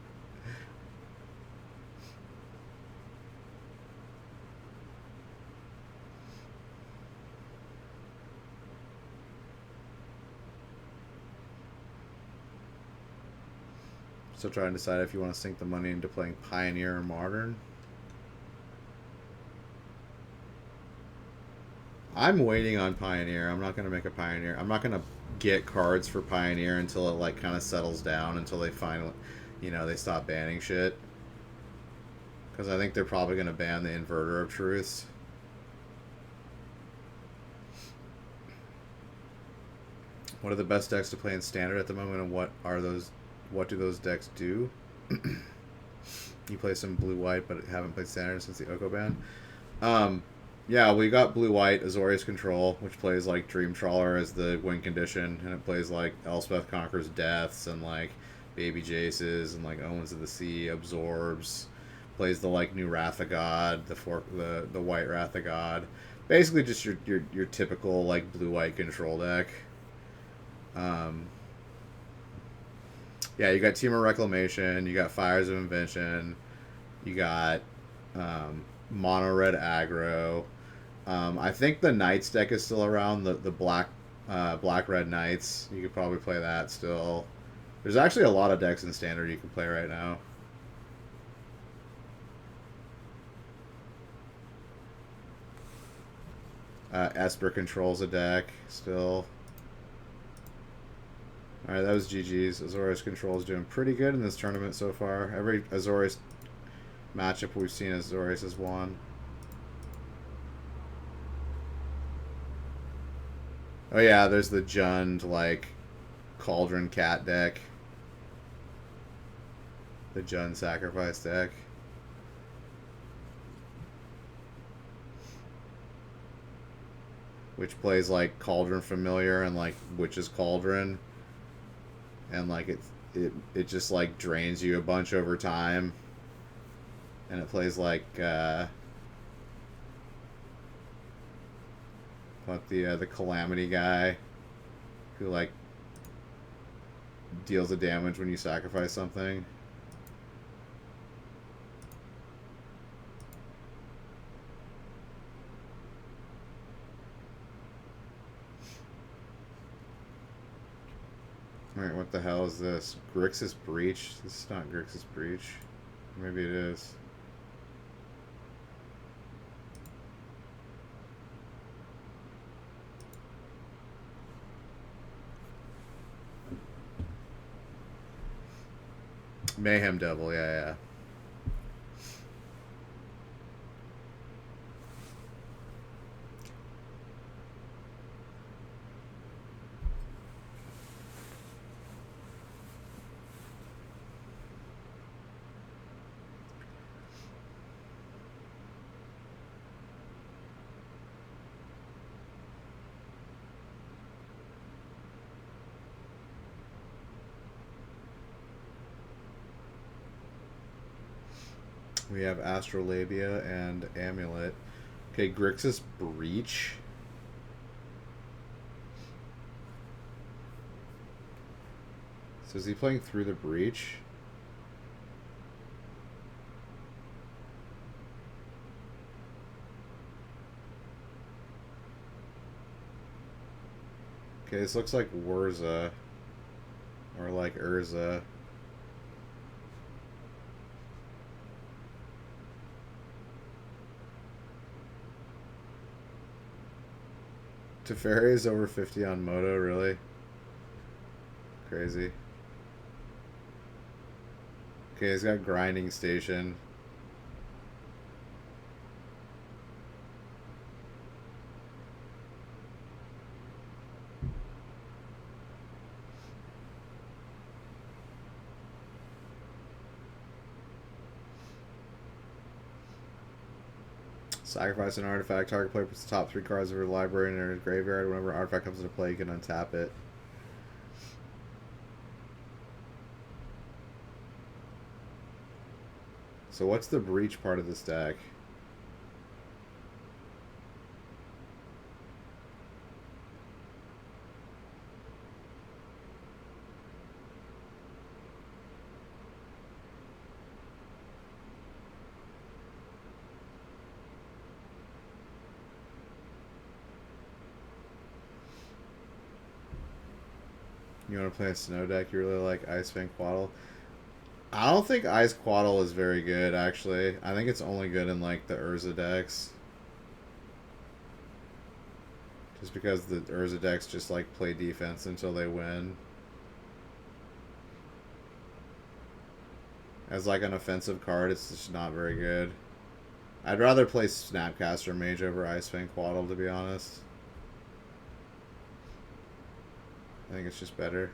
Still trying to decide if you want to sink the money into playing Pioneer or Modern. I'm waiting on Pioneer. I'm not going to make a Pioneer. I'm not going to get cards for Pioneer until it like kind of settles down, until they finally, they stop banning shit. Because I think they're probably going to ban the Inverter of Truths. What are the best decks to play in Standard at the moment, and what do those decks do? You play some blue-white, but haven't played Standard since the Oko ban. Yeah, we got blue-white Azorius Control, which plays like Dream Trawler as the win condition, and it plays like Elspeth Conquers Deaths and like Baby Jaces and like Omens of the Sea, Absorbs. Plays the like new Wrath of God, the white Wrath of God. Basically just your typical like blue-white control deck. Yeah, you got Temur Reclamation, you got Fires of Invention, you got mono red aggro. I think the Knights deck is still around, the black red Knights. You could probably play that still. There's actually a lot of decks in Standard you can play right now. Esper controls a deck still. Alright, that was GG's. Azorius Control is doing pretty good in this tournament so far. Every Azorius matchup we've seen, Azorius has won. Oh yeah, there's the Jund, like, Cauldron Cat deck. The Jund Sacrifice deck. Which plays, like, Cauldron Familiar and, like, Witch's Cauldron. And like it just like drains you a bunch over time, and it plays like what the Calamity guy, who like deals the damage when you sacrifice something. Alright, what the hell is this? Grixis Breach? This is not Grixis Breach. Maybe it is. Mayhem Devil, yeah. We have Astrolabia and Amulet. Okay, Grixis Breach. So is he playing through the Breach? Okay, this looks like Wurza. Or like Urza. Teferi is over 50 on Moto, really? Crazy. Okay, he's got grinding station. Sacrifice an artifact. Target player puts the top 3 cards of her library in her graveyard. Whenever an artifact comes into play, you can untap it. So what's the breach part of this deck? You want to play a snow deck? You really like Ice Fang Quaddle? I don't think Ice Quaddle is very good, actually. I think it's only good in, like, the Urza decks. Just because the Urza decks just, like, play defense until they win. As, like, an offensive card, it's just not very good. I'd rather play Snapcaster Mage over Ice Fang Quaddle, to be honest. I think it's just better.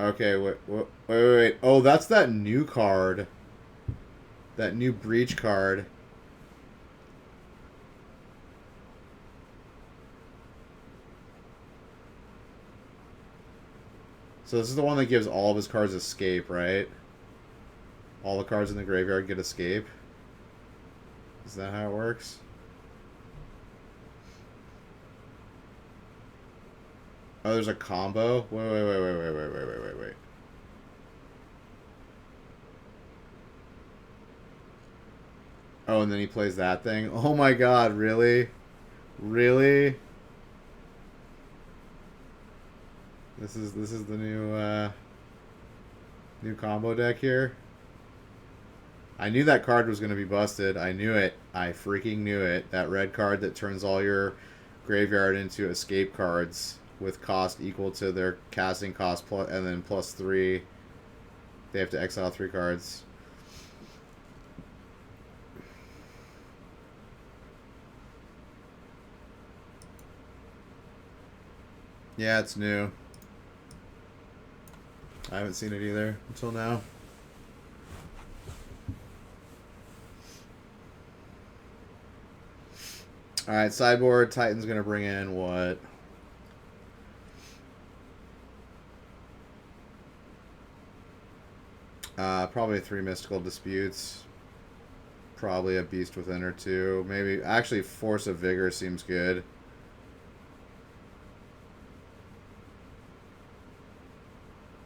Okay, wait. Oh, that's that new card. That new Breach card. So this is the one that gives all of his cards escape, right? All the cards in the graveyard get escape. Is that how it works? Oh, there's a combo? Wait. Oh, and then he plays that thing? Oh my god, really? Really? This is the new combo deck here? I knew that card was going to be busted. I knew it. I freaking knew it. That red card that turns all your graveyard into escape cards with cost equal to their casting cost plus, and then plus 3. They have to exile 3 cards. Yeah, it's new. I haven't seen it either until now. Alright, sideboard. Titan's going to bring in what? Probably 3 Mystical Disputes. Probably a Beast Within or 2. Maybe, actually, Force of Vigor seems good.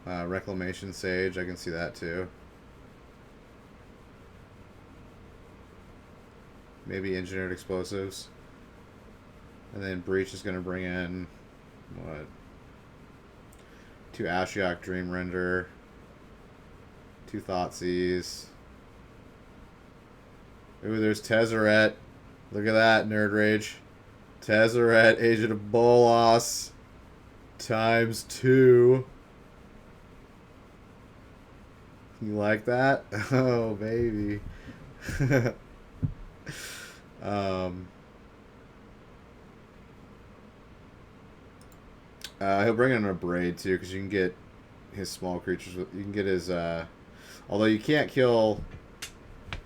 Reclamation Sage, I can see that too. Maybe Engineered Explosives. And then Breach is going to bring in, what? 2 Ashiok Dream Render. 2 Thoughtseize. Ooh, there's Tezzeret. Look at that, Nerd Rage. Tezzeret, Agent of Bolas. Times 2. You like that? Oh, baby. He'll bring in a Braid, too, because you can get his small creatures. You can get his... although you can't kill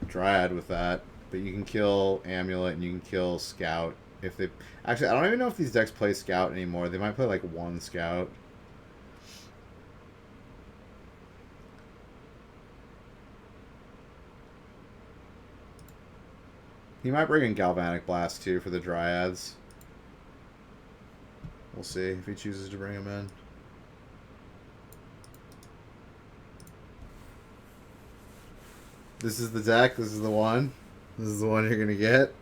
Dryad with that, but you can kill Amulet and you can kill Scout. If they... Actually, I don't even know if these decks play Scout anymore. They might play, like, 1 Scout. He might bring in Galvanic Blast, too, for the Dryads. We'll see if he chooses to bring him in. This is the deck. This is the one. This is the one you're going to get.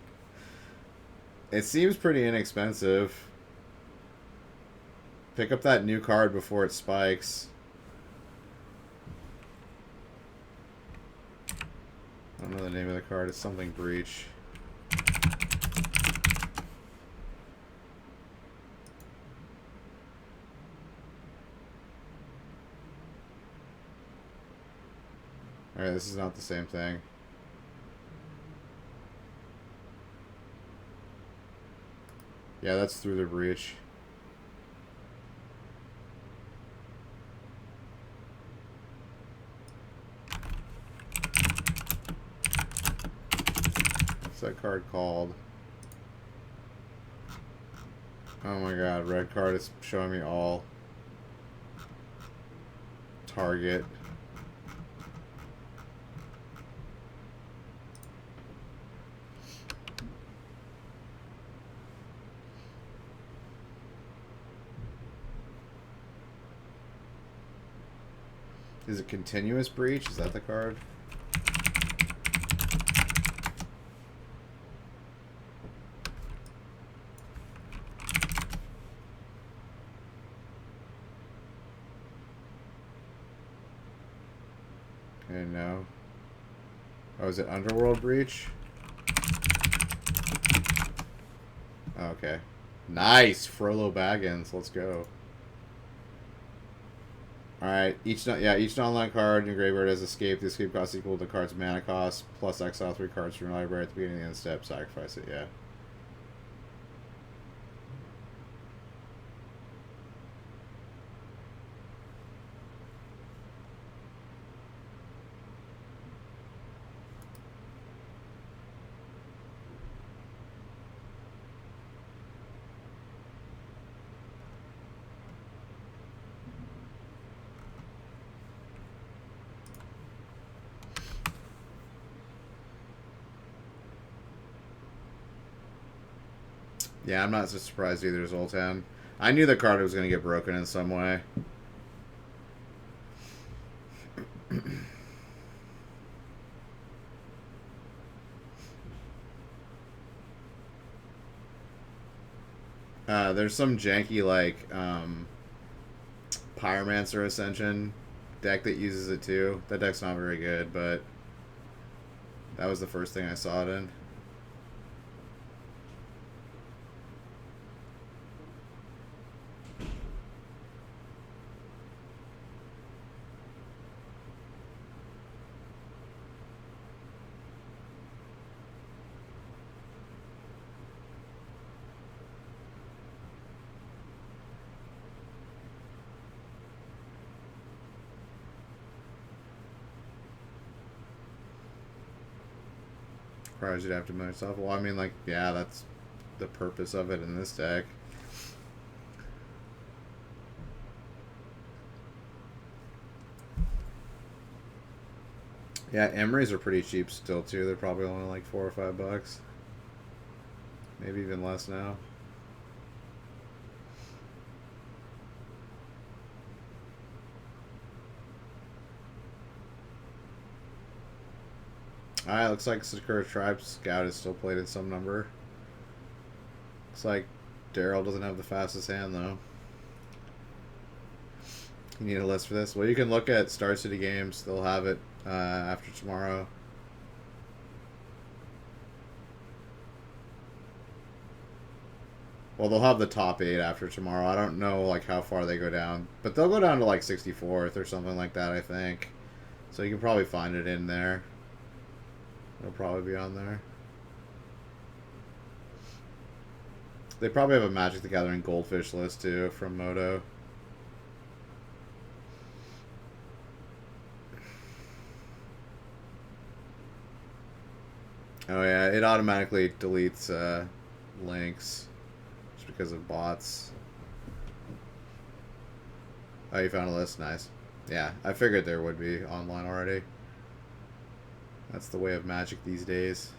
It seems pretty inexpensive. Pick up that new card before it spikes. I don't know the name of the card. It's something Breach. Alright, this is not the same thing. Yeah, that's through the breach. What's that card called? Oh my god, red card is showing me all. Target. Is it continuous breach? Is that the card? Okay, no. Oh, is it Underworld Breach? Oh, okay. Nice! Frollo Baggins. Let's go. Alright, each non-land card in your graveyard has escaped. The escape cost equal to the card's mana cost, plus exile 3 cards from your library at the beginning of the step. Sacrifice it, yeah. Yeah, I'm not so surprised either, Zoltan. I knew the card was going to get broken in some way. There's some janky, like, Pyromancer Ascension deck that uses it too. That deck's not very good, but that was the first thing I saw it in. Surprised you'd have to move yourself. Well, I mean, like, yeah, that's the purpose of it in this deck. Yeah, Emery's are pretty cheap still, too. They're probably only like $4 or $5. Maybe even less now. Alright, looks like Sakura Tribe Scout is still played at some number. Looks like Daryl doesn't have the fastest hand, though. You need a list for this? Well, you can look at Star City Games. They'll have it after tomorrow. Well, they'll have the top 8 after tomorrow. I don't know, like, how far they go down. But they'll go down to, like, 64th or something like that, I think. So you can probably find it in there. It'll probably be on there. They probably have a Magic the Gathering Goldfish list, too, from Moto. Oh, yeah, it automatically deletes links just because of bots. Oh, you found a list? Nice. Yeah, I figured there would be online already. That's the way of Magic these days.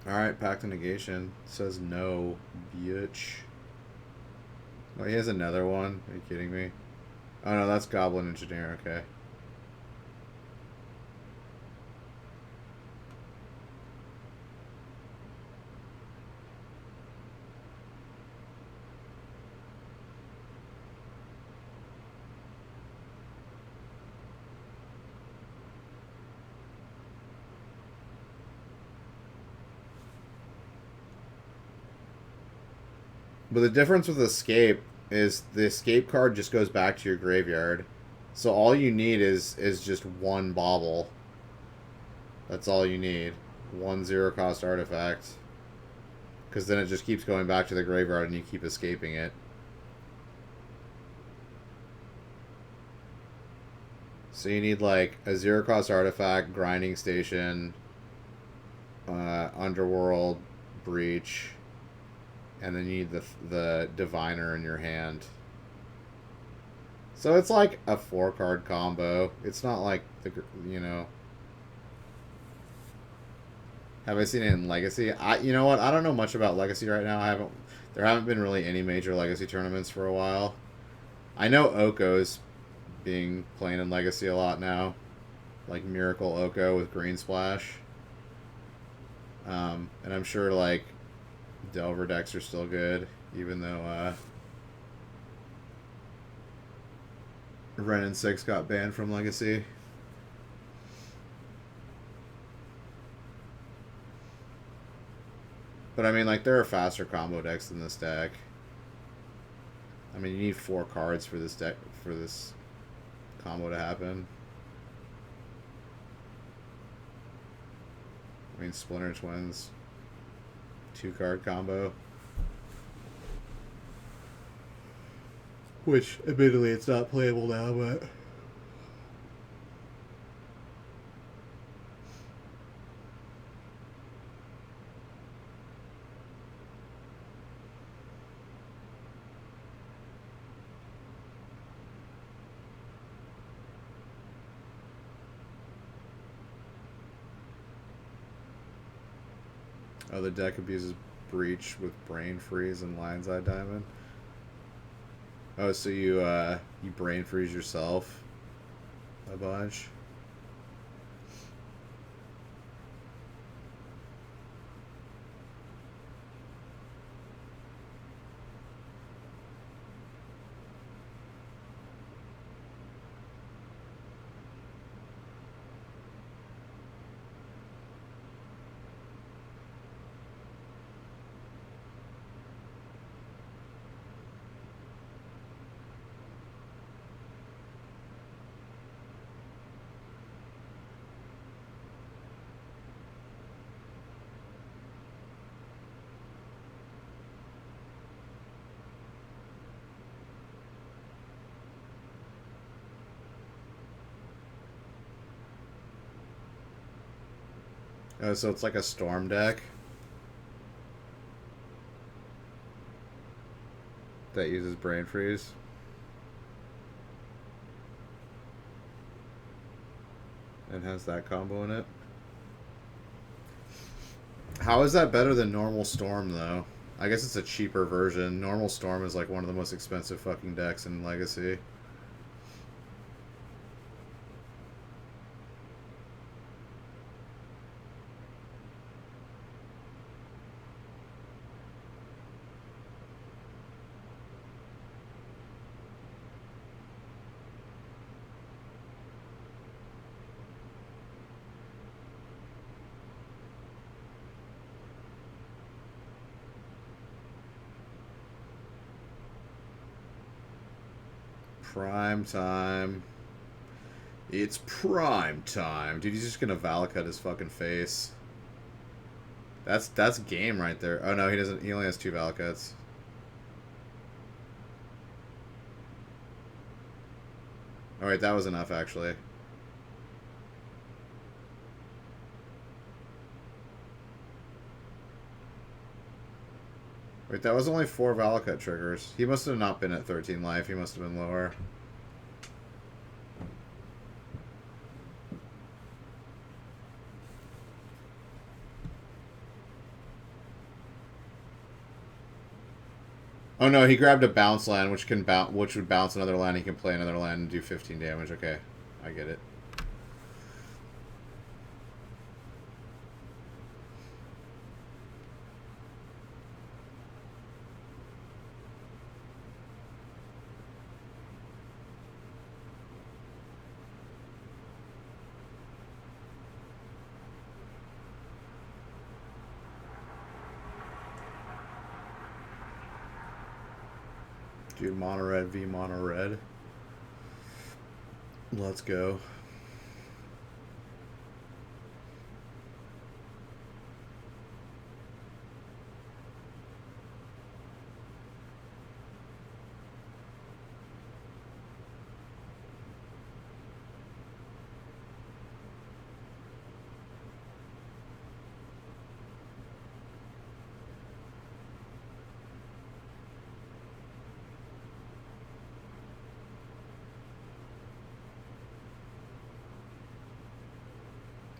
Alright, Pact of Negation. Says no, bitch. Oh, he has another one? Are you kidding me? Oh no, that's Goblin Engineer, okay. But the difference with Escape is the escape card just goes back to your graveyard. So all you need is just one bauble. That's all you need. One 0-cost artifact. Because then it just keeps going back to the graveyard and you keep escaping it. So you need like a 0-cost artifact, grinding station, underworld, breach, and then you need the diviner in your hand. So it's like a 4-card combo. It's not like you know. Have I seen it in Legacy? You know what? I don't know much about Legacy right now. There haven't been really any major Legacy tournaments for a while. I know Oko's being playing in Legacy a lot now, like Miracle Oko with Green Splash. And I'm sure like Delver decks are still good, even though Ren and 6 got banned from Legacy. But I mean, like, there are faster combo decks than this deck. I mean, you need 4 cards for this deck, for this combo to happen. I mean, Splinter Twins, 2-card combo. Which, admittedly, it's not playable now, but... Oh, the deck abuses Breach with Brain Freeze and Lion's Eye Diamond. Oh, so you Brain Freeze yourself a bunch? Oh, so it's like a Storm deck that uses Brain Freeze. And has that combo in it. How is that better than normal Storm, though? I guess it's a cheaper version. Normal Storm is like one of the most expensive fucking decks in Legacy. Prime time. It's prime time. Dude, he's just gonna Valakut his fucking face. That's game right there. Oh no, he doesn't. He only has 2 Valakuts. Alright, that was enough actually. Wait, that was only 4 Valakut triggers. He must have not been at 13 life. He must have been lower. Oh no, he grabbed a bounce land, which would bounce another land. He can play another land and do 15 damage. Okay, I get it. Dude, mono red v mono red. Let's go.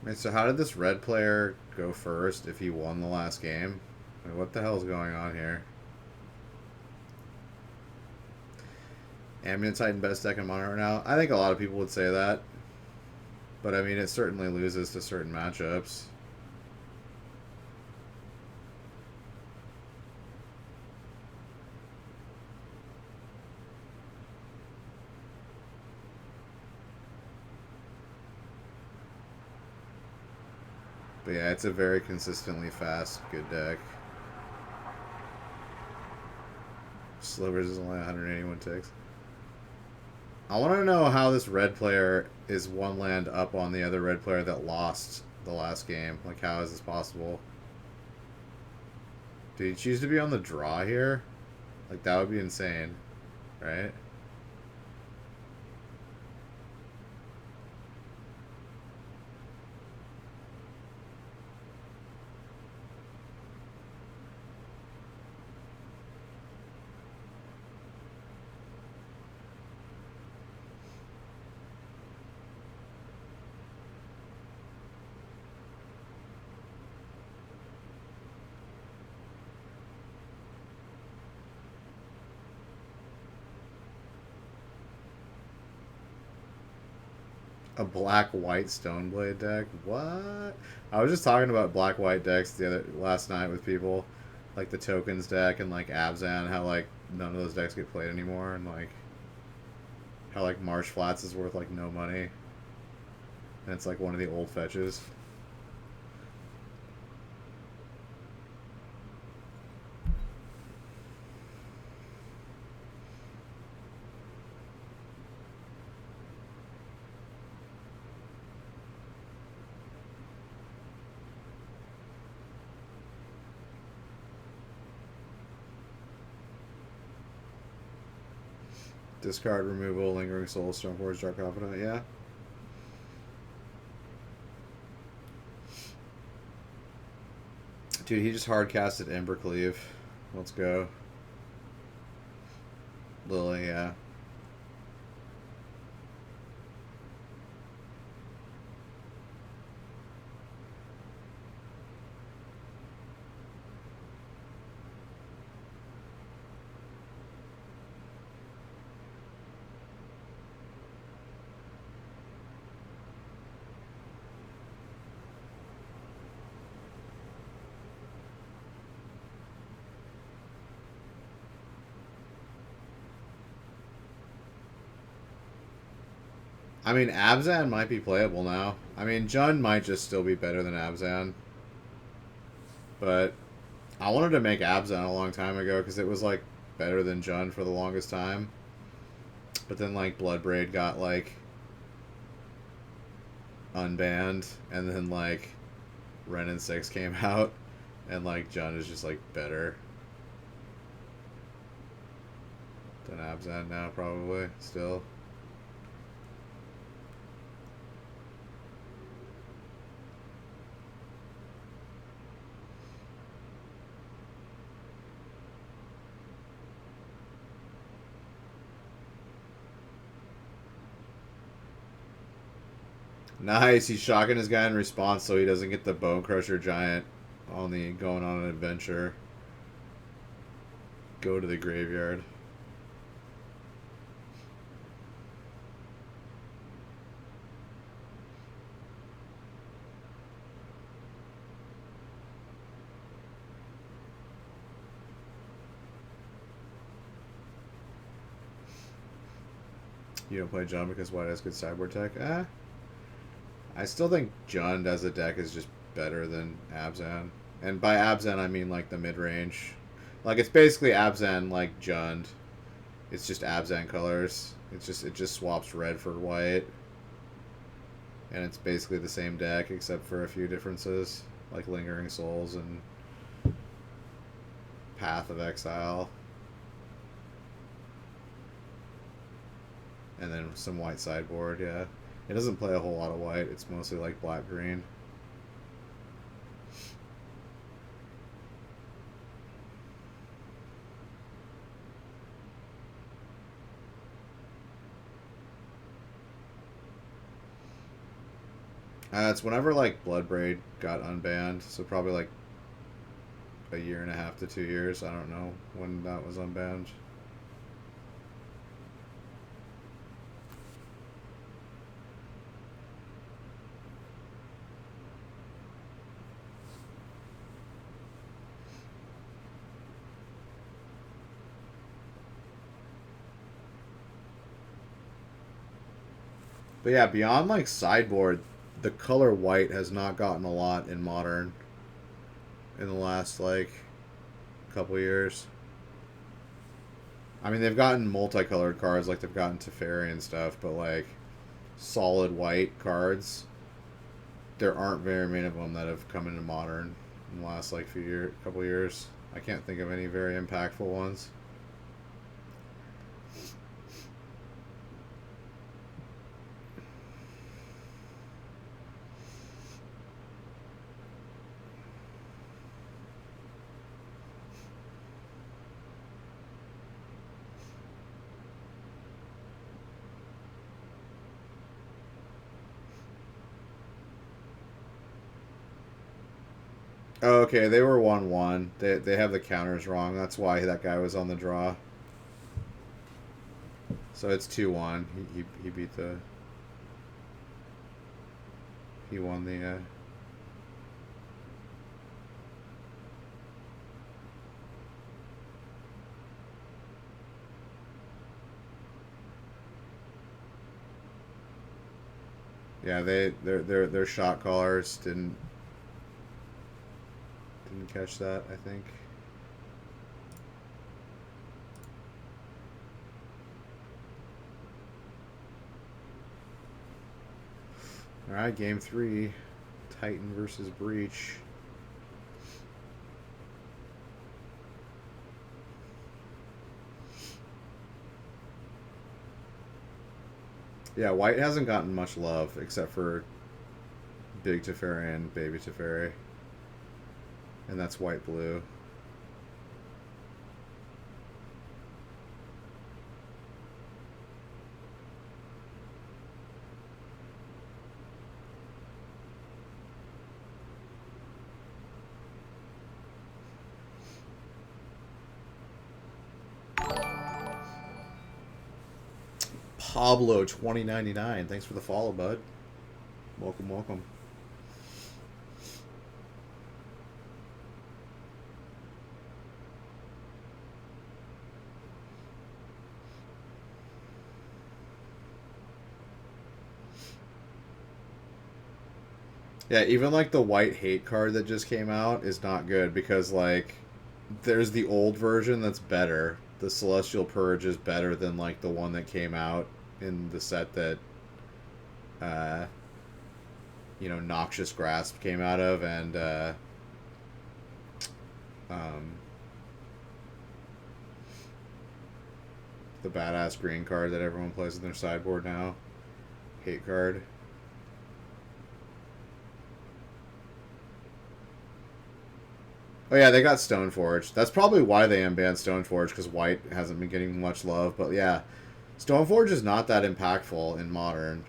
Wait, so how did this red player go first if he won the last game? Wait, what the hell is going on here? Ambient Titan best deck in Modern right now? I think a lot of people would say that. But I mean, it certainly loses to certain matchups. But yeah, it's a very consistently fast, good deck. Slivers is only 181 ticks. I want to know how this red player is one land up on the other red player that lost the last game. Like, how is this possible? Did he choose to be on the draw here? Like, that would be insane, right? A black-white Stoneblade deck? What? I was just talking about black-white decks last night with people. Like the Tokens deck and like Abzan, how like none of those decks get played anymore, and like how like Marsh Flats is worth like no money. And it's like one of the old fetches. Discard removal, Lingering Soul, Stoneforge, Dark Confidant, yeah. Dude, he just hard casted Embercleave. Let's go. Lily, yeah. I mean, Abzan might be playable now. I mean, Jund might just still be better than Abzan. But I wanted to make Abzan a long time ago because it was, like, better than Jund for the longest time. But then, like, Bloodbraid got, like, unbanned. And then, like, Ren and 6 came out. And, like, Jund is just, like, better than Abzan now, probably, still. Nice, he's shocking his guy in response so he doesn't get the Bone Crusher Giant on the going on an adventure. Go to the graveyard. You don't play Jund because White has good sideboard tech? I still think Jund as a deck is just better than Abzan. And by Abzan, I mean like the mid-range. Like, it's basically Abzan like Jund. It's just Abzan colors. It just swaps red for white, and it's basically the same deck except for a few differences, like Lingering Souls and Path of Exile, and then some white sideboard. Yeah, it doesn't play a whole lot of white. It's mostly like black green. It's whenever like Bloodbraid got unbanned, so probably like a year and a half to 2 years. I don't know when that was unbanned. But yeah, beyond like sideboard, the color white has not gotten a lot in Modern in the last like couple years. I mean, they've gotten multicolored cards, like they've gotten Teferi and stuff, but like solid white cards, there aren't very many of them that have come into Modern in the last like couple years. I can't think of any very impactful ones. Oh, okay, they were 1-1. They have the counters wrong. That's why that guy was on the draw. So it's 2-1. He beat the. He won the. Yeah, their shot callers didn't catch that, I think. All right, game 3, Titan versus Breach. Yeah, white hasn't gotten much love except for Big Teferi and Baby Teferi. And that's white-blue. Pablo 2099. Thanks for the follow, bud. Welcome, welcome. Yeah, even like the white hate card that just came out is not good because like there's the old version that's better. The Celestial Purge is better than like the one that came out in the set that Noxious Grasp came out of, and the badass green card that everyone plays in their sideboard now. Hate card. Oh yeah, they got Stoneforge. That's probably why they unbanned Stoneforge, because white hasn't been getting much love. But yeah, Stoneforge is not that impactful in Modern.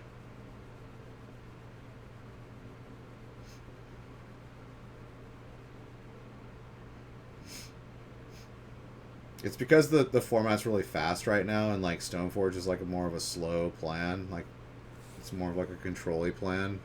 It's because the format's really fast right now, and like Stoneforge is like more of a slow plan. Like it's more of like a control-y plan.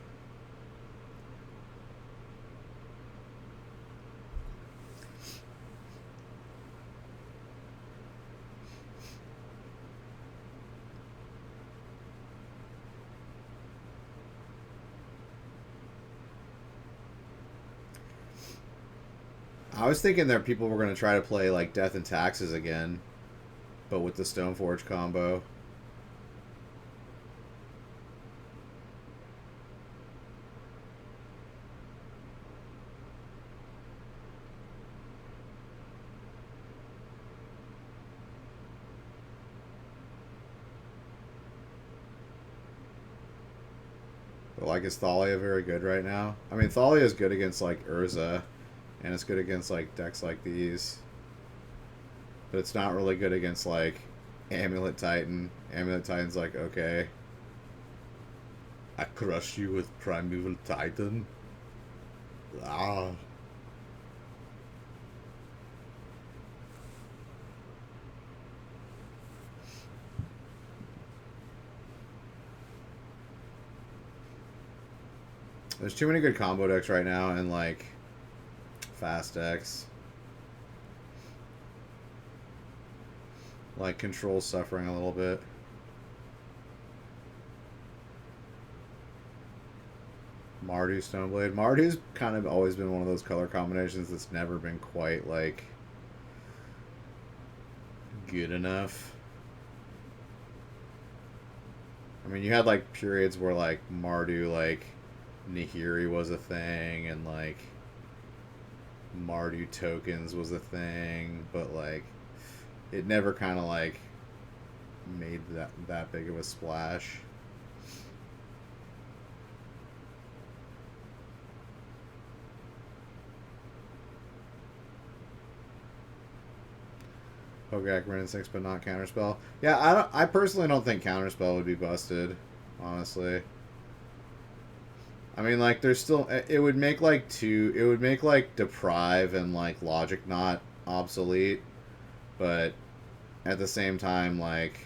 I was thinking that people were going to try to play like Death and Taxes again. but with the Stoneforge combo. But like, is Thalia very good right now? I mean, Thalia is good against like Urza, and it's good against like decks like these. But it's not really good against like Amulet Titan. Amulet Titan's like, okay, I crush you with Primeval Titan. Ah. There's too many good combo decks right now, and like fast decks. Like Control's suffering a little bit. Mardu Stoneblade. Mardu's kind of always been one of those color combinations that's never been quite like good enough. I mean, you had like periods where like Mardu, like Nahiri was a thing, and like Mardu tokens was a thing, but like it never kind of like made that big of a splash. Hogak, Ren 6, but not Counterspell. Yeah, I personally don't think Counterspell would be busted, honestly. I mean, like, there's still... It would make, like, it would make, like, Deprive and, like, Logic Knot obsolete. But at the same time, like,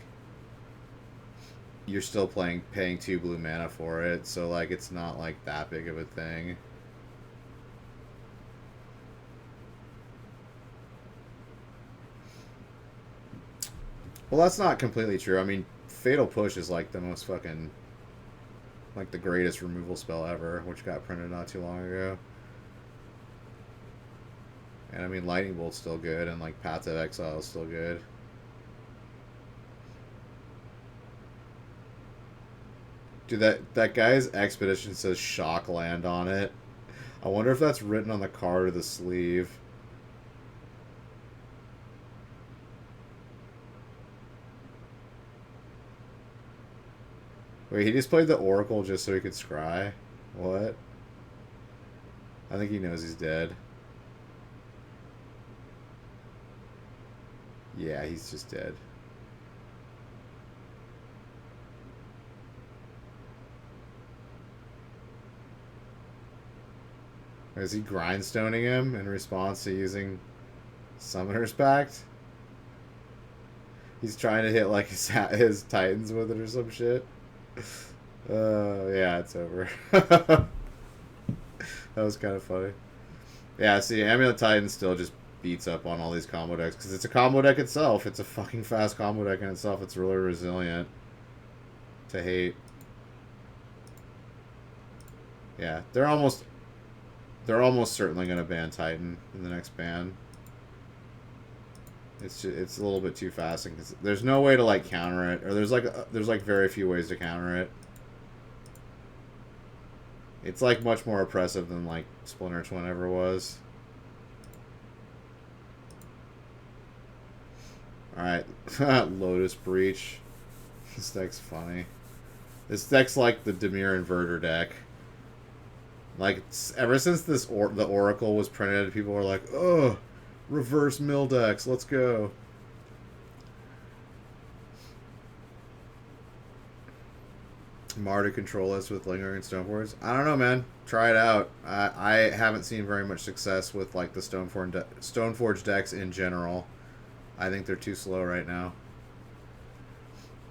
you're still paying 2 blue mana for it. So, like, it's not, like, that big of a thing. Well, that's not completely true. I mean, Fatal Push is, like, the most fucking... like the greatest removal spell ever, which got printed not too long ago. And I mean, Lightning Bolt's still good, and like Path of Exile is still good. Dude, that guy's Expedition says Shock Land on it. I wonder if that's written on the card or the sleeve. Wait, he just played the Oracle just so he could scry? What? I think he knows he's dead. Yeah, he's just dead. Is he grindstoning him in response to using Summoner's Pact? He's trying to hit like his Titans with it or some shit. Yeah, it's over. That was kind of funny. Yeah, see, Amulet Titan still just beats up on all these combo decks because it's a combo deck itself. It's a fucking fast combo deck in itself. It's really resilient to hate. Yeah, they're almost certainly going to ban Titan in the next ban. It's a little bit too fast, because there's no way to like counter it, or there's like very few ways to counter it. It's like much more oppressive than like Splinter Twin ever was. All right, Lotus Breach. This deck's funny. This deck's like the Dimir Inverter deck. Like ever since the Oracle was printed, people were like, "Oh, reverse mill decks, let's go." Mardu control us with lingering Stoneforge. I don't know, man. Try it out. I haven't seen very much success with like the Stoneforge decks in general. I think they're too slow right now.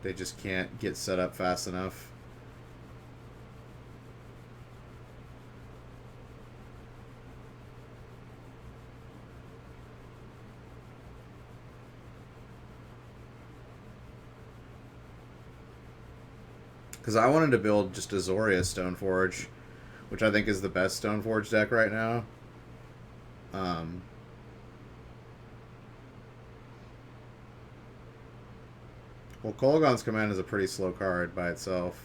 They just can't get set up fast enough. Because I wanted to build just Azoria Stoneforge, which I think is the best Stoneforge deck right now. Well, Kolaghan's Command is a pretty slow card by itself.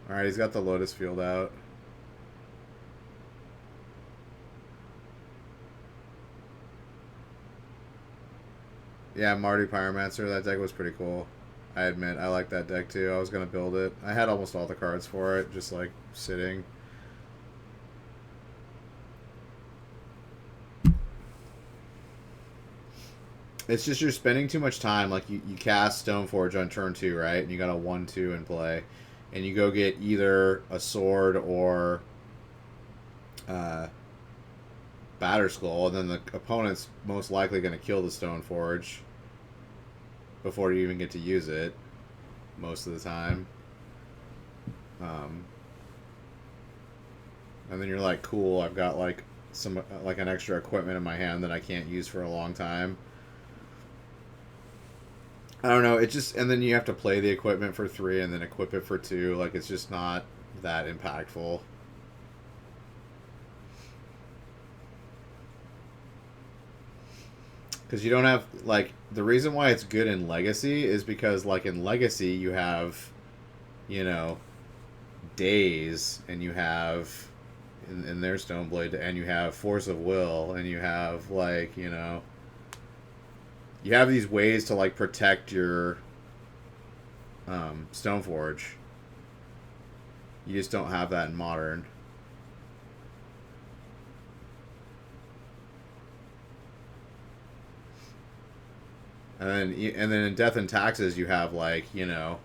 Alright, he's got the Lotus Field out. Yeah, Mardu Pyromancer, that deck was pretty cool. I admit, I like that deck too. I was going to build it. I had almost all the cards for it, just like sitting. It's just you're spending too much time. Like, you cast Stoneforge on turn 2, right? And you got a 1-2 in play. And you go get either a sword or Batterskull, and then the opponent's most likely going to kill the Stoneforge before you even get to use it most of the time. And then you're like, cool, I've got like some like an extra equipment in my hand that I can't use for a long time. I don't know, it just, and then you have to play the equipment for 3 and then equip it for 2. Like, it's just not that impactful. Because you don't have, like, the reason why it's good in Legacy is because, like, in Legacy you have, you know, Days, and you have, in their Stoneblade, and you have Force of Will, and you have, like, you know, you have these ways to, like, protect your Stoneforge. You just don't have that in Modern. And then in Death and Taxes you have, like, you know,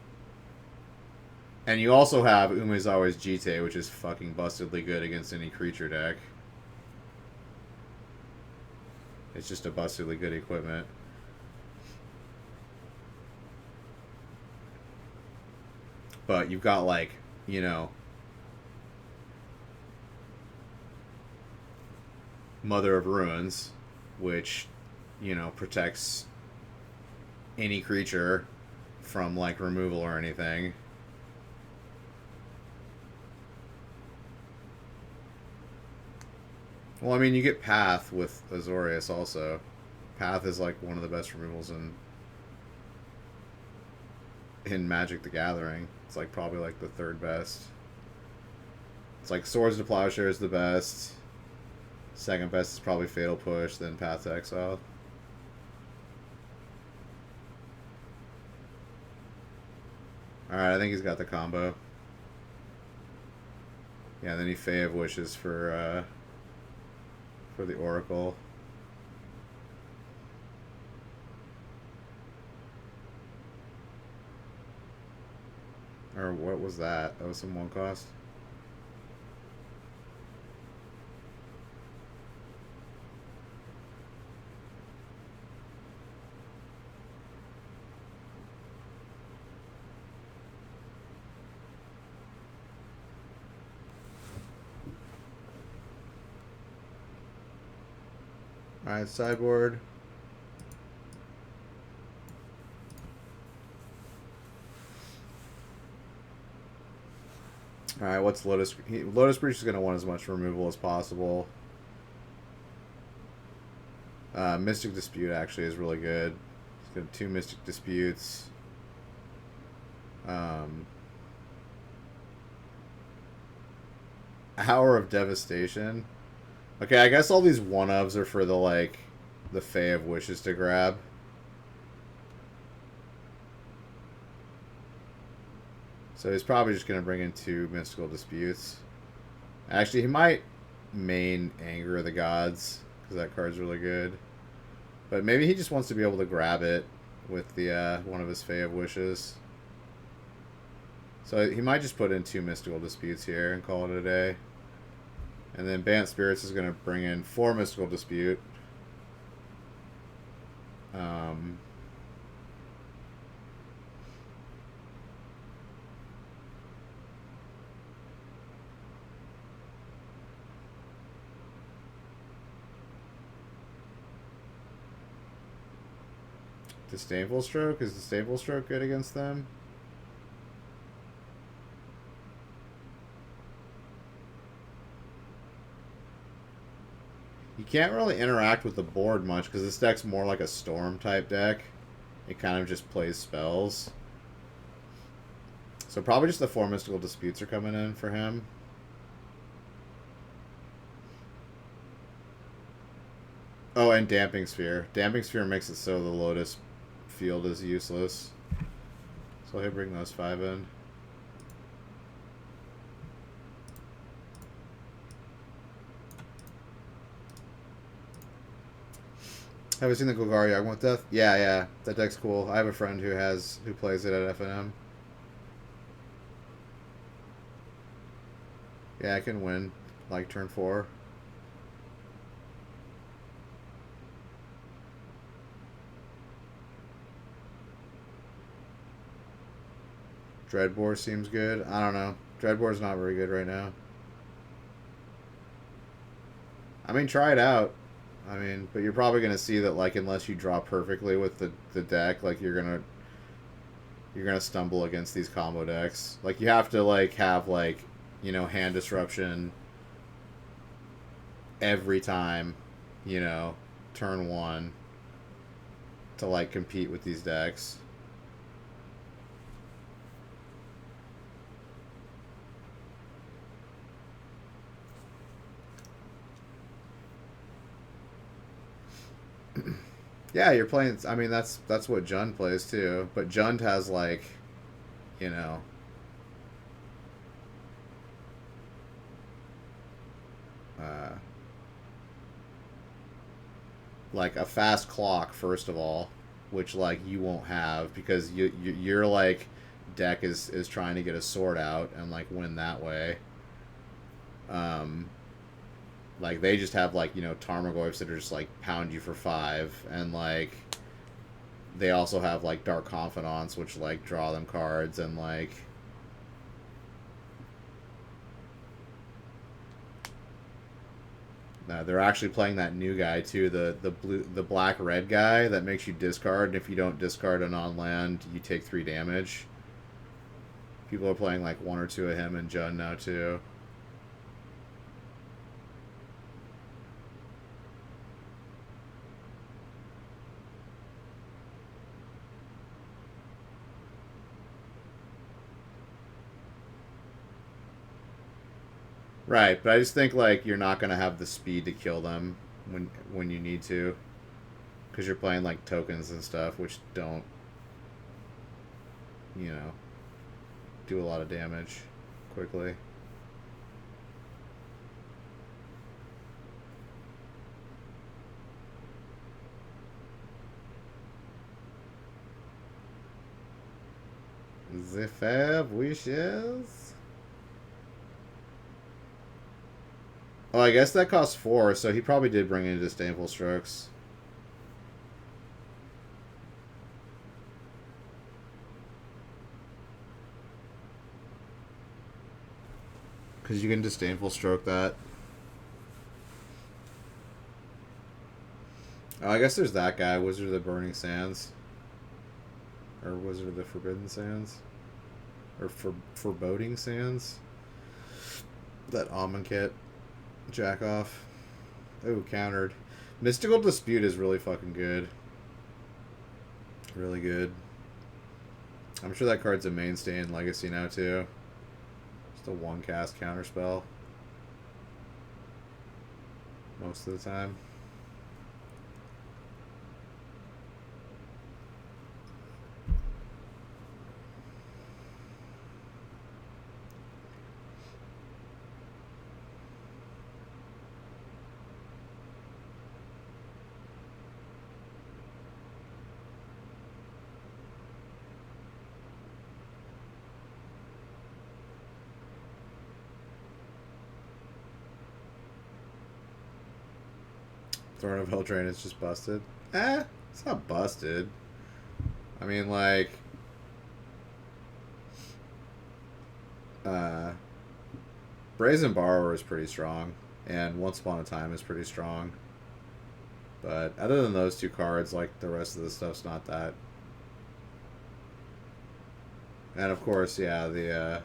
and you also have Umezawa's Jite, which is fucking bustedly good against any creature deck. It's just a bustedly good equipment. But you've got, like, you know, Mother of Ruins, which, you know, protects any creature from, like, removal or anything. Well, I mean, you get Path with Azorius also. Path is, like, one of the best removals in Magic the Gathering. It's, like, probably, like, the 3rd best. It's like Swords to Plowshare is the best. 2nd best is probably Fatal Push, then Path to Exile. Alright, I think he's got the combo. Yeah, and then he Fae of Wishes for the Oracle. Or what was that? That was some 1 cost? Alright, sideboard. Alright, what's Lotus? Lotus Breach is going to want as much removal as possible. Mystic Dispute actually is really good. He's got 2 Mystic Disputes. Hour of Devastation. Okay, I guess all these 1-ofs are for the, like, the Fae of Wishes to grab. So he's probably just going to bring in 2 Mystical Disputes. Actually, he might main Anger of the Gods, because that card's really good. But maybe he just wants to be able to grab it with the one of his Fae of Wishes. So he might just put in 2 Mystical Disputes here and call it a day. And then Bant Spirits is going to bring in 4 Mystical Dispute. Disdainful Stroke? Is Disdainful Stroke good against them? You can't really interact with the board much because this deck's more like a Storm type deck. It kind of just plays spells. So probably just the 4 Mystical Disputes are coming in for him. Oh, and Damping Sphere. Damping Sphere makes it so the Lotus field is useless. So he'll bring those 5 in. Have you seen the Golgari Yawgmoth Death? Yeah, yeah. That deck's cool. I have a friend who plays it at FNM. Yeah, I can win like turn 4. Dreadbore seems good. I don't know. Dreadbore's not very good right now. I mean, try it out. I mean, but you're probably gonna see that like unless you draw perfectly with the deck, like you're gonna stumble against these combo decks. Like you have to like have like, you know, hand disruption every time, you know, turn 1 to like compete with these decks. Yeah, you're playing. I mean, that's what Jund plays too. But Jund has like, you know, like a fast clock first of all, which like you won't have because your like deck is trying to get a sword out and like win that way. Like they just have like, you know, Tarmogoyfs that are just like pound you for 5, and like they also have like Dark Confidants which like draw them cards, and like they're actually playing that new guy too, the black red guy that makes you discard, and if you don't discard a non-land you take 3 damage. People are playing like 1 or 2 of him in Jund now too. Right, but I just think like you're not gonna have the speed to kill them when you need to, because you're playing like tokens and stuff, which don't, you know, do a lot of damage quickly. The 5 wishes. Oh, I guess that costs 4, so he probably did bring in Disdainful Strokes. Because you can Disdainful Stroke that. Oh, I guess there's that guy, Wizard of the Burning Sands. Or Wizard of the Forbidden Sands. Or Foreboding Sands. That Amonkhet. Jack off. Oh, countered. Mystical Dispute is really fucking good. Really good. I'm sure that card's a mainstay in Legacy now too. Just a 1-cast counterspell. Most of the time. Throne of Eldraine is just busted. It's not busted. I mean, like, Brazen Borrower is pretty strong, and Once Upon a Time is pretty strong. But other than those 2 cards, like, the rest of the stuff's not that. And of course, yeah, the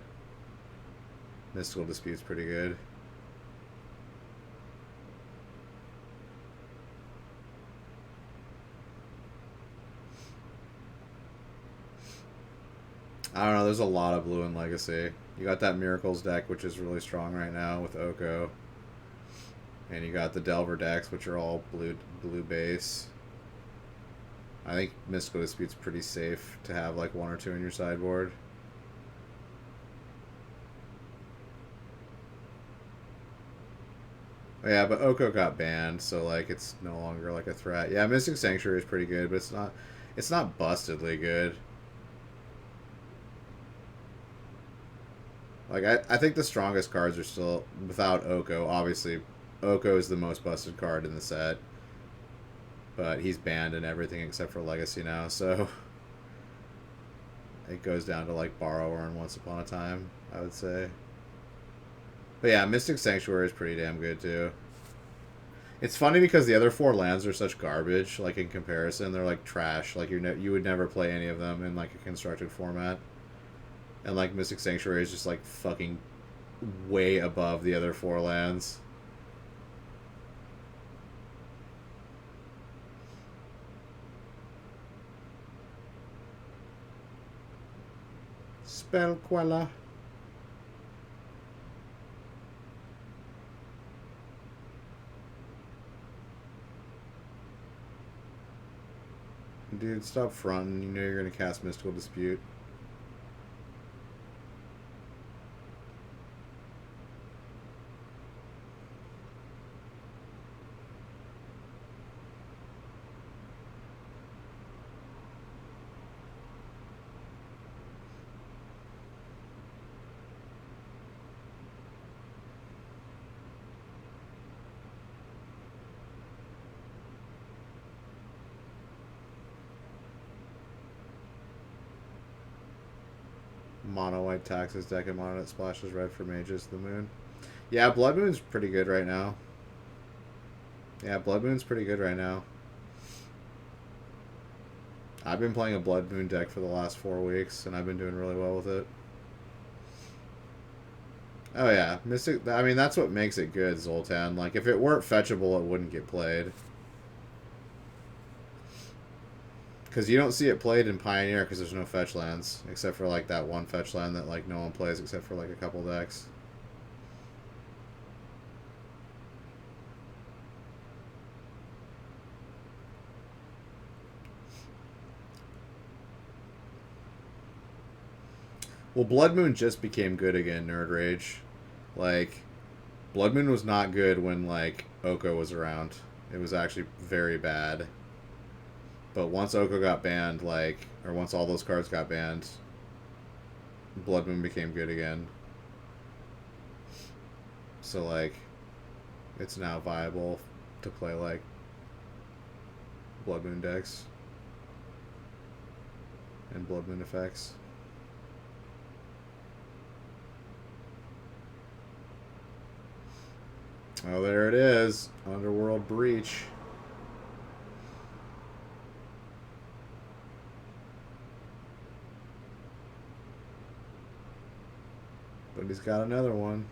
Mystical Dispute's pretty good. I don't know. There's a lot of blue in Legacy. You got that Miracles deck, which is really strong right now with Oko, and you got the Delver decks, which are all blue base. I think Mystical Dispute's pretty safe to have like one or two in your sideboard. Yeah, but Oko got banned, so like it's no longer like a threat. Yeah, Mystic Sanctuary is pretty good, but it's not bustedly good. Like I think the strongest cards are still without Oko. Obviously, Oko is the most busted card in the set, but he's banned in everything except for Legacy now, so it goes down to like Borrower and Once Upon a Time, I would say. But yeah, Mystic Sanctuary is pretty damn good too. It's funny because the other four lands are such garbage. Like in comparison, they're like trash. Like you would never play any of them in like a constructed format. And like Mystic Sanctuary is just like fucking way above the other four lands. Spell Quella. Dude, stop fronting. You know you're gonna cast Mystical Dispute. Mono white taxes deck and mono that splashes red for mages the moon. Yeah, Blood Moon's pretty good right now. Yeah, Blood Moon's pretty good right now. I've been playing a Blood Moon deck for the last 4 weeks, and I've been doing really well with it. Oh yeah, Mystic. I mean, that's what makes it good, Zoltan. Like, if it weren't fetchable, it wouldn't get played. Because you don't see it played in Pioneer because there's no fetch lands. Except for, like, that one fetch land that, like, no one plays except for, like, a couple decks. Well, Blood Moon just became good again, Nerd Rage. Like, Blood Moon was not good when, like, Oko was around. It was actually very bad. But once Oko got banned, like, or once all those cards got banned, Blood Moon became good again. So, like, it's now viable to play, like, Blood Moon decks and Blood Moon effects. Oh, there it is. Underworld Breach. But he's got another one.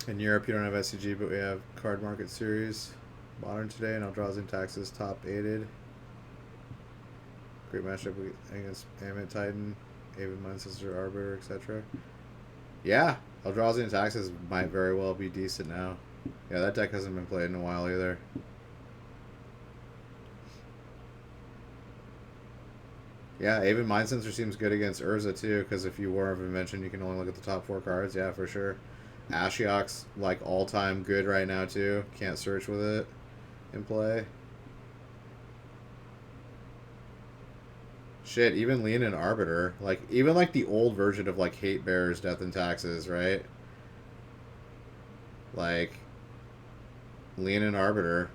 In Europe, you don't have SCG, but we have Card Market Series. Modern today, and Eldrazi Taxes top aided. Great matchup against Ambit Titan, Aven Mindsister, Arbiter, etc. Yeah, Eldrazi Taxes might very well be decent now. Yeah, that deck hasn't been played in a while either. Yeah, Aven Mindsister seems good against Urza too, because if you War of Invention, you can only look at the top 4 cards. Yeah, for sure. Ashiok's like all-time good right now too. Can't search with it in play. Shit, even Leonin Arbiter. Like, even like the old version of like Hate Bearers, Death and Taxes, right? Like, Leonin Arbiter.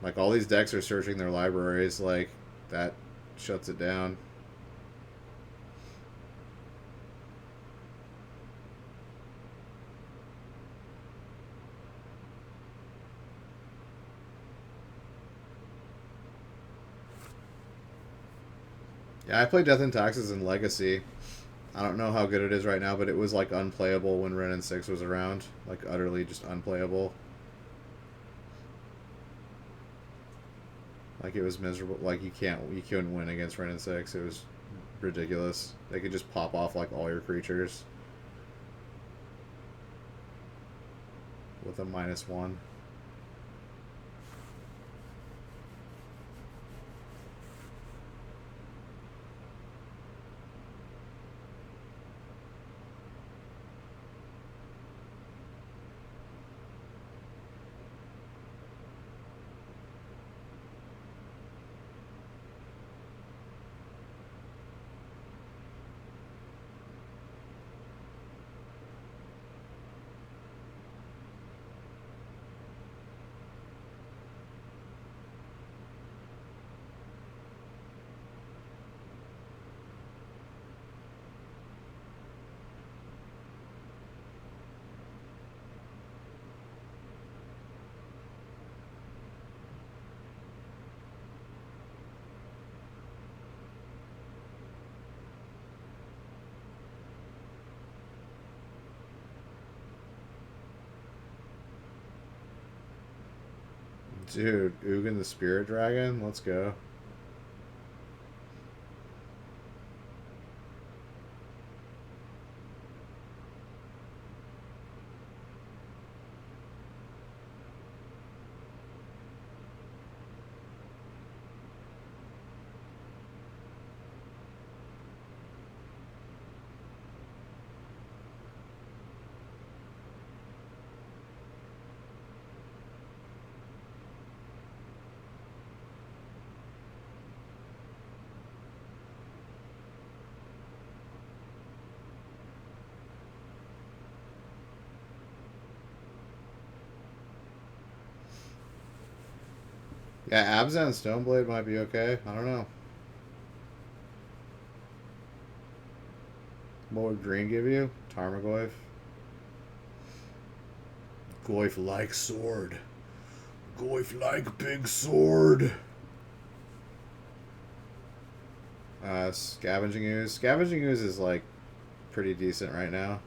Like, all these decks are searching their libraries. Like, that shuts it down. Yeah, I played Death and Taxes in Legacy. I don't know how good it is right now, but it was like unplayable when Ren and 6 was around. Like, utterly just unplayable. Like, it was miserable. Like, you couldn't win against Ren and 6. It was ridiculous. They could just pop off like all your creatures with a -1. Dude, Ugin the Spirit Dragon? Let's go. Yeah, Abzan Stoneblade might be okay. I don't know. What would green give you? Tarmogoyf? Goyf-like sword. Goyf-like big sword. Scavenging Ooze. Scavenging Ooze is like pretty decent right now.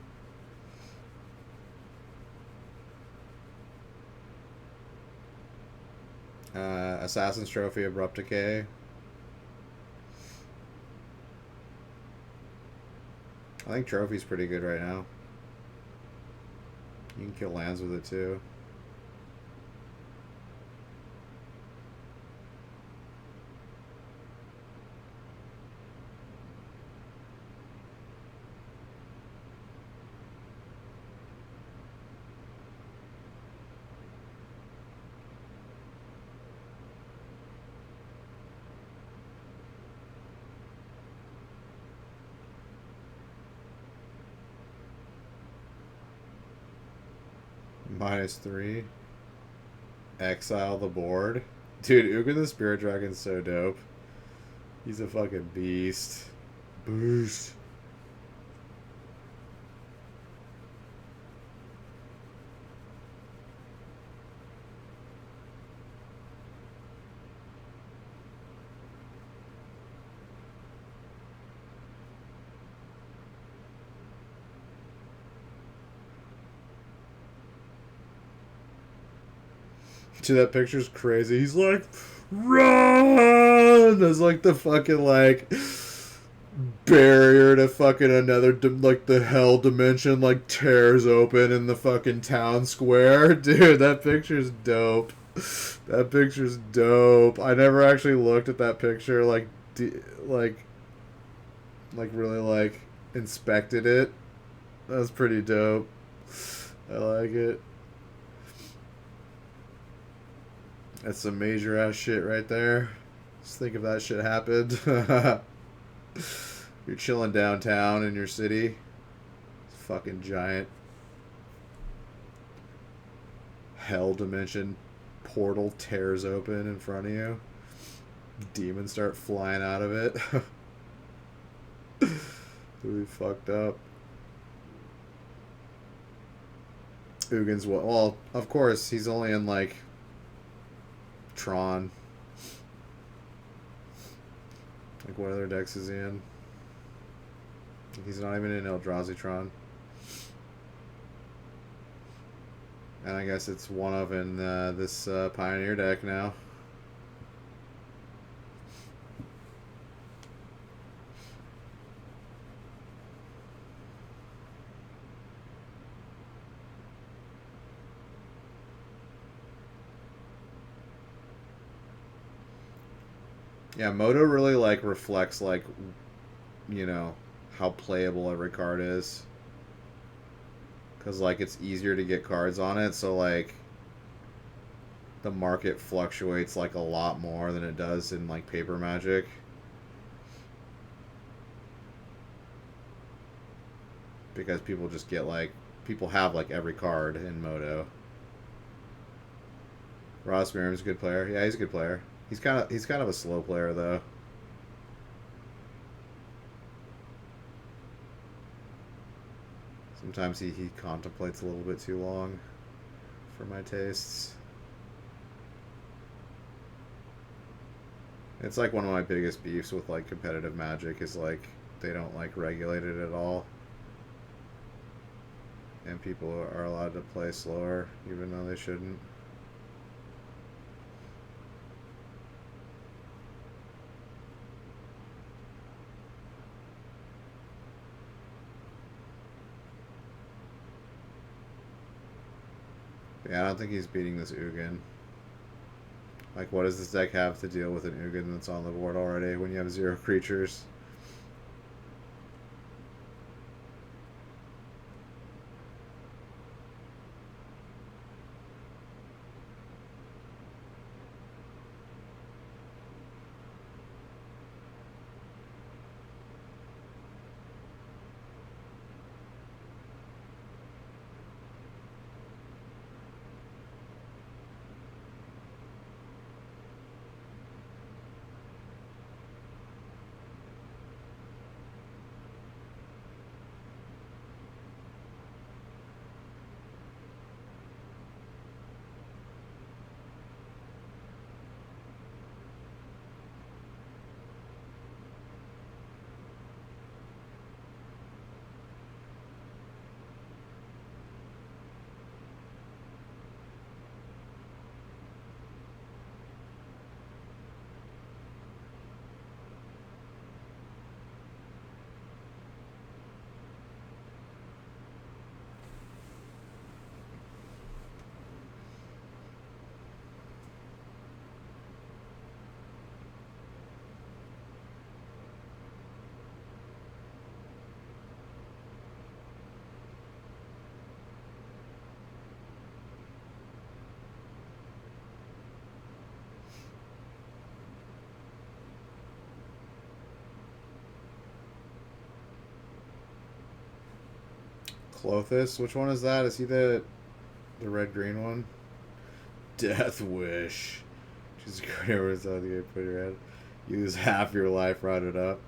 Assassin's Trophy, Abrupt Decay. I think Trophy's pretty good right now. You can kill lands with it too. -3. Exile the board. Dude, Ugin the Spirit Dragon's so dope. He's a fucking beast. Boost. Dude, that picture's crazy. He's like, run! There's like the fucking like barrier to fucking another like the hell dimension like tears open in the fucking town square. Dude, that picture's dope. That picture's dope. I never actually looked at that picture like really like inspected it. That was pretty dope. I like it. That's some major ass shit right there. Just think if that shit happened. You're chilling downtown in your city. It's fucking giant hell dimension portal tears open in front of you. Demons start flying out of it. We fucked up. Ugin's what? Well, of course, he's only in like Tron. Like, what other decks is he in? He's not even in Eldrazi Tron. And I guess it's one of in this Pioneer deck now. Yeah, Moto really like reflects like, you know, how playable every card is. Cause like it's easier to get cards on it, so like the market fluctuates like a lot more than it does in like paper Magic. Because people just get like people have like every card in Moto. Ross Miriam's a good player. Yeah, he's a good player. He's kind of a slow player though. Sometimes he contemplates a little bit too long for my tastes. It's like one of my biggest beefs with like competitive Magic is like they don't like regulate it at all. And people are allowed to play slower even though they shouldn't. Yeah, I don't think he's beating this Ugin. Like, what does this deck have to deal with an Ugin that's on the board already when you have 0 creatures? Clothis? Which one is that? Is he the red-green one? Death Wish. Just great words out the game, put your head. Use half your life, round it up.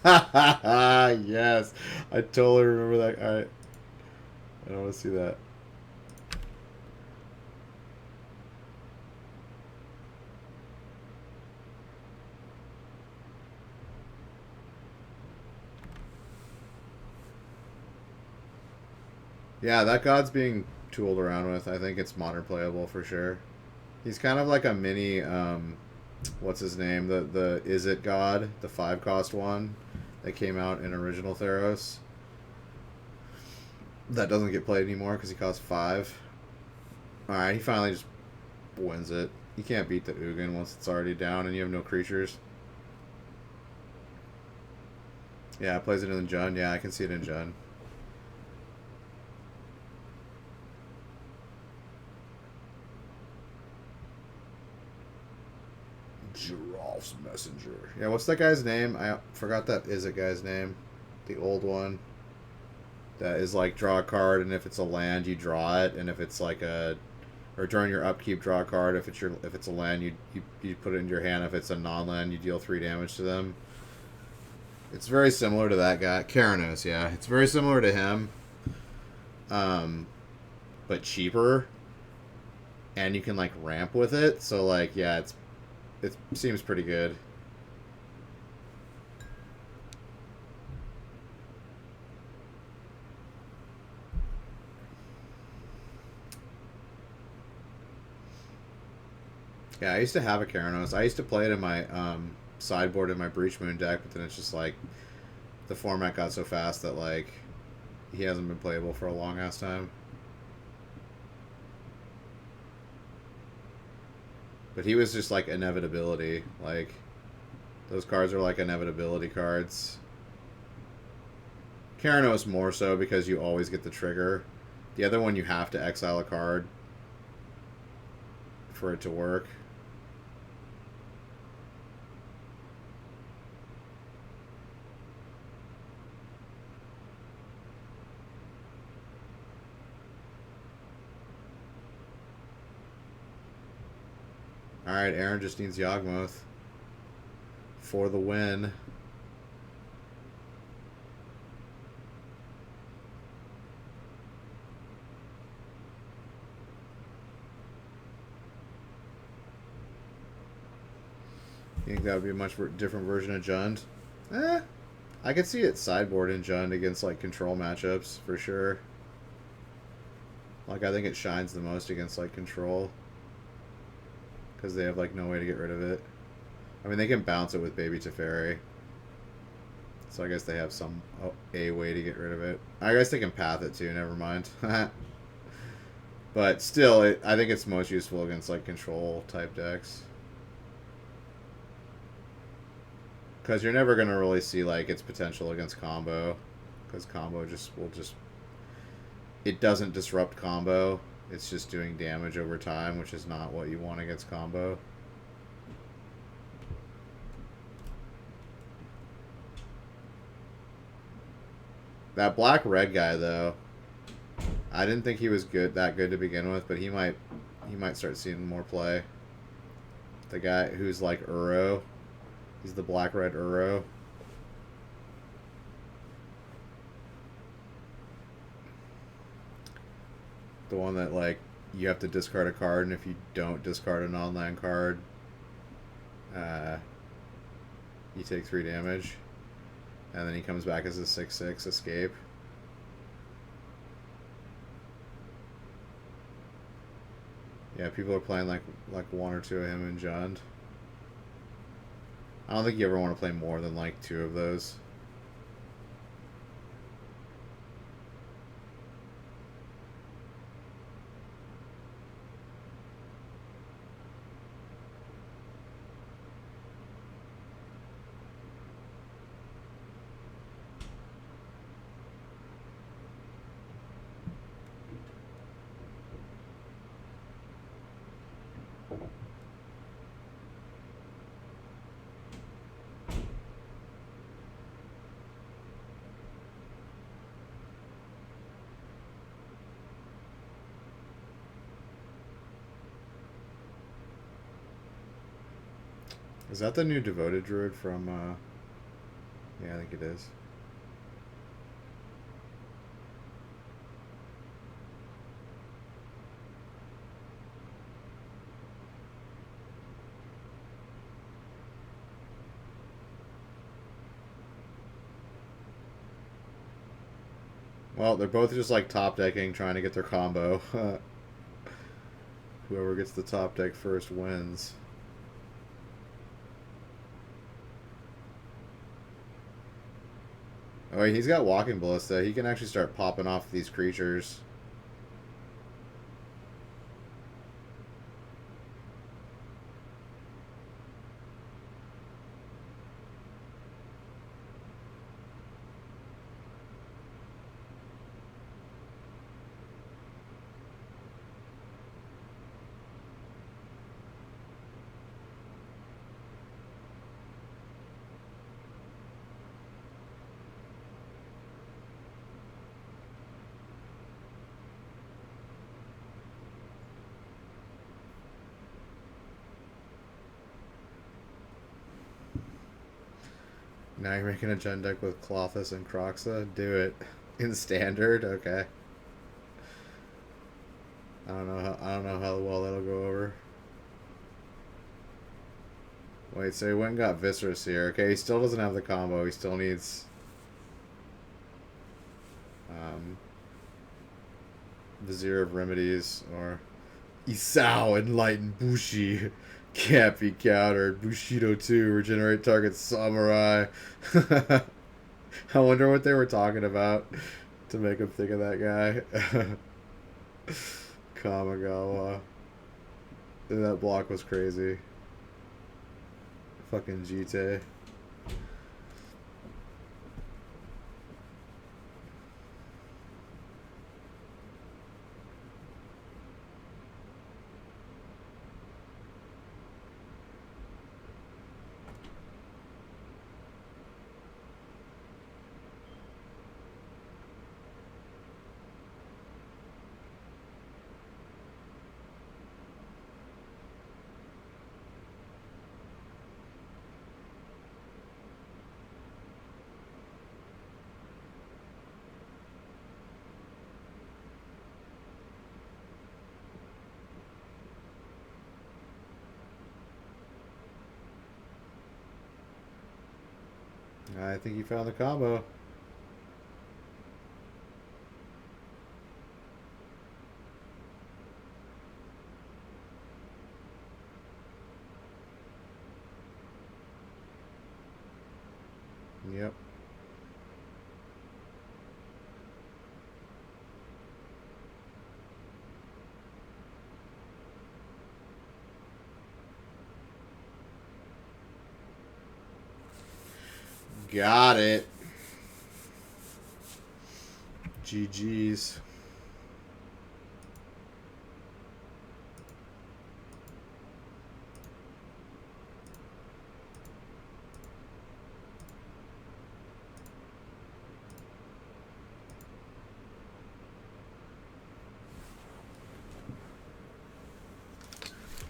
Yes. I totally remember that. Alright. I don't want to see that. Yeah, that god's being tooled around with. I think it's modern playable for sure. He's kind of like a mini, what's his name? The Is It God, the 5-cost one that came out in original Theros. That doesn't get played anymore because he costs 5. Alright, he finally just wins it. You can't beat the Ugin once it's already down and you have no creatures. Yeah, plays it in Jund. Yeah, I can see it in Jund. Giraffe's Messenger. Yeah, what's that guy's name? I forgot that is a guy's name. The old one. That is like draw a card, and if it's a land, you draw it, and if it's like a, or during your upkeep, draw a card. If it's a land, you put it into your hand. If it's a non-land, you deal 3 damage to them. It's very similar to that guy, Karanos. Yeah, it's very similar to him, but cheaper, and you can like ramp with it. So like, yeah, it seems pretty good. Yeah, I used to have a Karanos. I used to play it in my sideboard in my Breach Moon deck, but then it's just like the format got so fast that like he hasn't been playable for a long ass time. But he was just like inevitability. Like those cards are like inevitability cards. Karanos more so because you always get the trigger. The other one you have to exile a card for it to work. Alright, Aaron just needs Yawgmoth for the win. You think that would be a much different version of Jund? I could see it sideboard in Jund against like control matchups for sure. Like I think it shines the most against like control. Because they have, like, no way to get rid of it. I mean, they can bounce it with Baby Teferi. So I guess they have a way to get rid of it. I guess they can path it, too. Never mind. But still, I think it's most useful against, like, control-type decks. Because you're never going to really see, like, its potential against combo. Because combo will just... It doesn't disrupt combo. It's just doing damage over time, which is not what you want against combo. That black-red guy, though, I didn't think he was that good to begin with, but he might start seeing more play. The guy who's like Uro, he's the black-red Uro. The one that, like, you have to discard a card, and if you don't discard an online card, you take 3 damage. And then he comes back as a 6/6 escape. Yeah, people are playing like 1 or 2 of him in Jund. I don't think you ever want to play more than like 2 of those. Is that the new Devoted Druid from, yeah, I think it is. Well, they're both just like top decking, trying to get their combo. Whoever gets the top deck first wins. Oh, he's got Walking Ballista. He can actually start popping off these creatures. Now you're making a gen deck with Clothis and Croxa? Do it. In standard? Okay. I don't know how well that'll go over. Wait, so he went and got Viscerus here. Okay, he still doesn't have the combo. He still needs Vizier of Remedies or Isao Enlightened Bushi. Can't be countered. Bushido 2, regenerate target samurai. I wonder what they were talking about to make him think of that guy. Kamigawa. That block was crazy. Fucking Jite. I think you found the combo. Yep. Got it. GG's.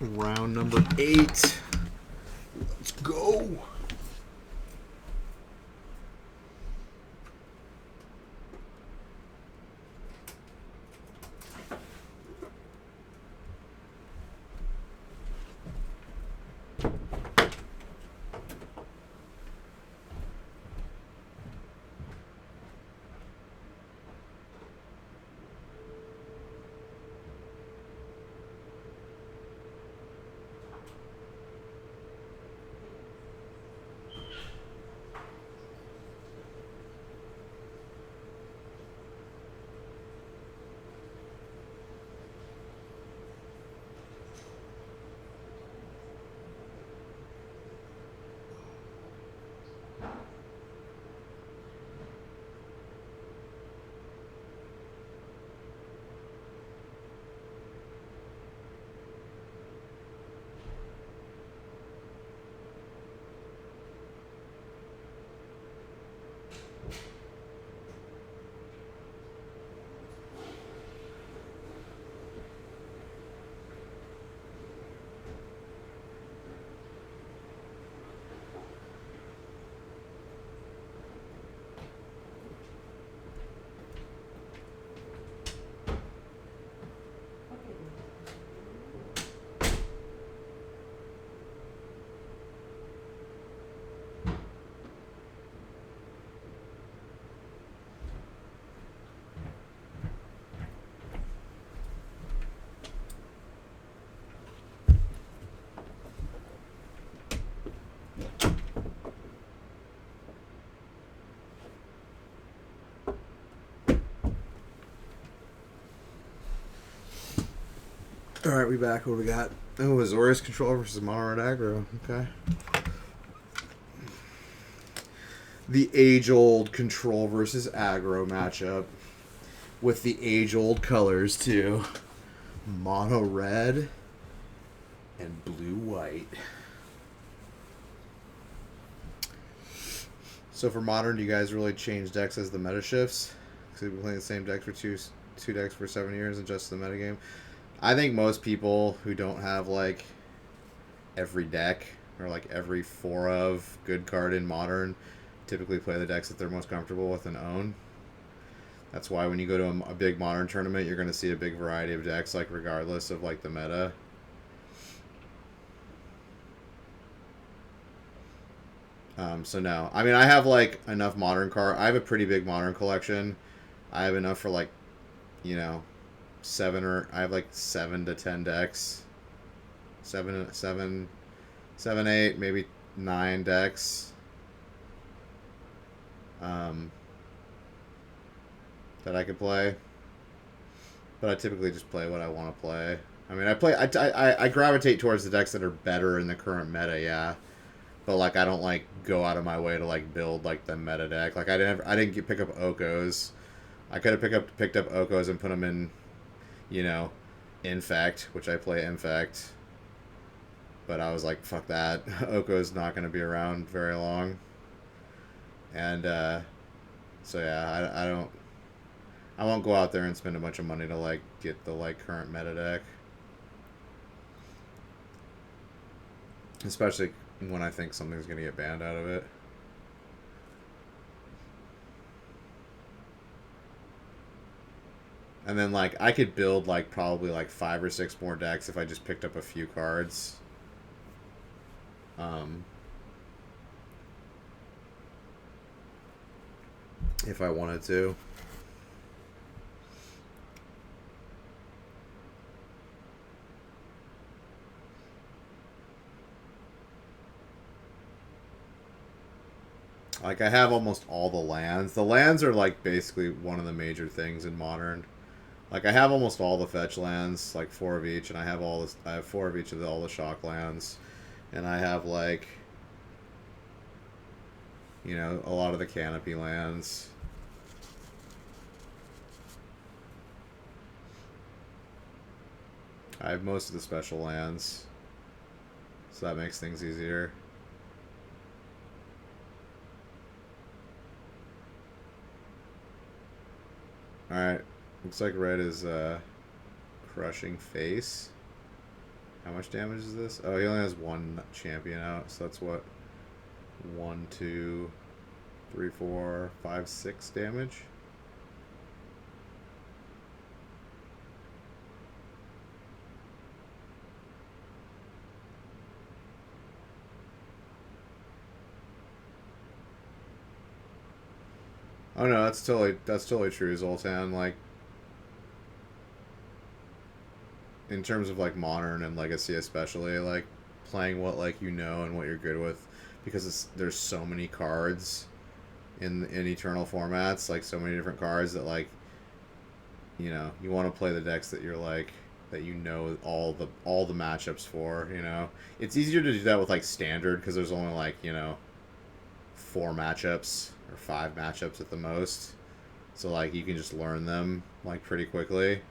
Round number 8. Let's go. Alright, we back. What do we got? Oh, Azorius control versus Mono Red Aggro. Okay. The age-old control versus aggro matchup. With the age-old colors, too. Mono Red and Blue White. So for Modern, do you guys really change decks as the meta shifts? Because we've been playing the same deck for two decks for 7 years and just the metagame. I think most people who don't have like every deck or like every 4 of good card in Modern typically play the decks that they're most comfortable with and own. That's why when you go to a big modern tournament, you're going to see a big variety of decks, like regardless of like the meta. So no, I mean I have like enough modern I have a pretty big modern collection. I have enough for like, you know, I have like 7 to 10 decks, seven, 8, maybe 9 decks. That I could play, but I typically just play what I want to play. I mean, I gravitate towards the decks that are better in the current meta, yeah. But like, I don't like go out of my way to like build like the meta deck. Like, I didn't pick up Okos. I could have picked up Okos and put them in, you know, Infect, which I play Infect. But I was like, fuck that. Oko's not going to be around very long. And so yeah, I won't go out there and spend a bunch of money to like get the like current meta deck. Especially when I think something's gonna get banned out of it. And then like I could build like probably like 5 or 6 more decks if I just picked up a few cards. If I wanted to. Like, I have almost all the lands. The lands are, like, basically one of the major things in Modern. Like, I have almost all the fetch lands, like 4 of each, and I have I have 4 of each of all the shock lands. And I have, like, you know, a lot of the canopy lands. I have most of the special lands. So that makes things easier. Alright, looks like red is crushing face. How much damage is this? Oh, he only has 1 champion out, so that's what? 1, 2, 3, 4, 5, 6 damage? Oh no, that's totally true, Zoltan. Like, in terms of like modern and legacy, especially like playing what like you know and what you're good with, because there's so many cards in eternal formats, like so many different cards that like, you know, you want to play the decks that you're like that you know all the matchups for. You know, it's easier to do that with like standard because there's only like, you know, 4 matchups or 5 matchups at the most. So like you can just learn them like pretty quickly.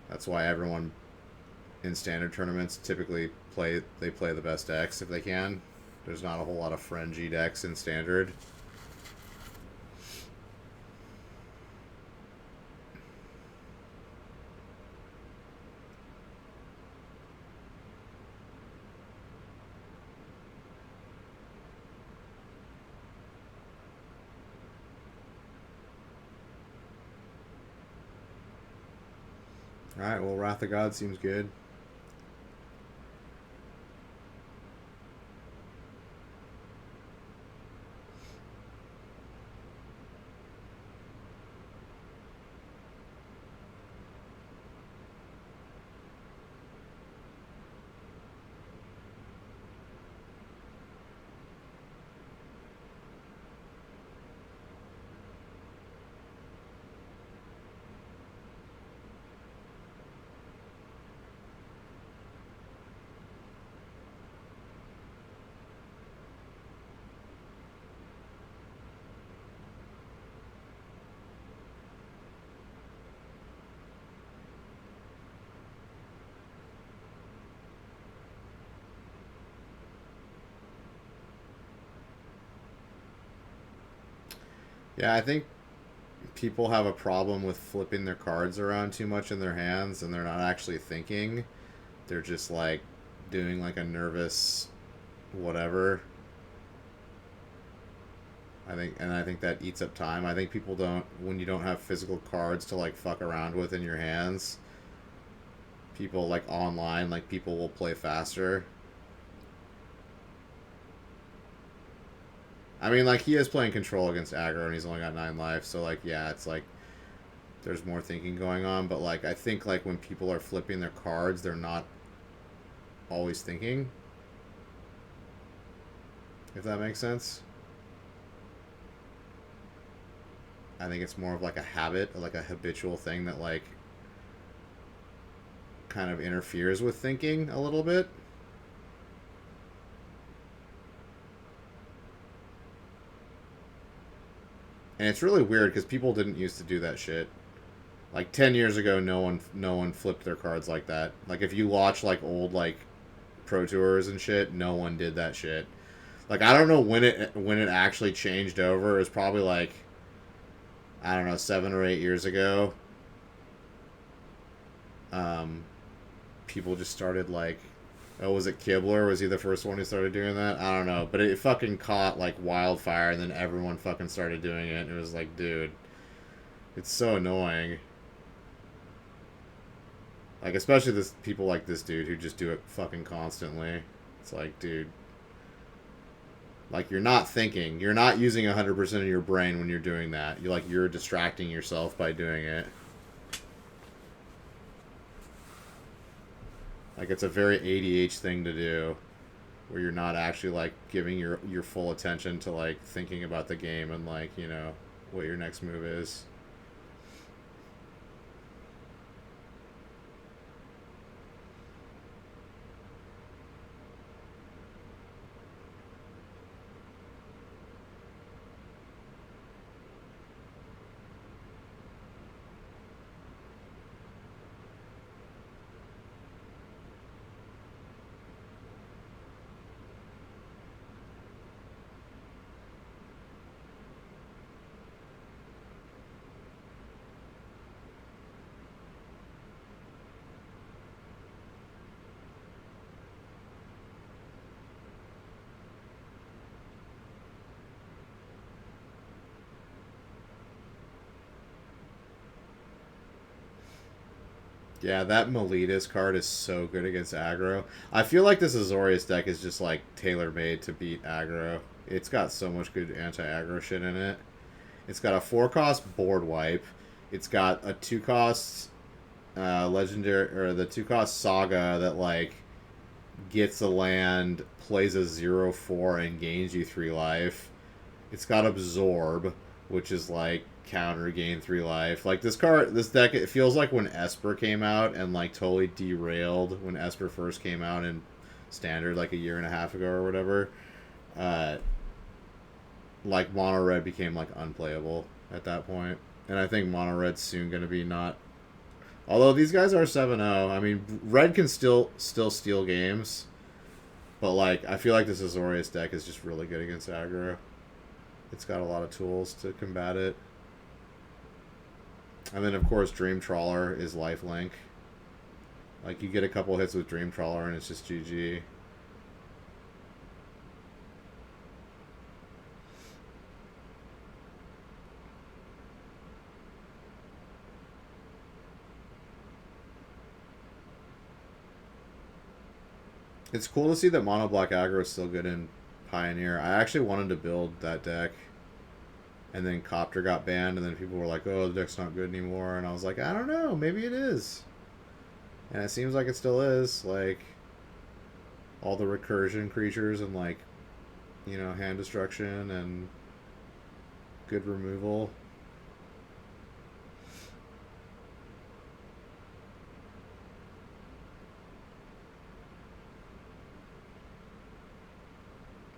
That's why everyone in standard tournaments typically play the best decks if they can. There's not a whole lot of fringy decks in standard. Alright, well, Wrath of God seems good. Yeah, I think people have a problem with flipping their cards around too much in their hands and they're not actually thinking. They're just like doing like a nervous whatever. I think that eats up time. I think people don't, when you don't have physical cards to like fuck around with in your hands, people like online, like people will play faster. I mean, like he is playing control against aggro and he's only got 9 life, so like yeah, it's like there's more thinking going on, but like I think like when people are flipping their cards, they're not always thinking. If that makes sense. I think it's more of like a habit, like a habitual thing that like kind of interferes with thinking a little bit. And it's really weird because people didn't used to do that shit. Like 10 years ago, no one flipped their cards like that. Like if you watch like old like pro tours and shit, no one did that shit. Like I don't know when it actually changed over. It was probably like I don't know 7 or 8 years ago. Um, People just started like, oh, was it Kibler? Was he the first one who started doing that? I don't know, but it fucking caught like wildfire, and then everyone fucking started doing it. And it was like, dude, it's so annoying. Like especially this people like this dude who just do it fucking constantly. It's like, dude, like you're not thinking, you're not using 100% of your brain when you're doing that. You're distracting yourself by doing it. Like it's a very ADH thing to do, where you're not actually like giving your full attention to like thinking about the game and like what your next move is. Yeah, that Miletus card is so good against aggro. I feel like this Azorius deck is just like tailor made to beat aggro. It's got so much good anti-aggro shit in it. It's got a 4-cost board wipe. It's got a 2-cost legendary, or the 2-cost saga that like gets a land, plays a 0/4 and gains you 3 life. It's got absorb, which is like counter gain 3 life. Like this deck, it feels like when Esper came out and like totally derailed when Esper first came out in standard like a year and a half ago or whatever. Uh, like mono red became like unplayable at that point, and I think mono red's soon going to be not. Although these guys are 7-0, I mean red can still steal games, but like I feel like this Azorius deck is just really good against aggro. It's got a lot of tools to combat it. And then, of course, Dream Trawler is lifelink. Like, you get a couple hits with Dream Trawler and it's just GG. It's cool to see that Mono Black Aggro is still good in Pioneer. I actually wanted to build that deck. And then Copter got banned, and then people were like, oh, the deck's not good anymore. And I was like, I don't know, maybe it is. And it seems like it still is. Like, all the recursion creatures and, like, hand destruction and good removal.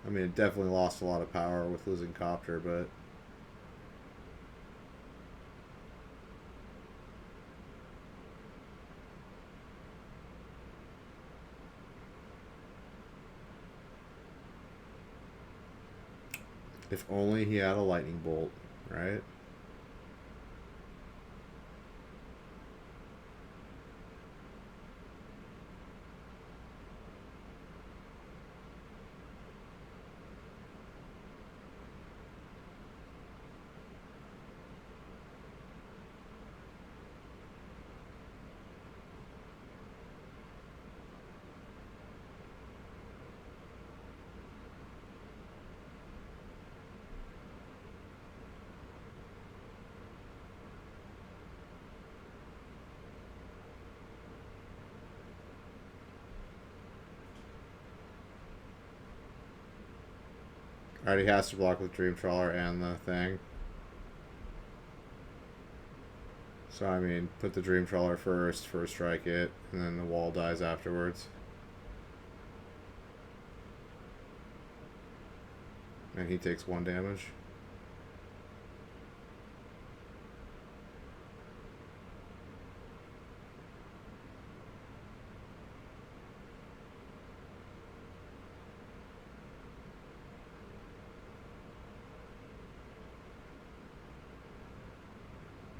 I mean, it definitely lost a lot of power with losing Copter, but... if only he had a lightning bolt, right? Alright, he has to block with Dream Trawler and the thing. So, I mean, put the Dream Trawler first strike it, and then the wall dies afterwards. And he takes 1 damage.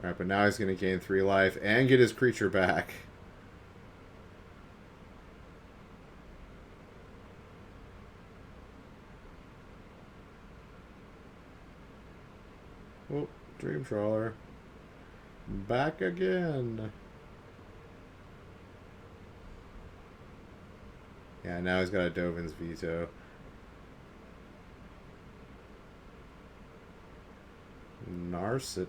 Alright, but now he's going to gain 3 life and get his creature back. Oh, Dream Trawler. Back again. Yeah, now he's got a Dovin's Veto. Narset.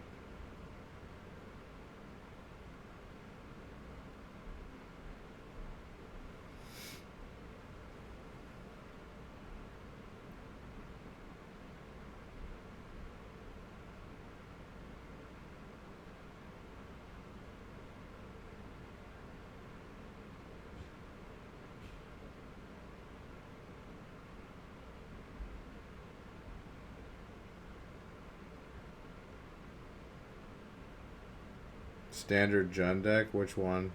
Standard Jund deck? Which one?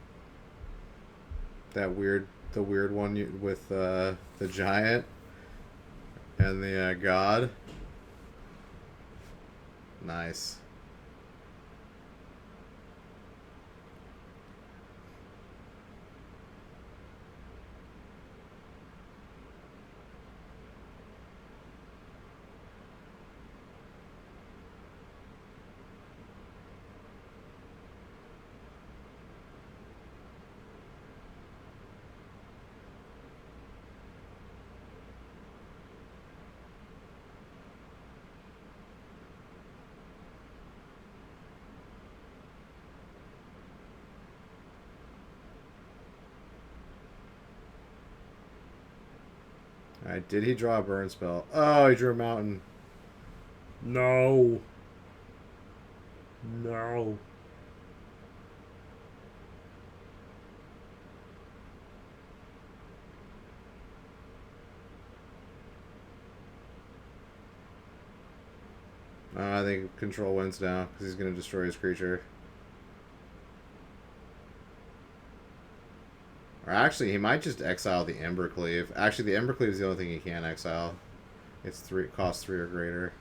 The weird one with the giant and the god. Nice. Alright, did he draw a burn spell? Oh, he drew a mountain. No. No. I think control wins now because he's going to destroy his creature. Or actually, he might just exile the Embercleave. Actually, the Embercleave is the only thing he can exile. It's costs 3 or greater.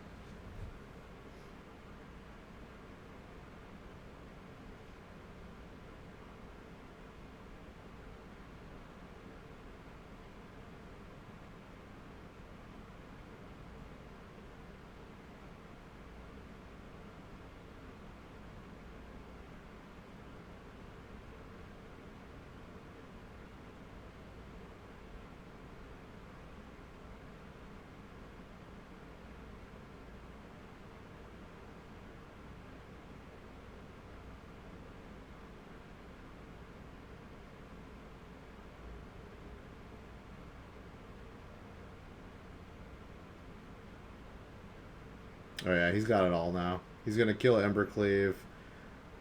Oh yeah, he's got it all now. He's gonna kill Embercleave,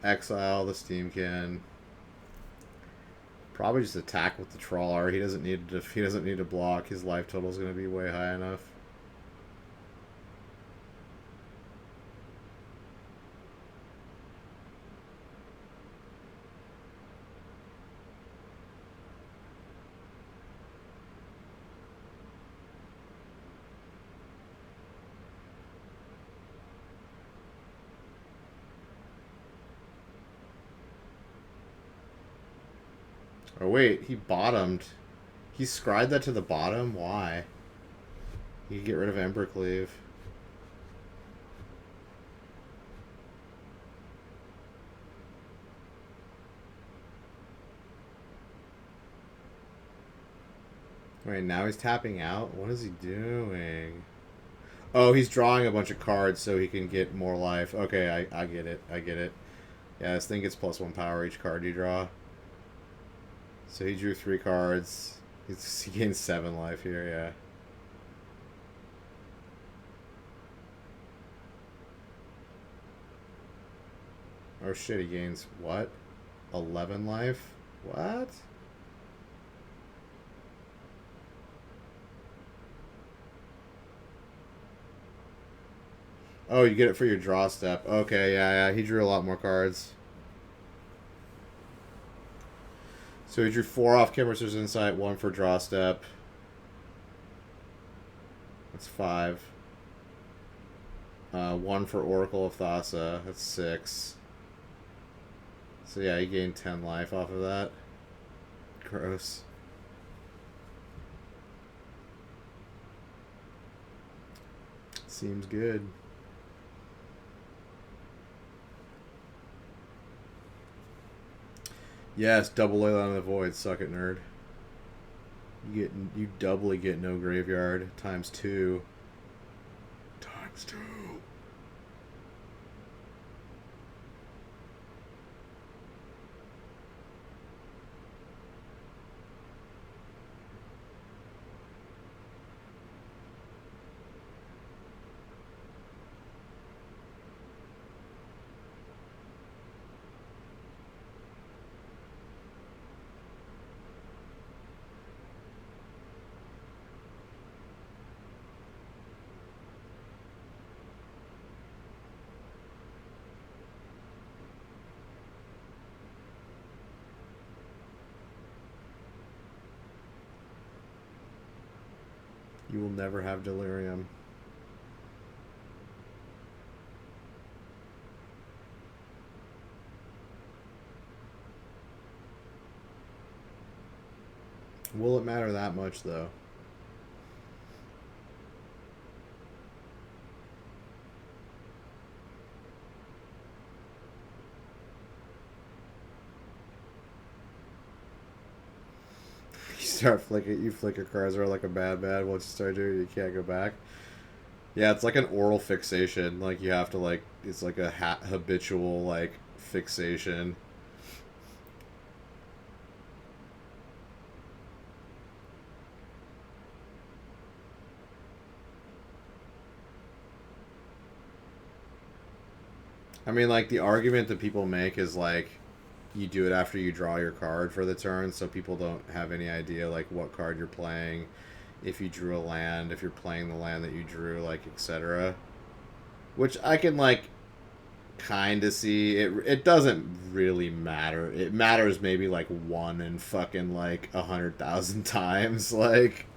exile the Steamkin. Probably just attack with the Trawler. He doesn't need to block. His life total is gonna be way high enough. Oh wait, he bottomed. He scried that to the bottom? Why? He could get rid of Embercleave. Wait, now he's tapping out? What is he doing? Oh, he's drawing a bunch of cards so he can get more life. Okay, I get it. I get it. Yeah, this thing gets +1 power each card you draw. So he drew 3 cards. He gains 7 life here, yeah. Oh shit, he gains what? 11 life? What? Oh, you get it for your draw step. Okay, yeah, he drew a lot more cards. So he drew 4 off Kimmercer's Insight, 1 for draw step. That's 5. 1 for Oracle of Thassa. That's 6. So yeah, he gained 10 life off of that. Gross. Seems good. Yes, double Leyline of the Void. Suck it, nerd. You doubly get no graveyard times 2. Times 2. You will never have delirium. Will it matter that much, though? You flicker cards are like a bad. Once you start doing it, you can't go back. Yeah, it's like an oral fixation. Like, you have to, like, it's like a habitual, like, fixation. I mean, like, the argument that people make is, like, you do it after you draw your card for the turn, so people don't have any idea, like, what card you're playing, if you drew a land, if you're playing the land that you drew, like, etc. Which I can, like, kind of see. It doesn't really matter. It matters maybe, like, 1 in fucking, like, 100,000 times, like...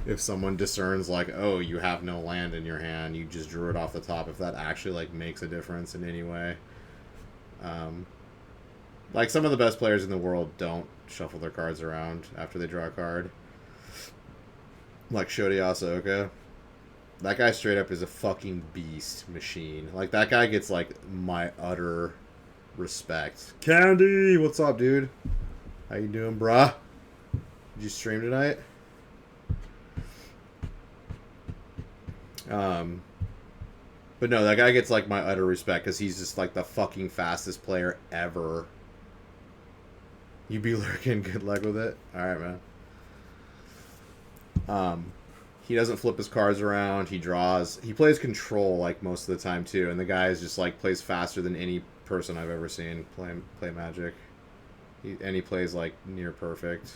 If someone discerns, like, oh, you have no land in your hand, you just drew it off the top, if that actually, like, makes a difference in any way. Like, some of the best players in the world don't shuffle their cards around after they draw a card. Like Shodi Asaoka. That guy straight up is a fucking beast machine. Like, that guy gets, like, my utter respect. Candy! What's up, dude? How you doing, bruh? Did you stream tonight? But no, that guy gets, like, my utter respect because he's just, like, the fucking fastest player ever. You be lurking. Good luck with it. Alright, man. He doesn't flip his cards around. He draws. He plays control, like, most of the time, too. And the guy is just, like, plays faster than any person I've ever seen play Magic. And he plays, like, near perfect.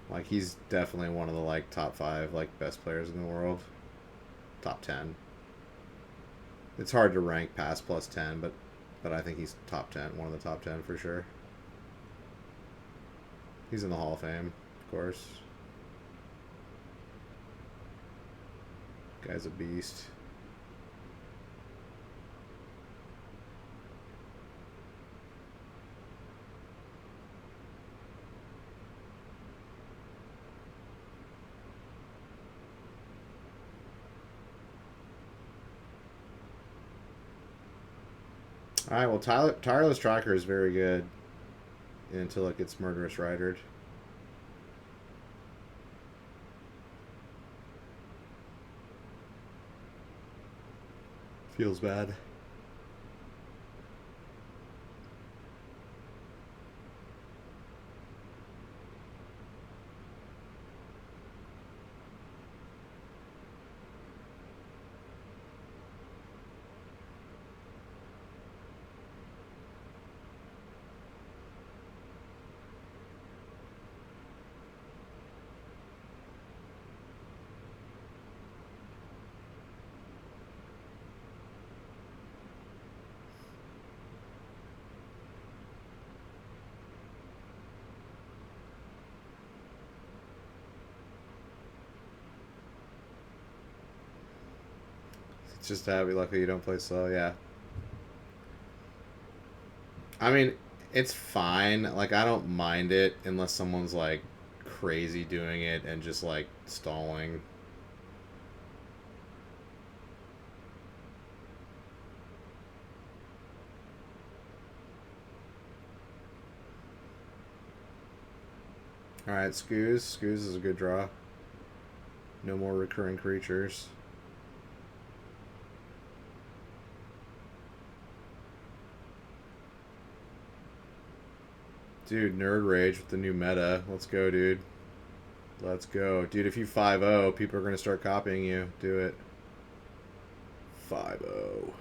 Like, he's definitely one of the, like, top 5, like, best players in the world. Top 10. It's hard to rank past plus 10, but I think he's top 10. One of the top 10 for sure. He's in the Hall of Fame, of course. Guy's a beast. Alright, well, Tireless Tracker is very good until it gets Murderous Ridered. Feels bad. Just happy, luckily you don't play slow. Yeah. I mean, it's fine. Like, I don't mind it unless someone's like crazy doing it and just like stalling. Alright, Scoos. Scoos is a good draw. No more recurring creatures. Dude, Nerd Rage with the new meta. Let's go, dude. Let's go. Dude, if you 5-0, people are going to start copying you. Do it. 5-0.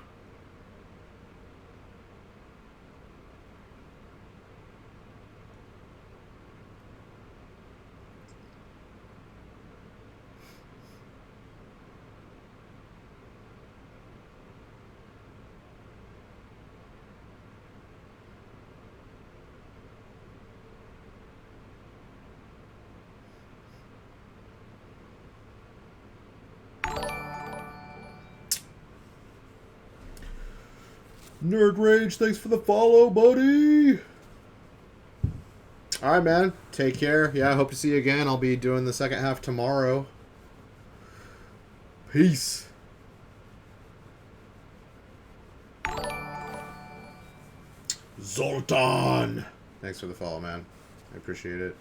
Nerd Rage, thanks for the follow, buddy. All right, man. Take care. Yeah, I hope to see you again. I'll be doing the second half tomorrow. Peace. Zoltan. Thanks for the follow, man. I appreciate it.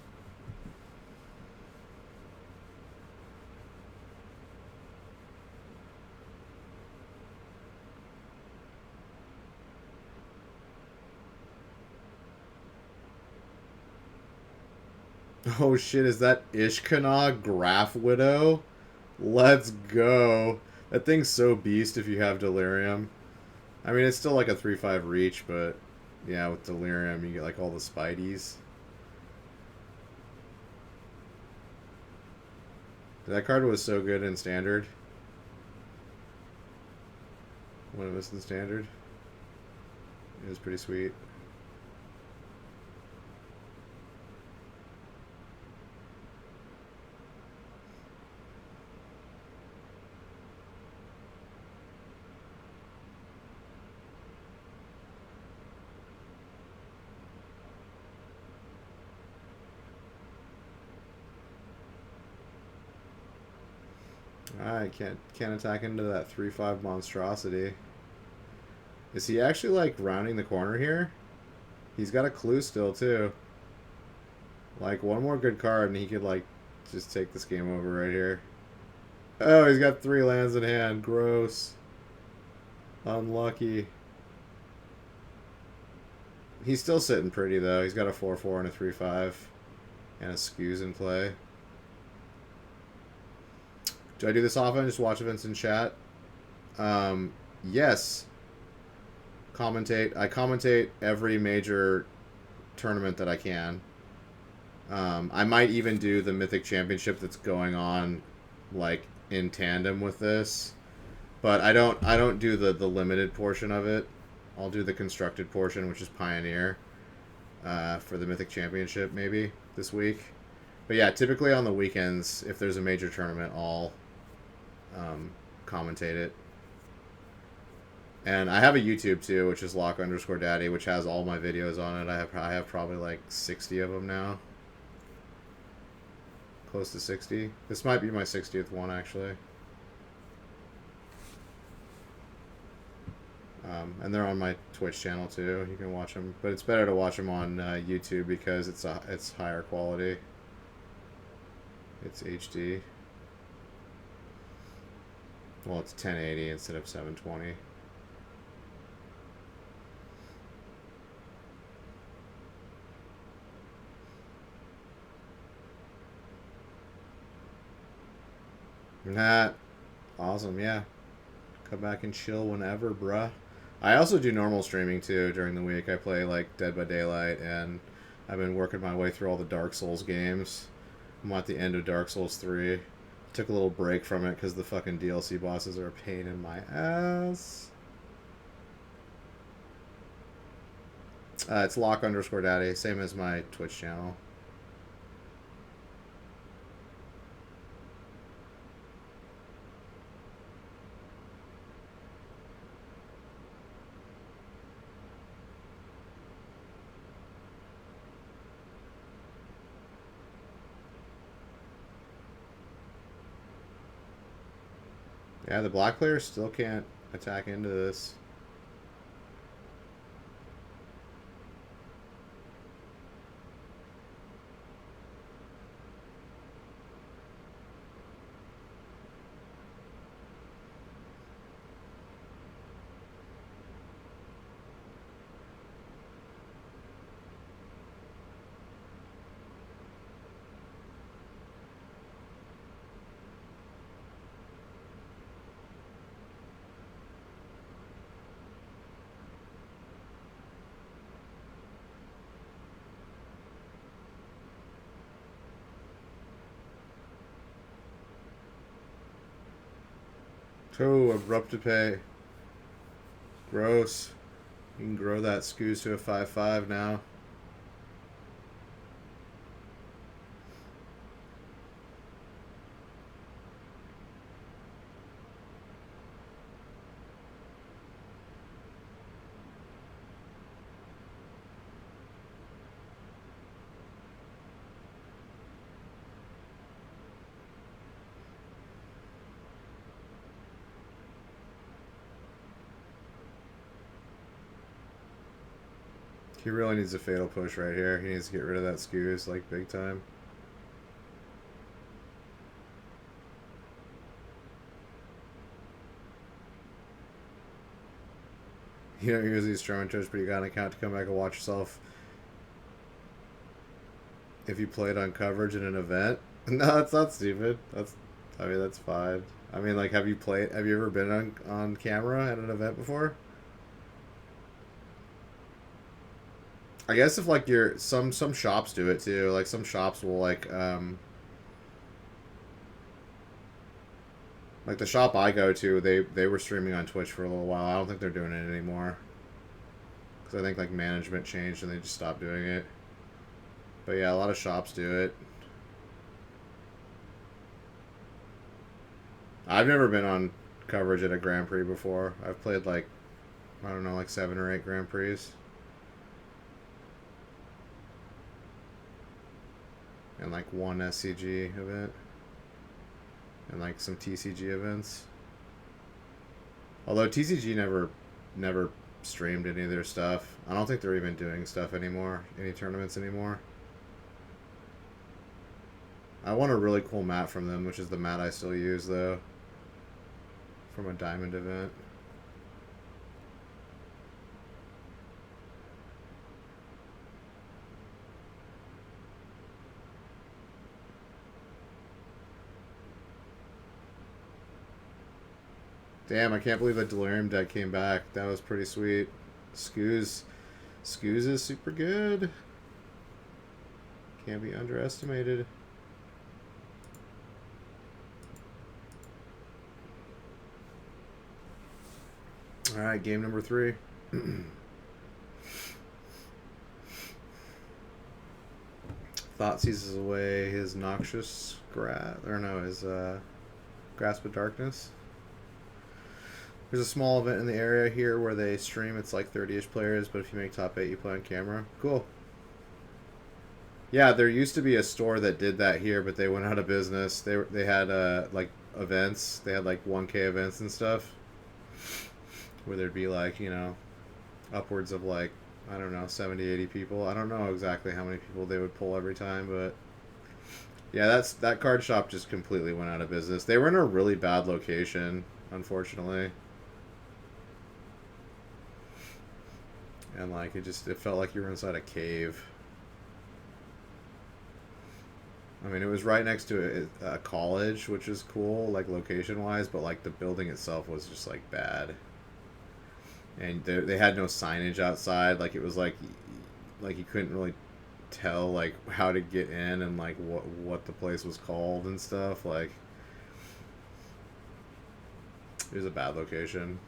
Oh shit, is that Ishkana Graph Widow? Let's go. That thing's so beast if you have Delirium. I mean, it's still like a 3-5 reach, but yeah, with Delirium you get like all the Spideys. That card was so good in Standard. When it was in Standard. It was pretty sweet. Alright, can't attack into that 3-5 monstrosity. Is he actually like rounding the corner here? He's got a clue still too. Like one more good card and he could like just take this game over right here. Oh, he's got 3 lands in hand. Gross. Unlucky. He's still sitting pretty though. He's got a 4-4 and a 3-5 and a Scoos in play. Do I do this often? Just watch events in chat? Yes. Commentate. I commentate every major tournament that I can. I might even do the Mythic Championship that's going on, like, in tandem with this. But I don't do the limited portion of it. I'll do the constructed portion, which is Pioneer, for the Mythic Championship, maybe, this week. But yeah, typically on the weekends, if there's a major tournament, I'll commentate it. And I have a YouTube too, which is lock_daddy, which has all my videos on it. I have probably like 60 of them now. Close to 60. This might be my 60th one actually. And they're on my Twitch channel too. You can watch them, but it's better to watch them on YouTube because it's higher quality. It's HD. Well, it's 1080 instead of 720. Nah, awesome, yeah. Come back and chill whenever, bruh. I also do normal streaming too during the week. I play like Dead by Daylight, and I've been working my way through all the Dark Souls games. I'm at the end of Dark Souls 3. Took a little break from it because the fucking DLC bosses are a pain in my ass. It's lock_daddy, same as my Twitch channel. Yeah, the black player still can't attack into this. Oh, abrupt to pay. Gross. You can grow that Scoos to a 5/5 now. He really needs a fatal push right here. He needs to get rid of that Scoos, like, big time. You don't use these Strowman trips, but you got an account to come back and watch yourself if you played on coverage in an event. No, that's not stupid. I mean, that's fine. I mean, like, have you ever been on camera at an event before? I guess if like you're some shops do it too. Like some shops will like the shop I go to, they were streaming on Twitch for a little while. I don't think they're doing it anymore. Cuz I think like management changed and they just stopped doing it. But yeah, a lot of shops do it. I've never been on coverage at a Grand Prix before. I've played like I don't know, like 7 or 8 Grand Prix. And like one SCG event. And like some TCG events. Although TCG never streamed any of their stuff. I don't think they're even doing stuff anymore, any tournaments anymore. I want a really cool mat from them, which is the mat I still use though. From a diamond event. Damn, I can't believe that Delirium deck came back. That was pretty sweet. Scoos is super good. Can't be underestimated. Alright, game number 3. Thought seizes away his noxious grasp of darkness. There's a small event in the area here where they stream. It's like 30-ish players, but if you make top 8, you play on camera. Cool. Yeah, there used to be a store that did that here, but they went out of business. They had like events. They had like 1K events and stuff, where there'd be like, you know, upwards of like, I don't know, 70, 80 people. I don't know exactly how many people they would pull every time, but yeah, that card shop just completely went out of business. They were in a really bad location, unfortunately. And like it felt like you were inside a cave. I mean, it was right next to a college, which is cool, like location-wise, but like the building itself was just like bad. And they had no signage outside. Like it was like you couldn't really tell like how to get in and like what the place was called and stuff. Like it was a bad location.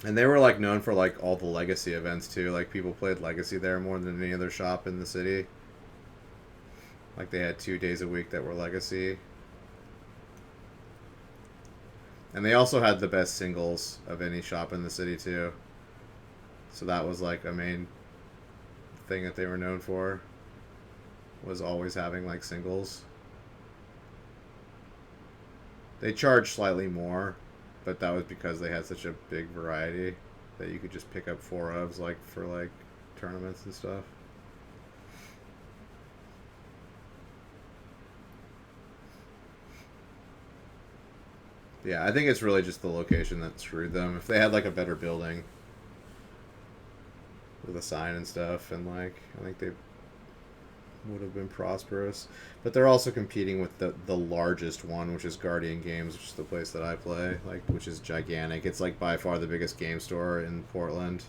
And they were like known for like all the Legacy events too. Like people played Legacy there more than any other shop in the city. Like they had 2 days a week that were Legacy. And they also had the best singles of any shop in the city too. So that was like a main thing that they were known for. was always having like singles. They charged slightly more, but that was because they had such a big variety that you could just pick up 4 ofs like for like tournaments and stuff. Yeah, I think it's really just the location that screwed them. If they had like a better building with a sign and stuff, and like I think they would have been prosperous. But they're also competing with the largest one, which is Guardian Games, which is the place that I play, like which is gigantic. It's like by far the biggest game store in Portland,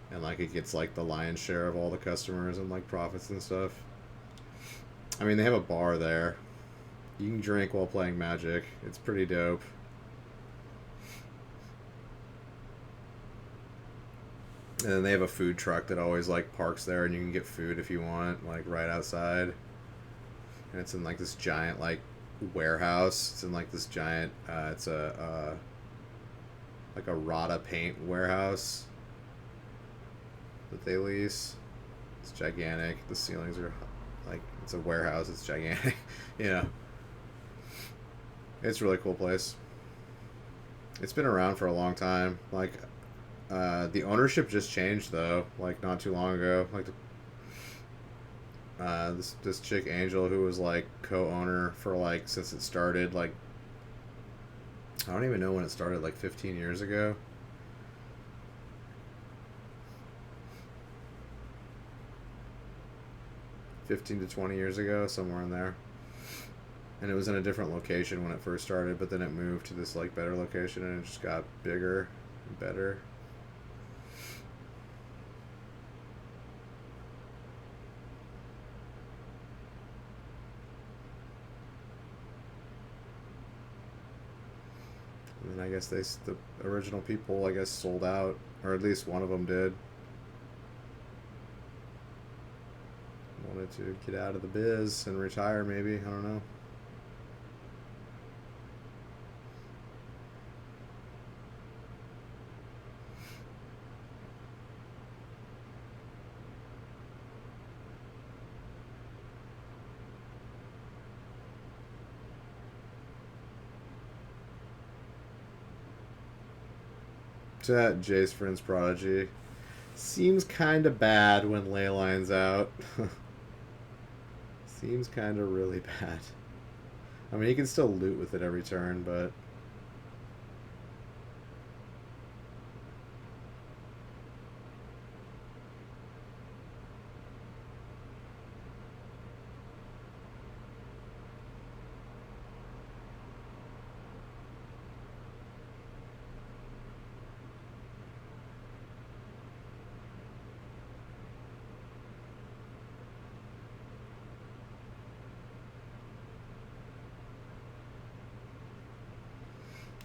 and like it gets like the lion's share of all the customers and like profits and stuff. I mean, they have a bar there. You can drink while playing Magic. It's pretty dope. And then they have a food truck that always like parks there, and you can get food if you want, like right outside. And it's in like this giant like warehouse. It's in like this giant. It's a like a Rada paint warehouse that they lease. It's gigantic. The ceilings are like it's a warehouse. It's gigantic. You know, it's a really cool place. It's been around for a long time. Like the ownership just changed though, like not too long ago. Like this chick Angel, who was like co-owner for like since it started, like I don't even know when it started, like 15 years ago. $15 to $20 ago, somewhere in there. And it was in a different location when it first started, but then it moved to this like better location, and it just got bigger and better. And then I guess the original people, I guess, sold out, or at least one of them did. Wanted to get out of the biz and retire, maybe. I don't know. That Jace Prince Prodigy seems kind of bad when Leyline's out. Seems kind of really bad. I mean, he can still loot with it every turn, but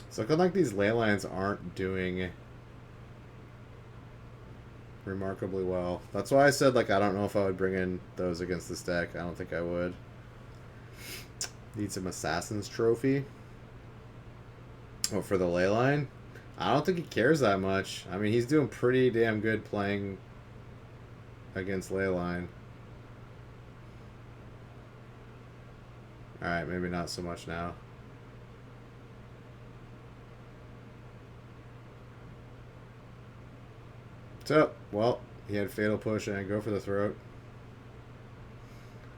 it's looking like these ley lines aren't doing remarkably well. That's why I said, like, I don't know if I would bring in those against this deck. I don't think I would. Need some Assassin's Trophy. Oh, for the ley line? I don't think he cares that much. I mean, he's doing pretty damn good playing against ley line. Alright, maybe not so much now. So, well, he had Fatal Push and Go for the Throat.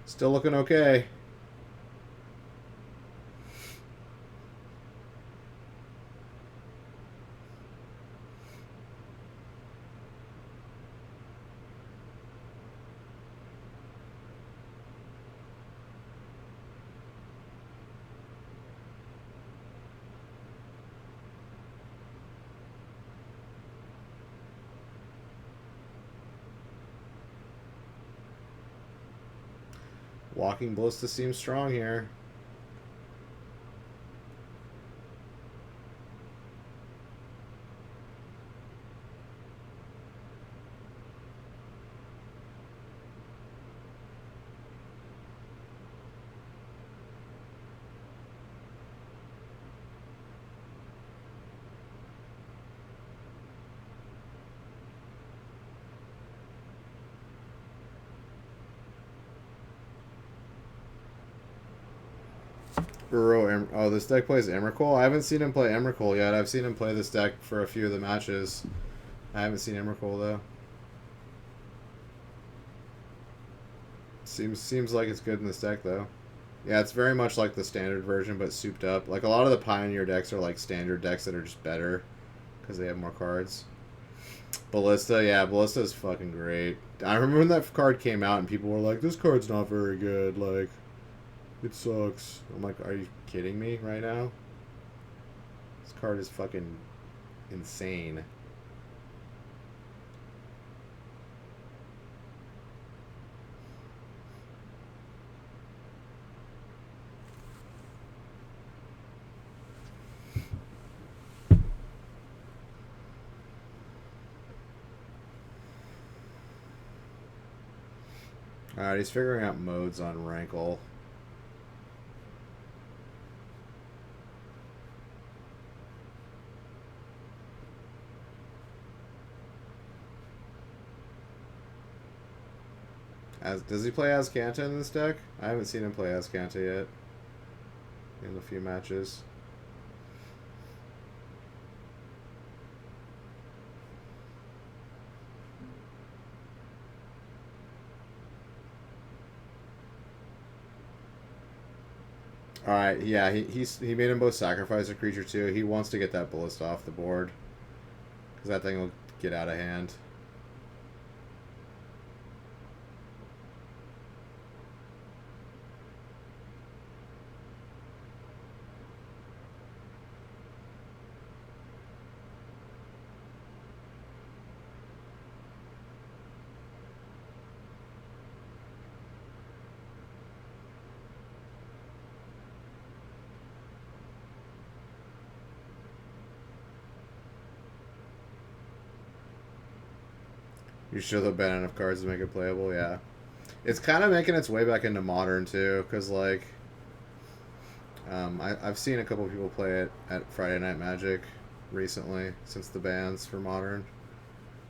Still looking okay. Walking Ballista seems strong here. Oh, this deck plays Emrakul? I haven't seen him play Emrakul yet. I've seen him play this deck for a few of the matches. I haven't seen Emrakul though. Seems like it's good in this deck though. Yeah, it's very much like the standard version, but souped up. Like a lot of the Pioneer decks are like standard decks that are just better because they have more cards. Ballista, yeah, Ballista is fucking great. I remember when that card came out and people were like, "This card's not very good. Like, it sucks." I'm like, "Are you kidding me right now? This card is fucking insane." Alright, he's figuring out modes on Rankle. Does he play Azcanta in this deck? I haven't seen him play Azcanta yet. In a few matches. Alright, yeah, he made him both sacrifice a creature too. He wants to get that Ballista off the board. Because that thing will get out of hand. You should have been enough cards to make it playable, yeah. It's kind of making its way back into Modern, too, because, like, I've seen a couple of people play it at Friday Night Magic recently, since the bans for Modern.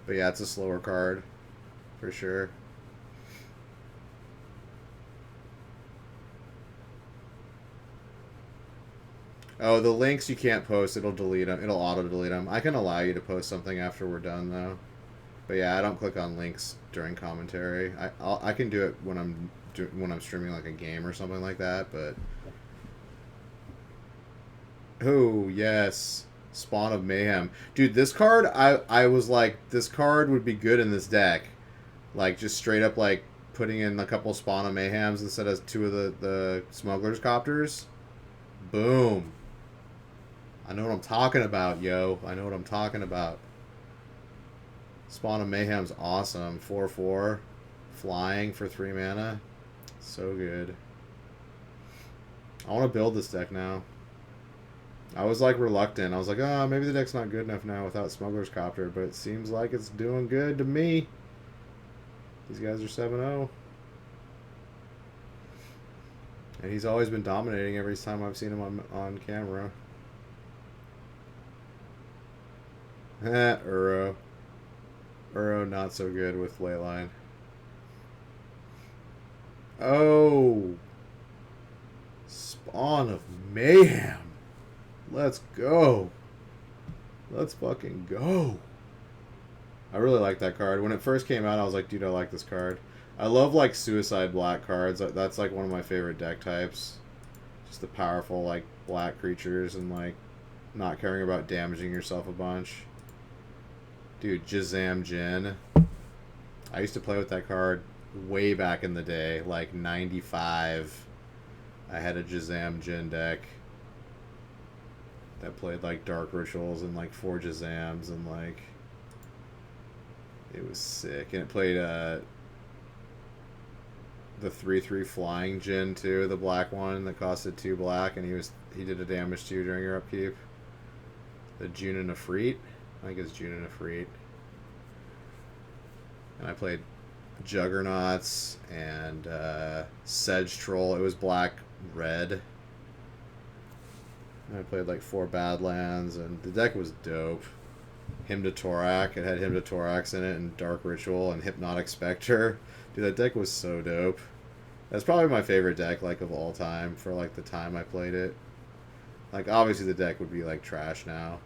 But yeah, it's a slower card, for sure. Oh, the links you can't post, it'll delete them. It'll auto-delete them. I can allow you to post something after we're done, though. But yeah, I don't click on links during commentary. I can do it when I'm streaming like a game or something like that. But oh yes, Spawn of Mayhem, dude. This card, I was like, this card would be good in this deck. Like just straight up like putting in a couple Spawn of Mayhems instead of two of the Smuggler's Copters. Boom. I know what I'm talking about, yo. I know what I'm talking about. Spawn of Mayhem's awesome. 4/4. Flying for 3 mana. So good. I want to build this deck now. I was like reluctant. I was like, oh, maybe the deck's not good enough now without Smuggler's Copter, but it seems like it's doing good to me. These guys are 7-0. And he's always been dominating every time I've seen him on camera. Uro. Uro not so good with Leyline. Oh. Spawn of Mayhem. Let's go. Let's fucking go. I really like that card. When it first came out, I was like, dude, I like this card. I love, like, Suicide Black cards. That's, like, one of my favorite deck types. Just the powerful, like, black creatures and, like, not caring about damaging yourself a bunch. Dude, Jazam Jin. I used to play with that card way back in the day, like 95. I had a Jazam Jin deck that played like Dark Rituals and like 4 Jazams and like it was sick. And it played the 3/3 Flying Jin too, the black one that costed 2 black, and he did a damage to you during your upkeep. The Junin Afreet. I think it's Junin Afreet. And I played Juggernauts and Sedge Troll. It was black-red. And I played like 4 Badlands, and the deck was dope. Hymn to Torak. It had Hymn to Thorax in it, and Dark Ritual, and Hypnotic Spectre. Dude, that deck was so dope. That's probably my favorite deck, like, of all time for, like, the time I played it. Like, obviously the deck would be, like, trash now.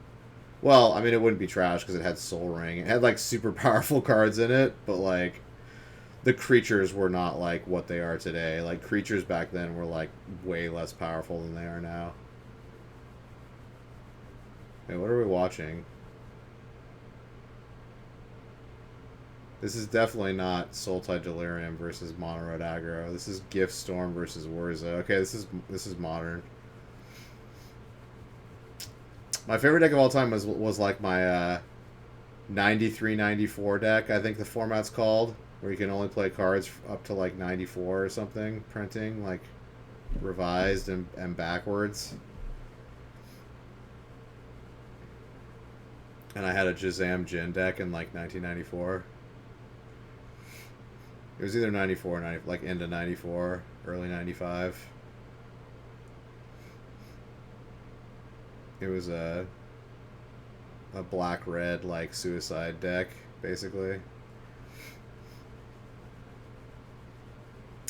Well, I mean, it wouldn't be trash because it had Soul Ring. It had, like, super powerful cards in it, but, like, the creatures were not, like, what they are today. Like, creatures back then were, like, way less powerful than they are now. Hey, what are we watching? This is definitely not Sultai Delirium versus Mono Red Aggro. This is Gift Storm versus Wurza. Okay, this is modern. My favorite deck of all time was like my 93-94 deck, I think the format's called, where you can only play cards up to like 94 or something, printing, like revised and backwards. And I had a Jazam Jin deck in like 1994. It was either 94 or 90, like into 94, early 95. It was a black-red, like, suicide deck, basically.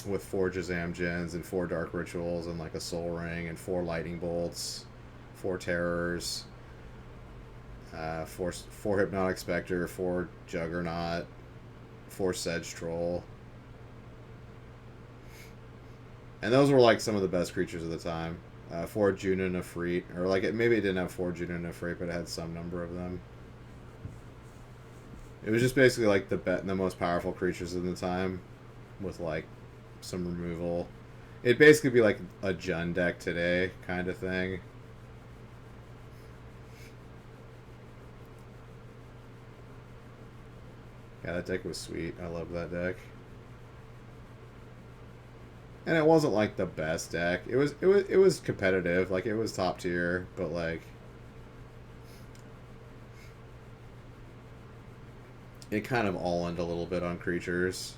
With 4 Jazam Jins and 4 Dark Rituals and, like, a Soul Ring and 4 Lightning Bolts, 4 Terrors, 4 Hypnotic Spectre, 4 Juggernaut, 4 Sedge Troll. And those were, like, some of the best creatures of the time. 4 Juna Nefrit, or like maybe it didn't have 4 Juna Nefrit, but it had some number of them. It was just basically like the most powerful creatures of the time, with like some removal. It'd basically be like a Jun deck today kind of thing. Yeah, that deck was sweet. I love that deck. And it wasn't like the best deck. It was competitive, like it was top tier, but like it kind of all-in a little bit on creatures.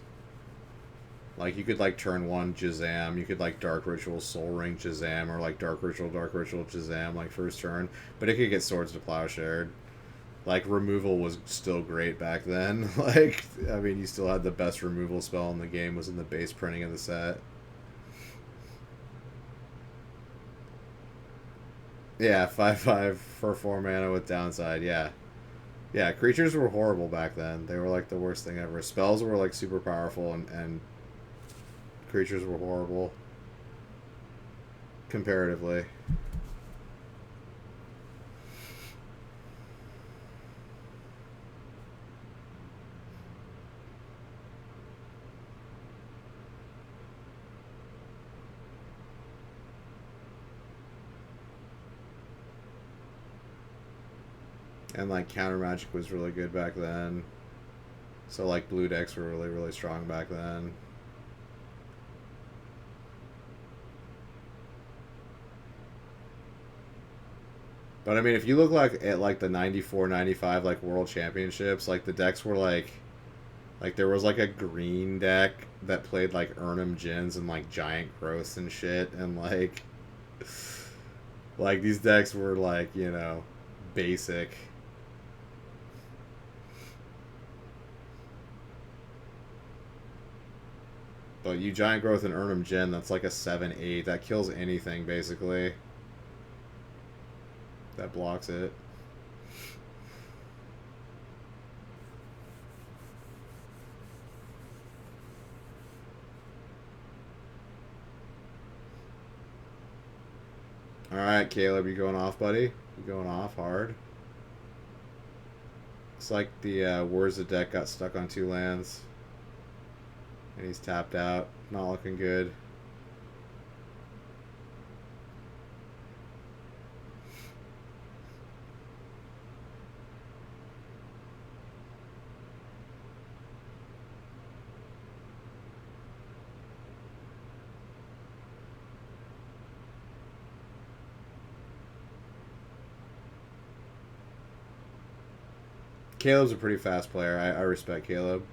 Like you could like turn 1 Jazam, you could like Dark Ritual Soul Ring Jazam, or like Dark Ritual Jazam like first turn, but it could get Swords to Plowshare. Like removal was still great back then. Like I mean, you still had the best removal spell in the game was in the base printing of the set. Yeah, 5/5 for 4 mana with downside. Yeah. Yeah, creatures were horrible back then. They were like the worst thing ever. Spells were like super powerful, and creatures were horrible comparatively. And like counter magic was really good back then. So like blue decks were really, really strong back then. But I mean, if you look like at like the 94, 95 like world championships, like the decks were like there was like a green deck that played like Urnum Jins and like giant growths and shit, and like these decks were like, you know, basic. But you giant growth and Urnum Jin, that's like a 7/8. That kills anything basically that blocks it. Alright, Caleb, you going off, buddy? You going off hard? Looks like the Wurza deck got stuck on 2 lands. And he's tapped out. Not looking good. Caleb's a pretty fast player. I respect Caleb.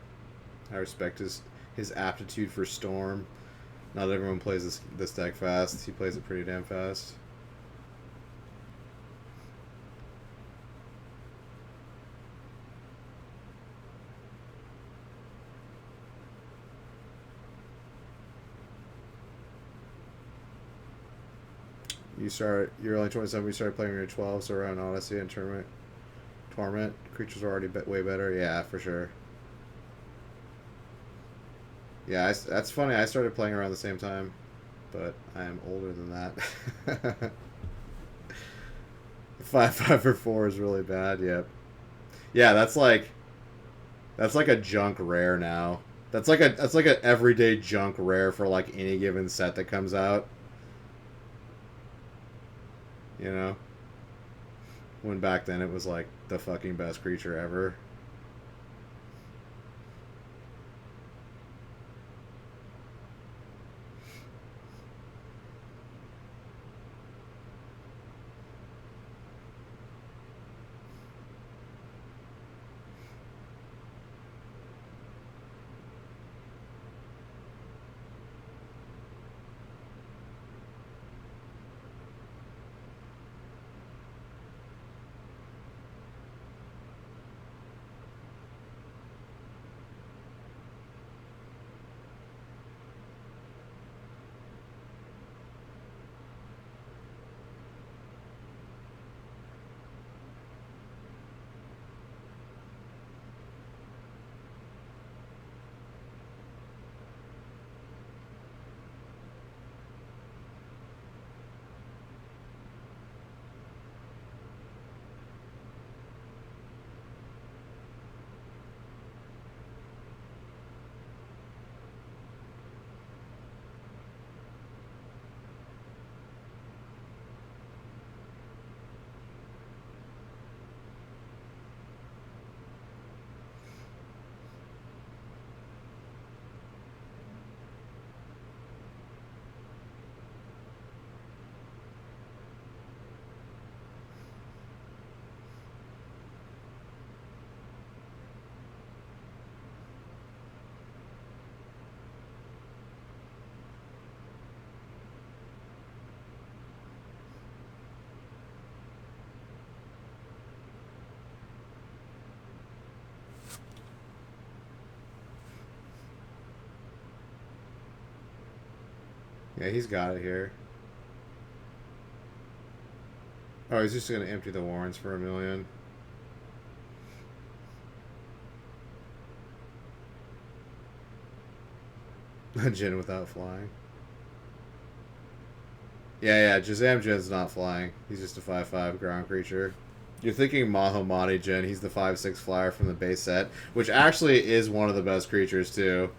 I respect his aptitude for Storm. Not everyone plays this deck fast. He plays it pretty damn fast. You're only 27. We started playing when you were 12, so around Odyssey and Torment. Creatures are already way better. Yeah, for sure. Yeah, that's funny. I started playing around the same time, but I am older than that. 5/5 for 4 is really bad. Yep. Yeah, that's like a junk rare now. That's like an everyday junk rare for like any given set that comes out. You know, when back then it was like the fucking best creature ever. Yeah, he's got it here. Oh, he's just gonna empty the warrants for 1 million. A Jin without flying. Yeah, Jazam Jin's not flying. He's just a 5/5 ground creature. You're thinking Mahomani Jin. He's the 5/6 flyer from the base set, which actually is one of the best creatures too.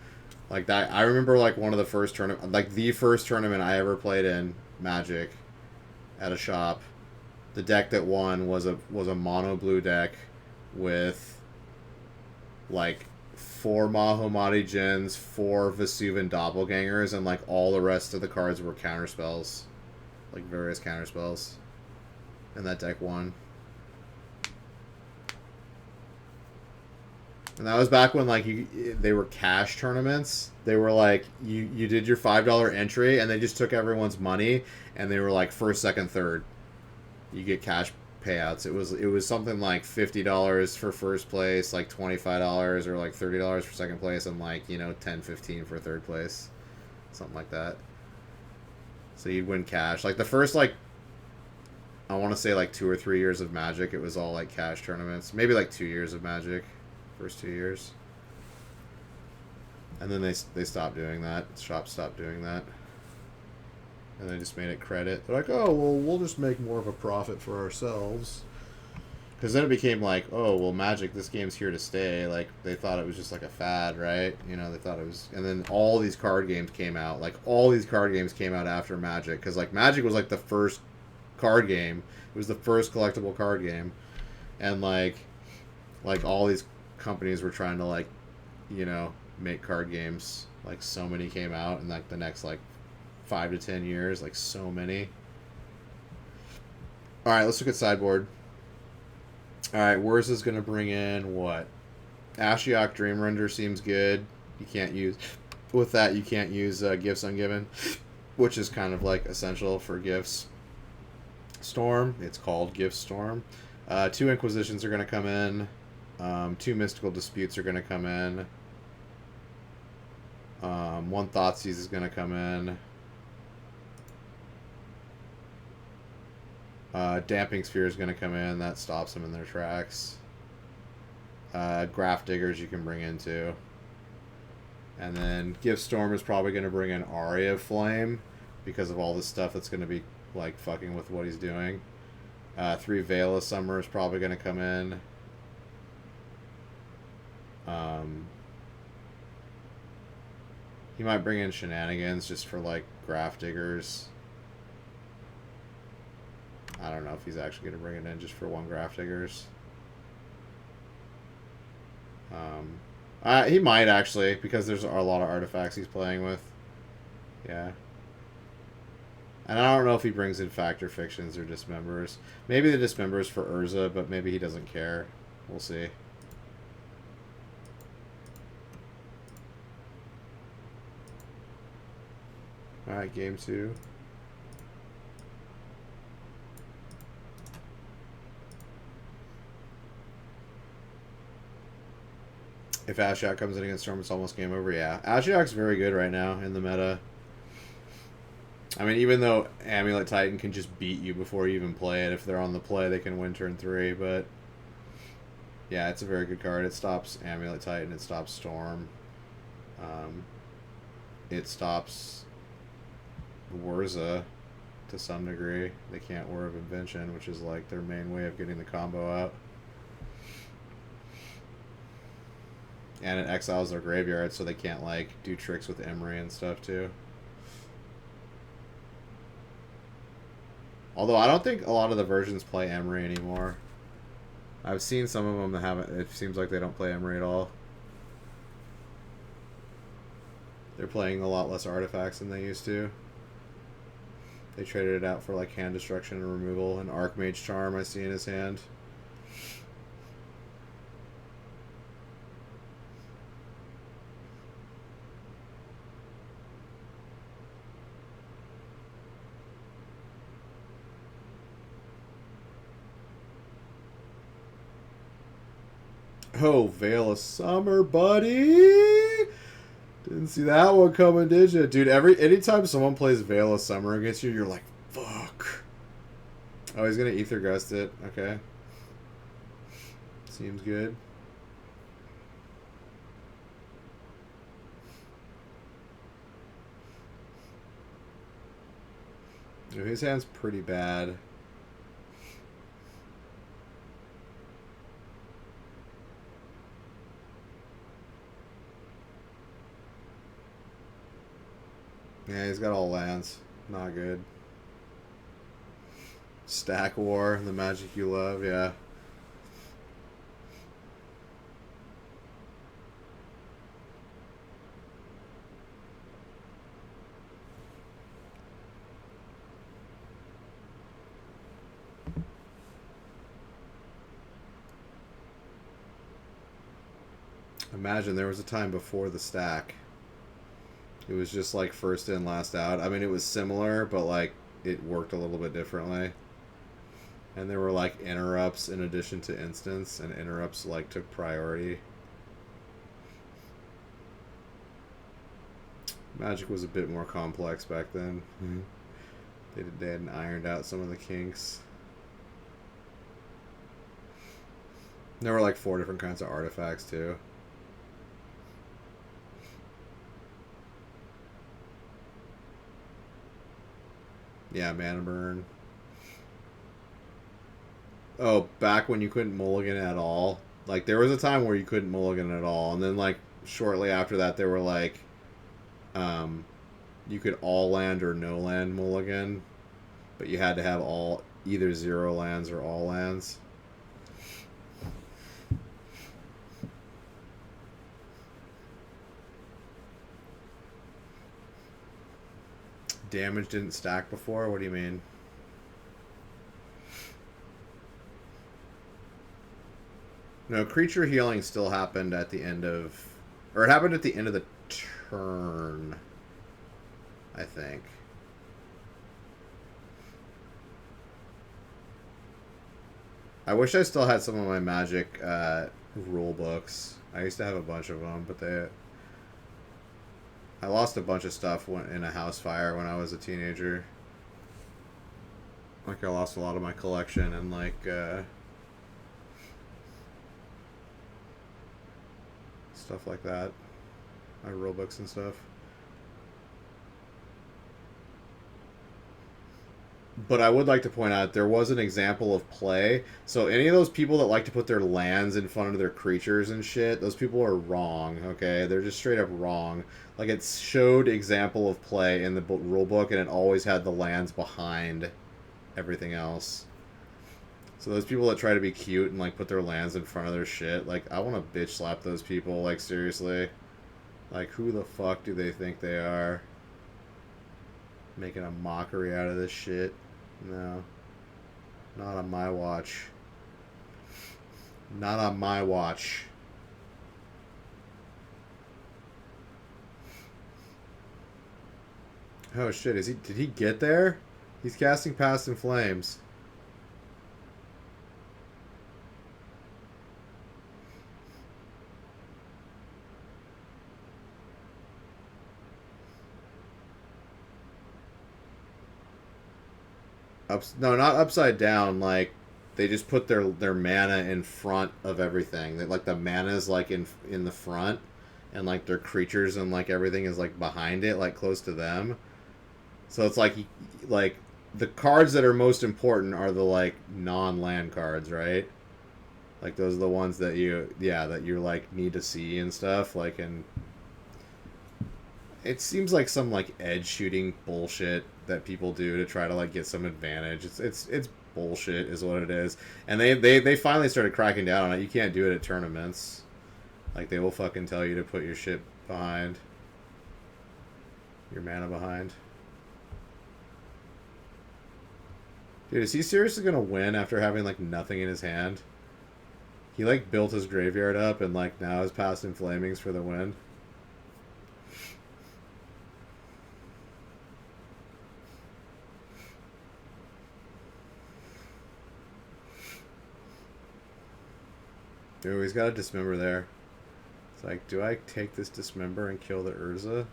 Like that, I remember like one of the first tournament, like the first tournament I ever played in Magic, at a shop. The deck that won was a mono blue deck with like 4 Mahomati Jins, 4 Vesuvan Doppelgangers, and like all the rest of the cards were counterspells, like various counterspells, and that deck won. And that was back when like they were cash tournaments. They were like you did your $5 entry, and they just took everyone's money, and they were like first, second, third. You get cash payouts. It was something like $50 for first place, like $25 or like $30 for second place, and like 10-15 for third place, something like that. So you'd win cash. Like the first like I want to say like 2 or 3 years of Magic, it was all like cash tournaments. Maybe like 2 years of Magic. First 2 years, and then they stopped doing that. Shops stopped doing that, and they just made it credit. They're like, oh well, we'll just make more of a profit for ourselves. Because then it became like, oh well, Magic, this game's here to stay. Like they thought it was just like a fad, right? They thought it was, and then all these card games came out. Like all these card games came out after Magic, because like Magic was like the first card game. It was the first collectible card game, and like all these companies were trying to like make card games. Like so many came out in like the next like 5 to 10 years, like so many. All right, let's look at sideboard. All right, Wurz is going to bring in what? Ashiok Dreamrender seems good. You can't use with that. You can't use Gifts Ungiven, which is kind of like essential for Gifts Storm. It's called Gift Storm. 2 Inquisitions are going to come in. 2 Mystical Disputes are going to come in. 1 Thoughtseize is going to come in. Damping Sphere is going to come in. That stops them in their tracks. Graph Diggers you can bring in too. And then Gift Storm is probably going to bring in Aria Flame because of all this stuff that's going to be like fucking with what he's doing. 3 Veil of Summer is probably going to come in. He might bring in Shenanigans just for like Graph Diggers. I don't know if he's actually going to bring it in just for 1 Graph Diggers. He might actually, because there's a lot of artifacts he's playing with. Yeah. And I don't know if he brings in Factor Fictions or Dismembers. Maybe the Dismembers for Urza, but maybe he doesn't care. We'll see. Alright, game 2. If Ashiok comes in against Storm, it's almost game over. Yeah, Ashiok's very good right now in the meta. I mean, even though Amulet Titan can just beat you before you even play it, if they're on the play, they can win turn 3. But yeah, it's a very good card. It stops Amulet Titan. It stops Storm. It stops Urza to some degree. They can't War of Invention, which is like their main way of getting the combo out. And it exiles their graveyard, so they can't like do tricks with Emery and stuff too. Although I don't think a lot of the versions play Emery anymore. I've seen some of them that haven't. It seems like they don't play Emery at all. They're playing a lot less artifacts than they used to. They traded it out for like hand destruction and removal. An Archmage Charm I see in his hand. Oh, Veil of Summer, buddy! Didn't see that one coming, did you? Dude, anytime someone plays Veil of Summer against you, you're like, fuck. Oh, he's going to Ether Gust it. Okay. Seems good. Oh, his hand's pretty bad. Yeah, he's got all lands. Not good. Stack War, the magic you love, yeah. Imagine there was a time before the stack. It was just like first in, last out. I mean, it was similar, but like it worked a little bit differently. And there were like interrupts in addition to instants, and interrupts like took priority. Magic was a bit more complex back then. They hadn't ironed out some of the kinks. There were like 4 different kinds of artifacts too. Yeah, Mana Burn. Oh, back when you couldn't mulligan at all. Like, there was a time where you couldn't mulligan at all. And then, like, shortly after that, they were like, you could all land or no land mulligan. But you had to have either 0 lands or all lands. Damage didn't stack before? What do you mean? No, creature healing still happened at the end of... Or it happened at the end of the turn, I think. I wish I still had some of my Magic rule books. I used to have a bunch of them, but I lost a bunch of stuff in a house fire when I was a teenager. Like I lost a lot of my collection and like stuff like that. My rule books and stuff. But I would like to point out there was an example of play. So any of those people that like to put their lands in front of their creatures and shit, those people are wrong. Okay, they're just straight up wrong. Like it showed example of play in the rule book, and it always had the lands behind everything else. So those people that try to be cute and like put their lands in front of their shit, like I want to bitch slap those people. Like seriously, like who the fuck do they think they are? Making a mockery out of this shit. No. Not on my watch. Not on my watch. Oh shit, did he get there? He's casting Past in Flames. No, not upside down. Like they just put their mana in front of everything. Like the mana is like in the front, and like their creatures and like everything is like behind it, like close to them. So it's like the cards that are most important are the like non-land cards, right? Like those are the ones that you like need to see and stuff. Like and it seems like some like edge shooting bullshit that people do to try to like get some advantage. It's bullshit is what it is. And they finally started cracking down on it. You can't do it at tournaments. Like they will fucking tell you to put your shit behind. Your mana behind. Dude, is he seriously gonna win after having like nothing in his hand? He like built his graveyard up and like now is passing Flamings for the win. Ooh, he's got a Dismember there. It's like, do I take this Dismember and kill the Urza?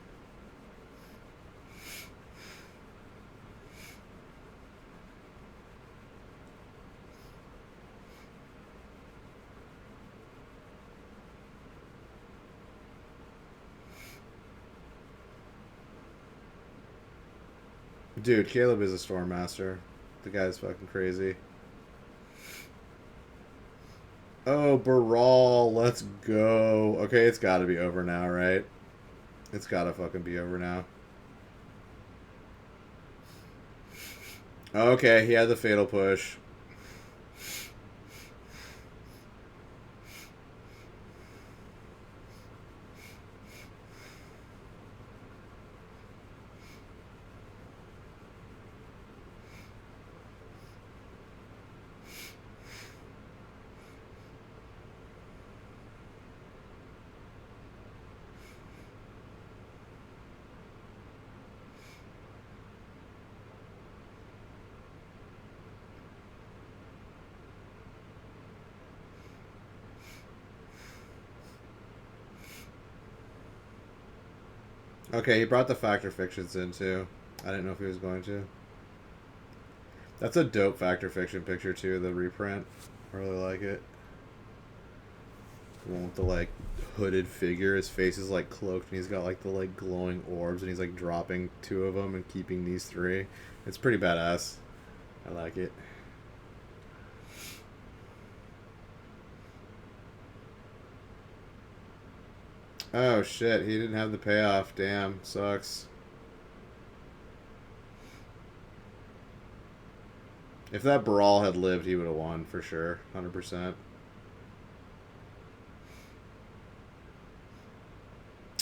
Dude, Caleb is a Storm Master. The guy's fucking crazy. Oh, Baral, let's go. Okay, it's gotta be over now, right? It's gotta fucking be over now. Okay, he had the Fatal Push. Okay, he brought the Factor Fictions in too. I didn't know if he was going to. That's a dope Factor Fiction picture too, the reprint. I really like it. The one with the like hooded figure, his face is like cloaked and he's got like the like glowing orbs and he's like dropping two of them and keeping these three. It's pretty badass. I like it. Oh shit, he didn't have the payoff. Damn, sucks. If that Baral had lived, he would have won for sure. 100%.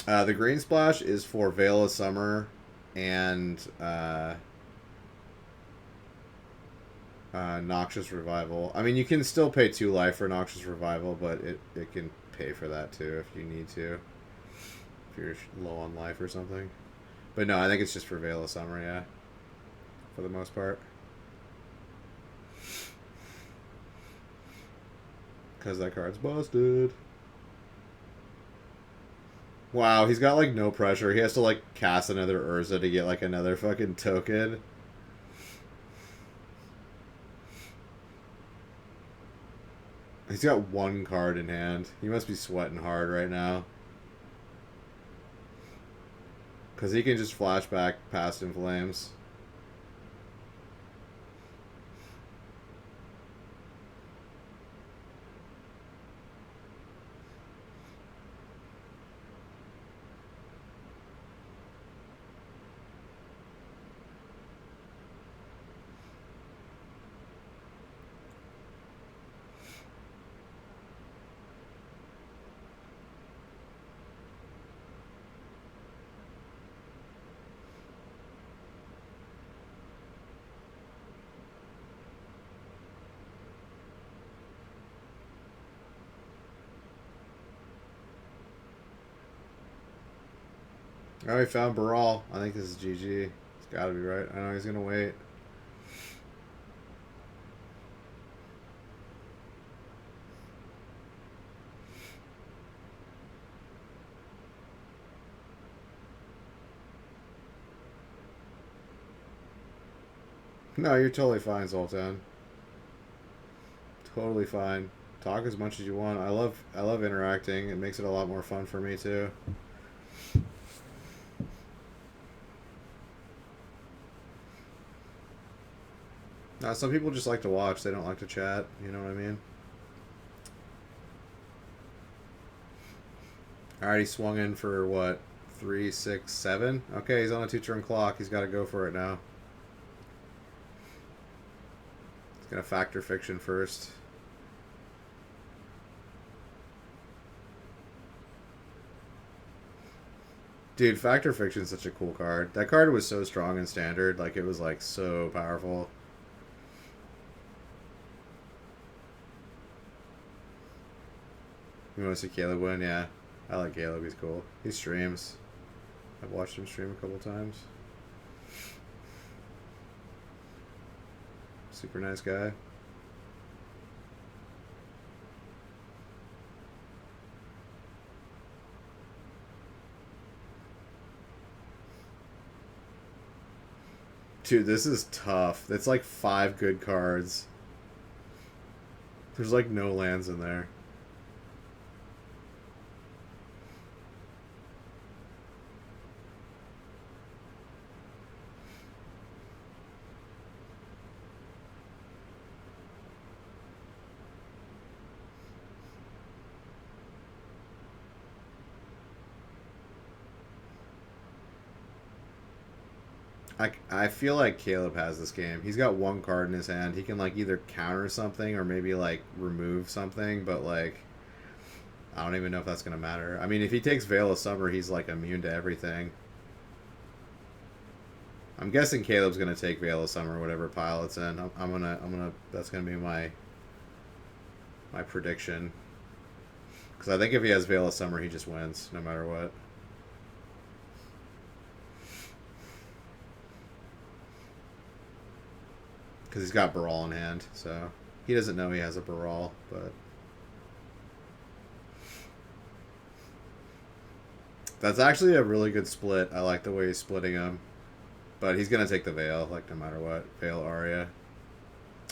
The Green Splash is for Veil of Summer and Noxious Revival. I mean, you can still pay 2 life for Noxious Revival, but it can pay for that too if you need to. If you're low on life or something. But no, I think it's just for Veil of Summer, yeah. For the most part. Because that card's busted. Wow, he's got like no pressure. He has to like cast another Urza to get like another fucking token. He's got one card in hand. He must be sweating hard right now. Because he can just flashback past in flames. Oh, he found Baral. I think this is GG. It's got to be right. I know he's going to wait. No, you're totally fine, Zoltan. Totally fine. Talk as much as you want. I love interacting. It makes it a lot more fun for me too. Now, some people just like to watch. They don't like to chat. You know what I mean? Alright, he swung in for what? 3, 6, 7? Okay, he's on a 2-turn clock. He's got to go for it now. He's going to factor fiction first. Dude, Factor Fiction is such a cool card. That card was so strong in Standard. Like, it was, like, so powerful. You want to see Caleb win? Yeah. I like Caleb. He's cool. He streams. I've watched him stream a couple times. Super nice guy. Dude, this is tough. That's like 5 good cards. There's like no lands in there. I feel like Caleb has this game. He's got one card in his hand. He can like either counter something or maybe like remove something, but like I don't even know if that's gonna matter. I mean, if he takes Veil of Summer, he's like immune to everything. I'm guessing Caleb's gonna take Veil of Summer, whatever pile it's in. I'm gonna. That's gonna be my prediction. Because I think if he has Veil of Summer, he just wins no matter what. Because he's got Baral in hand, so he doesn't know he has a Baral, but that's actually a really good split. I like the way he's splitting them, but he's gonna take the Veil, like no matter what. Veil Aria.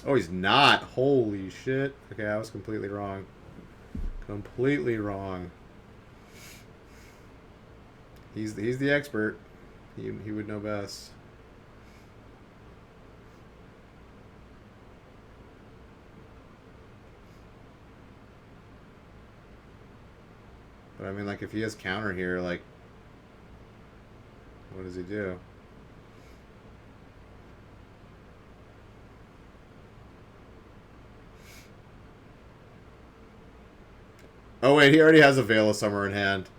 Oh, he's not. Holy shit. Okay, I was completely wrong. Completely wrong. He's the expert. He would know best. But I mean, like, if he has counter here, like, what does he do? Oh, wait, he already has a Veil of Summer in hand.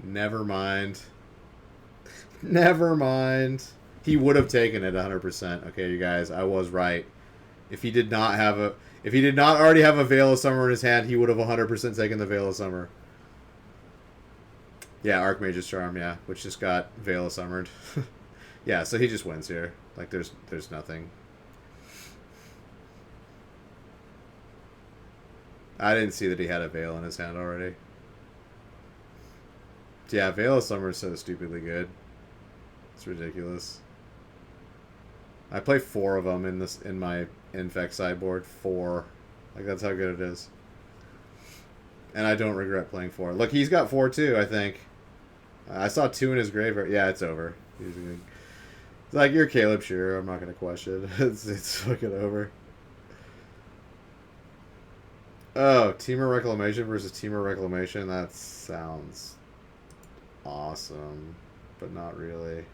Never mind. Never mind. He would have taken it 100%. Okay, you guys, I was right. If he did not already have a Veil of Summer in his hand, he would have 100% taken the Veil of Summer. Yeah, Archmage's Charm, yeah, which just got Veil of Summered. Yeah, so he just wins here. Like, there's nothing. I didn't see that he had a Veil in his hand already. Yeah, Veil of Summer is so stupidly good. It's ridiculous. I play 4 of them in my Infect sideboard. 4. Like, that's how good it is. And I don't regret playing 4. Look, he's got 4 too, I think. I saw 2 in his graveyard. Yeah, it's over. It's like, you're Caleb Shearer. I'm not going to question. It's fucking over. Oh, Teamer Reclamation versus Teamer Reclamation. That sounds awesome, but not really.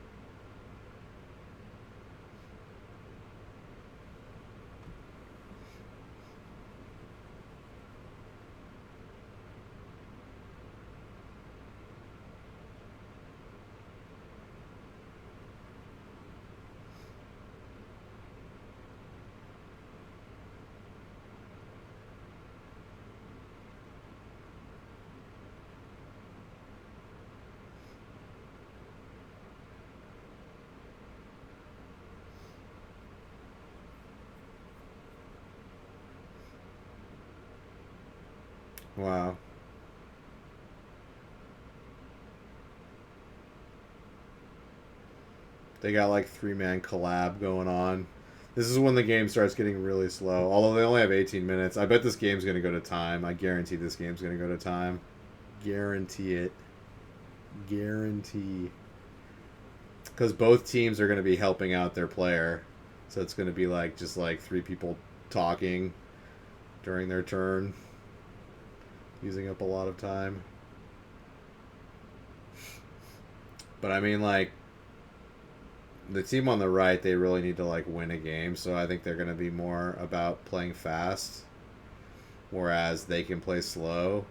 Wow. They got like 3-man collab going on. This is when the game starts getting really slow. Although they only have 18 minutes. I bet this game's going to go to time. I guarantee this game's going to go to time. Guarantee it. Guarantee. Because both teams are going to be helping out their player. So it's going to be like just like 3 people talking during their turn. Using up a lot of time. But I mean, like, the team on the right, they really need to like win a game, so I think they're going to be more about playing fast, whereas they can play slow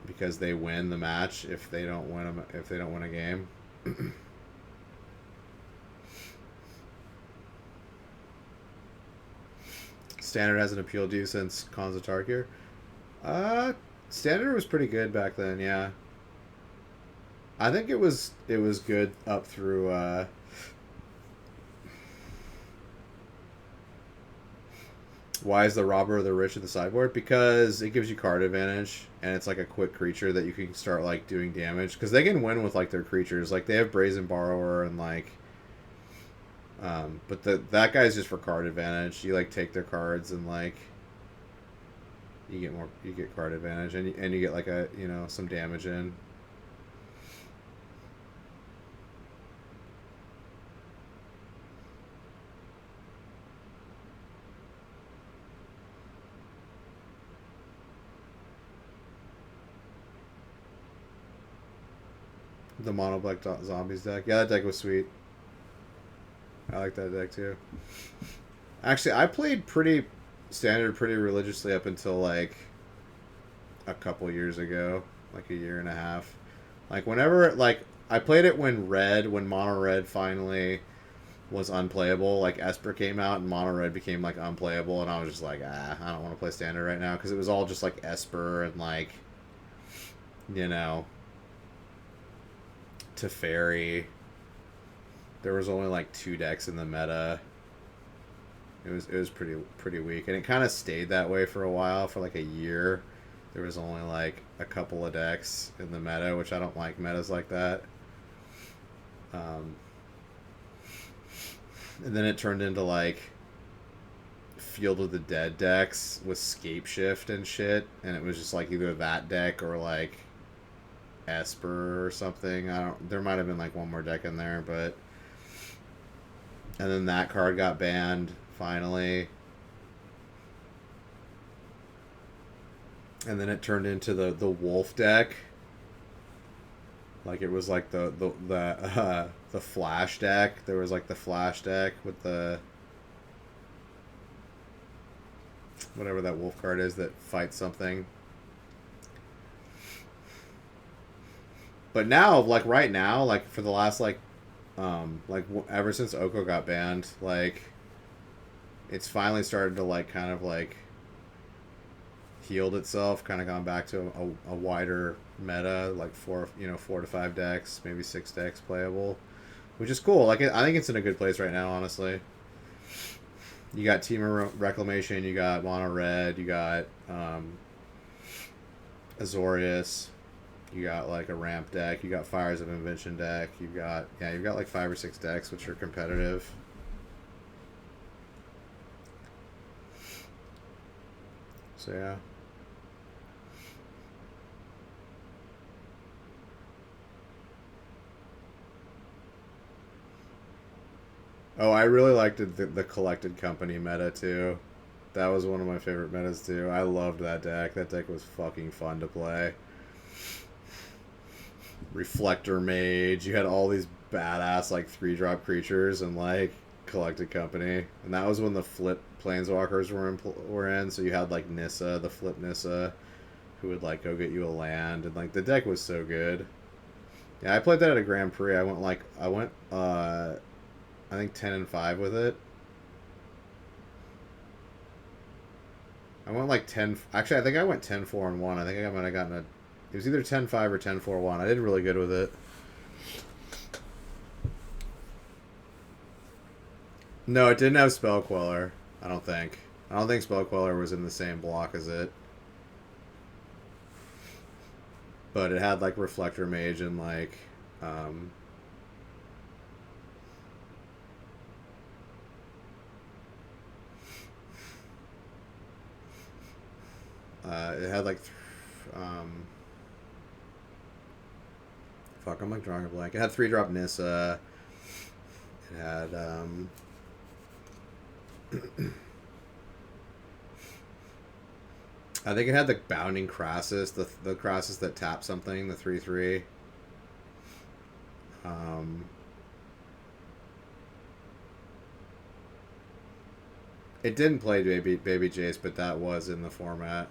because they win the match if they don't win a game. Standard hasn't appealed to you since Khans of Tarkir? Standard was pretty good back then, yeah. I think it was good up through why is the Robber of the Rich in the sideboard? Because it gives you card advantage, and it's like a quick creature that you can start like doing damage. Because they can win with like their creatures. Like they have Brazen Borrower and like but that guy's just for card advantage. You like take their cards and like you get card advantage, and you get like a some damage in. The Mono Black Zombies deck. Yeah, that deck was sweet. I like that deck too. Actually, I played Standard pretty religiously up until like a couple years ago, like a year and a half. Like whenever, like I played it when Mono Red finally was unplayable. Like Esper came out and Mono Red became like unplayable, and I was just like, I don't want to play Standard right now because it was all just like Esper and like, Teferi. There was only like 2 decks in the meta. It was pretty weak, and it kind of stayed that way for a while, for like a year. There was only like a couple of decks in the meta, which I don't like metas like that. And then it turned into like Field of the Dead decks with Scape Shift and shit, and it was just like either that deck or like Esper or something. There might have been like one more deck in there, but and then that card got banned finally, and then it turned into the Wolf deck. Like it was like the Flash deck. There was like the Flash deck with the whatever that wolf card is that fights something. But now, like right now, like for the last ever since Oko got banned, like it's finally started to like kind of like healed itself, kind of gone back to a wider meta, like 4 to 5 decks, maybe 6 decks playable, which is cool. Like I think it's in a good place right now, honestly. You got Teamer Reclamation, you got Mono Red, you got Azorius. You got like a ramp deck. You got Fires of Invention deck. You've got like 5 or 6 decks which are competitive. So yeah. Oh, I really liked the collected company meta too. That was one of my favorite metas too. I loved that deck. That deck was fucking fun to play. Reflector Mage. You had all these badass like 3-drop creatures and like collected company, and that was when the flip planeswalkers were in. So you had like Nissa, the flip Nissa, who would like go get you a land, and like the deck was so good. Yeah, I played that at a Grand Prix. I think 10-5 with it. I went like 10. Actually, I think I went 10-4-1. I think I might have gotten a. It was either 10-5 or 10-4-1. I did really good with it. No, it didn't have Spell Queller. I don't think. I don't think Spell Queller was in the same block as it. But it had like Reflector Mage and like. Um, it had like. Fuck, I'm like drawing a blank. It had 3-drop Nissa. It had. I think it had the Bounding Crassus, the Crassus that taps something, the 3/3. Um, it didn't play Baby Jace, but that was in the format.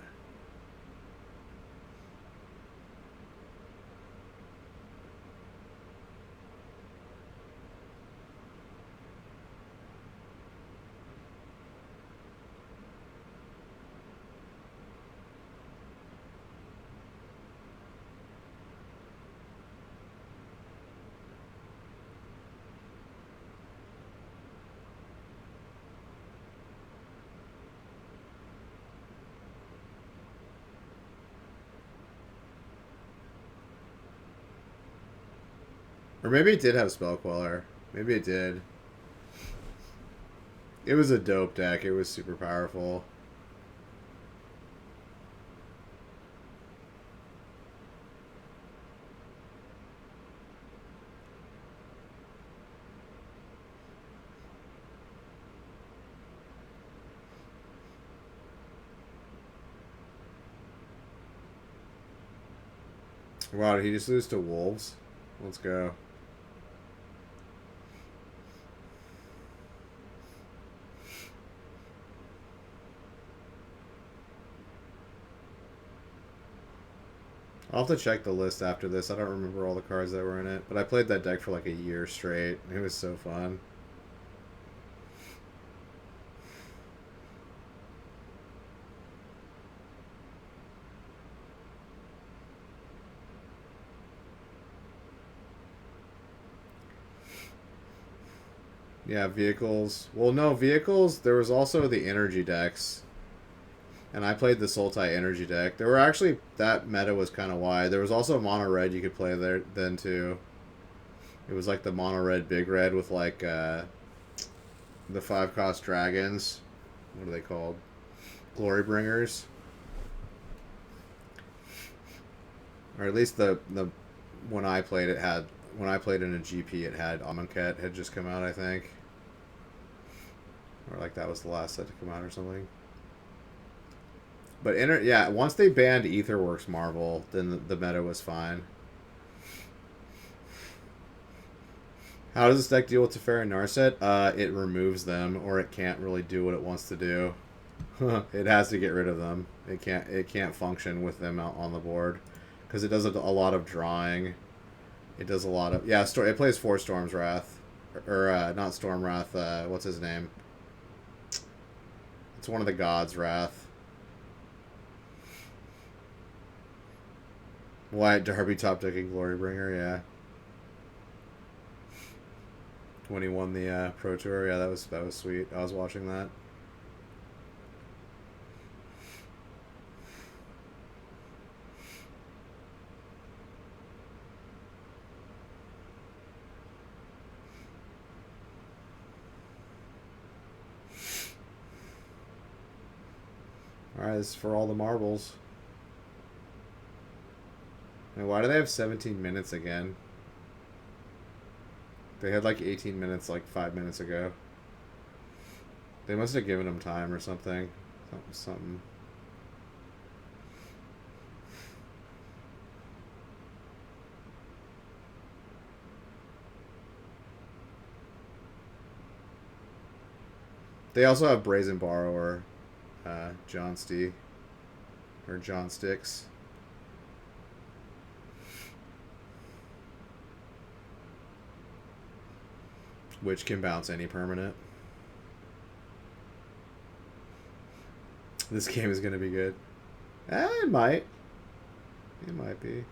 Or maybe it did have Spell Queller. Maybe it did. It was a dope deck. It was super powerful. Wow, did he just lose to Wolves? Let's go. I'll have to check the list after this. I don't remember all the cards that were in it, but I played that deck for like a year straight. It was so fun. Yeah, vehicles. Well, no, vehicles. There was also the energy decks, and I played the Sultai energy deck. There were actually that meta was kind of wide. There was also mono red you could play there then too. It was like the mono red big red with like the 5-cost dragons. What are they called? Glory bringers, or at least the when I played it had when I played in a GP it had Amonkhet had just come out, I think, or like that was the last set to come out or something. But yeah, once they banned Aetherworks Marvel, then the meta was fine. How does this deck deal with Teferi and Narset? It removes them, or it can't really do what it wants to do. It has to get rid of them. It can't function with them out on the board because it does a lot of drawing. It does a lot of it plays 4 Storm's Wrath, or not Storm Wrath. What's his name? It's one of the gods' Wrath. Wyatt Darby top decking Glorybringer, yeah. When he won the Pro Tour, yeah, that was sweet. I was watching that. Alright, this is for all the marbles. And why do they have 17 minutes again? They had like 18 minutes like 5 minutes ago. They must have given him time or something. Something. They also have Brazen Borrower, John Stee, or John Sticks. Which can bounce any permanent. This game is going to be good. It might. It might be.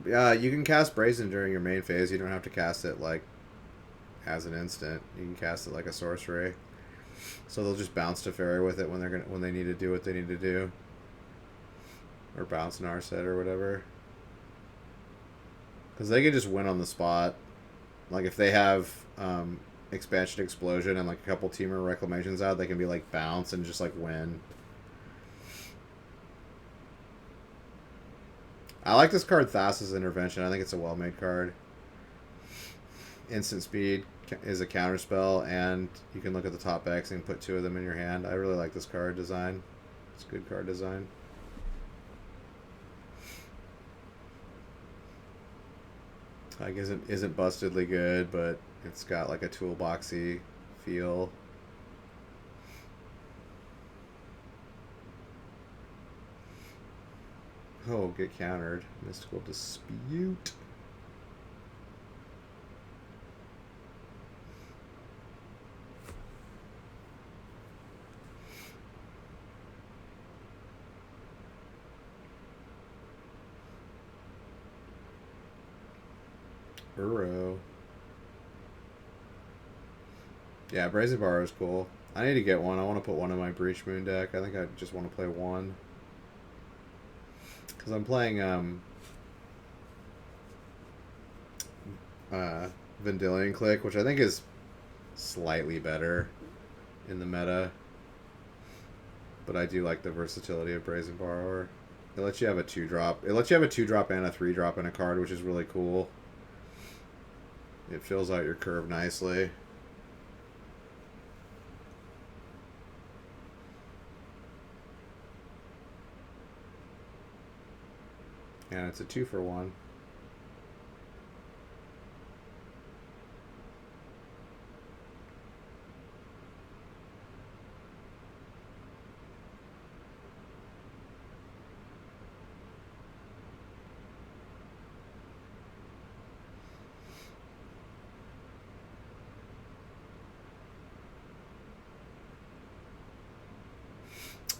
You can cast Brazen during your main phase. You don't have to cast it like as an instant. You can cast it like a sorcery. So they'll just bounce Teferi with it when they need to do what they need to do, or bounce Narset or whatever. Because they can just win on the spot. Like if they have Expansion Explosion and like a couple Teamer Reclamations out, they can be like bounce and just like win. I like this card, Thassa's Intervention. I think it's a well-made card. Instant speed is a counterspell, and you can look at the top X and put 2 of them in your hand. I really like this card design. It's good card design. Like isn't bustedly good, but it's got like a toolboxy feel. Oh, get countered. Mystical Dispute. Uro. Yeah, Brazen Bar is cool. I need to get one. I want to put one in my Breach Moon deck. I think I just want to play one. Because I'm playing Vendilion Click, which I think is slightly better in the meta. But I do like the versatility of Brazen Borrower. It lets you have a 2-drop. It lets you have a 2-drop and a 3-drop in a card, which is really cool. It fills out your curve nicely. And it's a 2-for-1.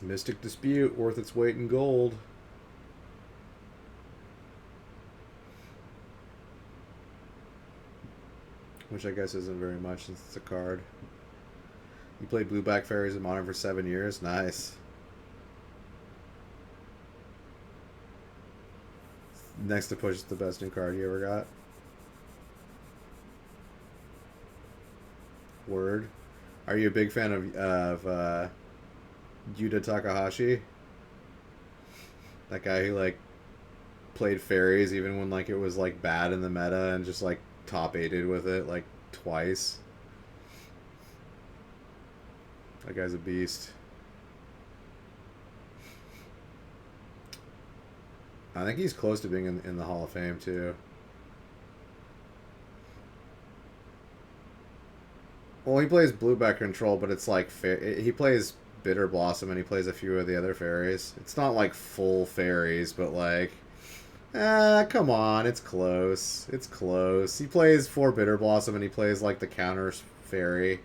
Mystic Dispute, worth its weight in gold. Which I guess isn't very much since it's a card. You played Blue-Black Fairies in Modern for 7 years? Nice. Next to Push is the best new card you ever got. Word. Are you a big fan of Yuta Takahashi? That guy who like played fairies even when like it was like bad in the meta and just like top 8'd with it like twice. That guy's a beast. I think he's close to being in the Hall of Fame too. Well, he plays Blue-Back Control, but it's like he plays Bitter Blossom and he plays a few of the other fairies. It's not like full fairies, but like, come on, it's close. It's close. He plays 4 Bitter Blossom and he plays like the counter fairy.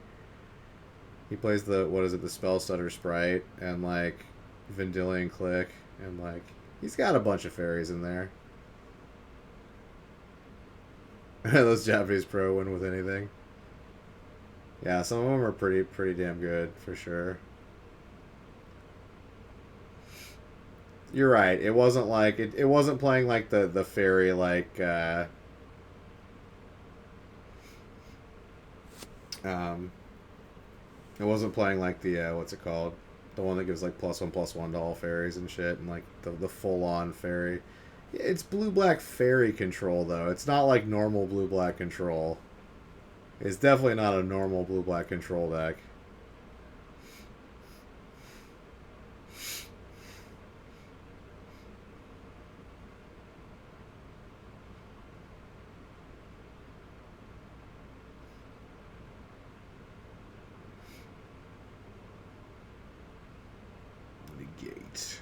He plays the, what is it, the Spell Stutter Sprite and like Vendilion Click and like He's got a bunch of fairies in there. Those Japanese pro win with anything. Yeah, some of them are pretty damn good for sure. You're right. It wasn't like it wasn't playing like the fairy like um it wasn't playing like the what's it called? The one that gives like +1/+1 to all fairies and shit and like the full on fairy. It's blue black fairy control though. It's not like normal blue black control. It's definitely not a normal blue black control deck. Negate.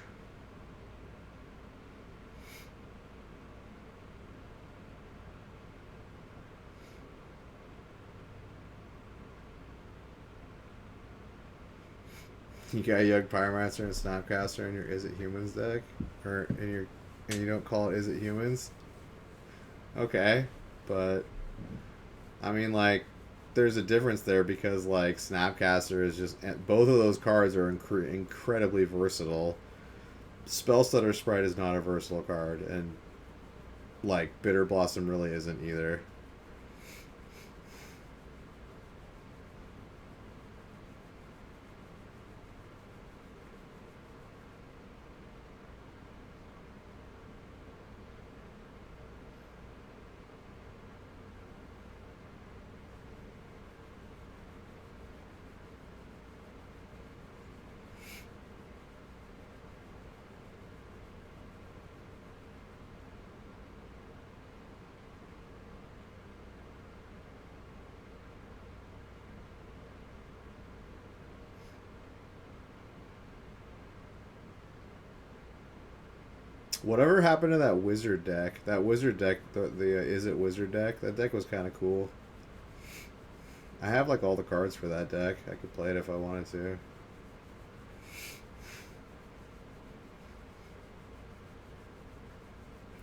You got Yug Pyromancer and Snapcaster in your Is It Humans deck? Or in your and you don't call it Is It Humans? Okay. But I mean like there's a difference there because like Snapcaster is just both of those cards are incredibly versatile. Spellstutter Sprite is not a versatile card and like Bitter Blossom really isn't either. Whatever happened to that wizard deck? That wizard deck, the Is It Wizard deck? That deck was kind of cool. I have like all the cards for that deck. I could play it if I wanted to.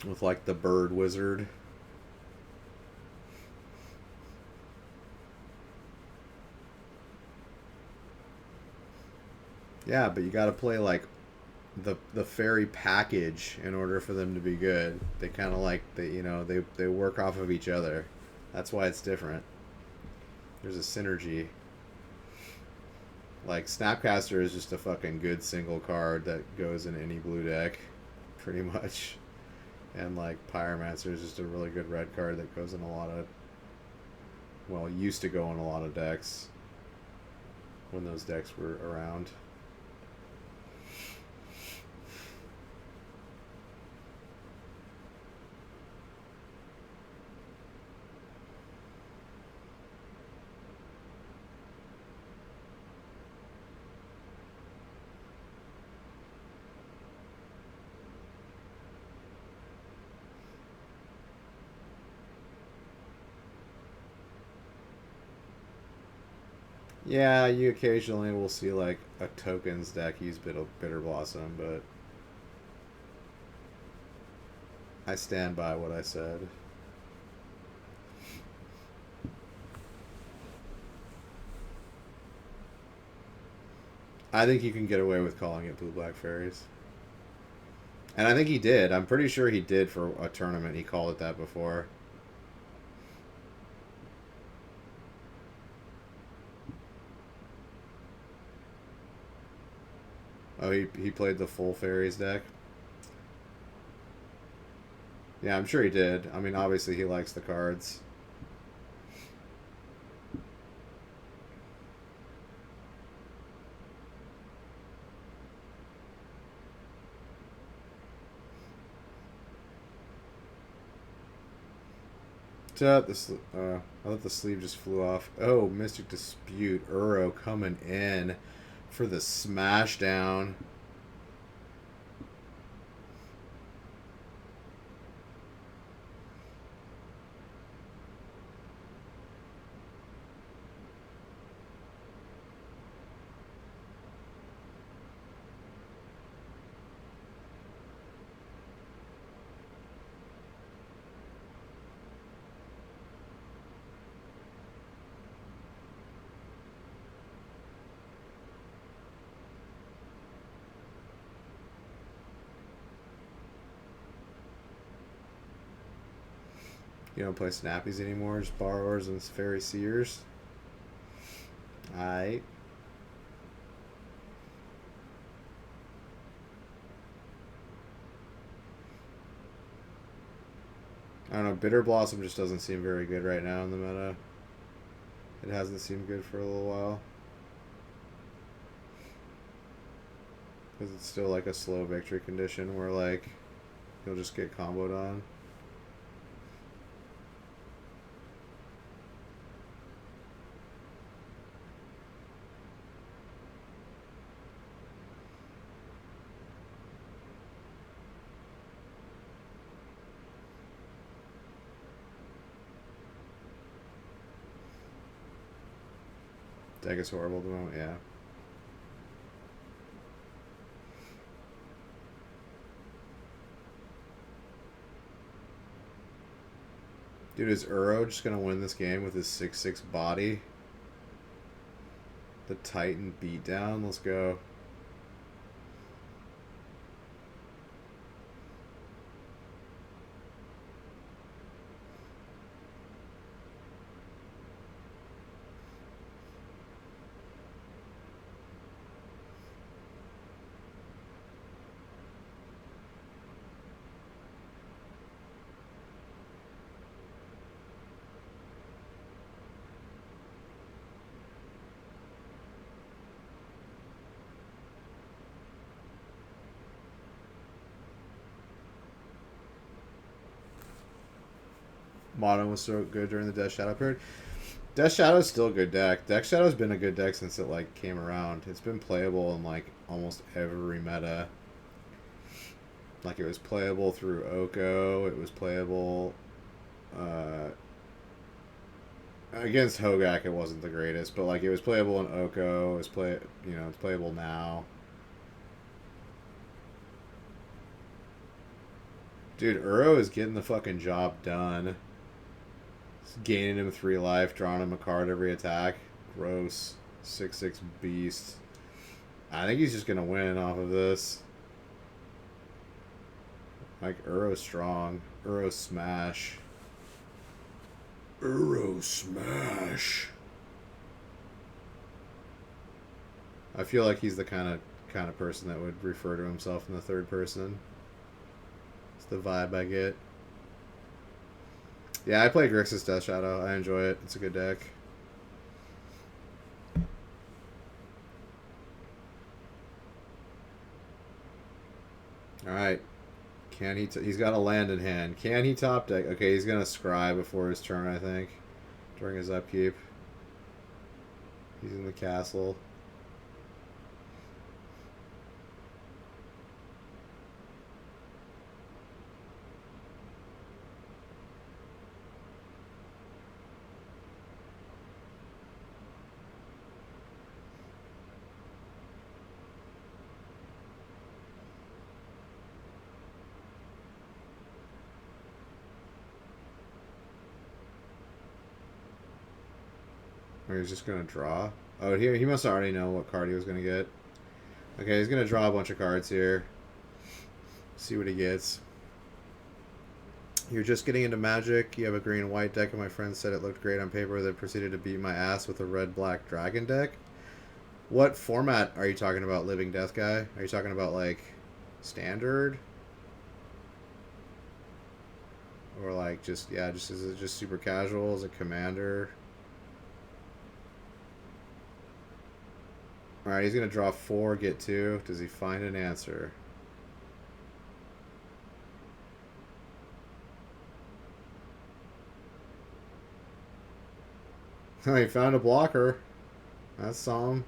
With like the bird wizard. Yeah, but you got to play like the fairy package in order for them to be good. They kind of like they work off of each other. That's why it's different. There's a synergy. Like Snapcaster is just a fucking good single card that goes in any blue deck, pretty much. And like Pyromancer is just a really good red card that goes in a lot of, well, used to go in a lot of decks when those decks were around. Yeah, you occasionally will see like a tokens deck use Bitter Blossom, but I stand by what I said. I think you can get away with calling it Blue Black Fairies. And I think he did. I'm pretty sure he did for a tournament. He called it that before. Oh, he played the full fairies deck? Yeah, I'm sure he did. I mean, obviously he likes the cards. I thought the sleeve just flew off. Oh, Mystic Dispute. Uro coming in for the smash down. You don't play snappies anymore, just borrowers and fairy seers. Alright. I don't know, Bitter Blossom just doesn't seem very good right now in the meta. It hasn't seemed good for a little while. Because it's still like a slow victory condition where like you'll just get comboed on. Deck is horrible at the moment, yeah. Dude, is Uro just gonna win this game with his 6/6 body? The Titan beatdown? Let's go. Mono was so good during the Death Shadow period. Death Shadow's still a good deck. Death Shadow's been a good deck since it like came around. It's been playable in like almost every meta. Like it was playable through Oko. It was playable against Hogak. It wasn't the greatest, but like it was playable in Oko. It's playable now. Dude, Uro is getting the fucking job done. Gaining him 3 life, drawing him a card every attack. Gross. 6/6 beast. I think he's just gonna win off of this. Like, Uro strong. Uro smash. Uro smash. I feel like he's the kind of person that would refer to himself in the third person. It's the vibe I get. Yeah, I play Grixis Death Shadow. I enjoy it. It's a good deck. Alright. Can he... he's got a land in hand. Can he top deck? Okay, he's going to scry before his turn, I think. During his upkeep. He's in the castle. Or he's just going to draw. Oh, here he must already know what card he was going to get. Okay, he's going to draw a bunch of cards here. See what he gets. You're just getting into Magic. You have a green and white deck, and my friend said it looked great on paper. Then proceeded to beat my ass with a red-black dragon deck. What format are you talking about, Living Death Guy? Are you talking about, like, Standard? Or, like, just, yeah, just is it just super casual? Is it Commander? Alright, he's going to draw 4, get 2. Does he find an answer? Oh, he found a blocker. That's some.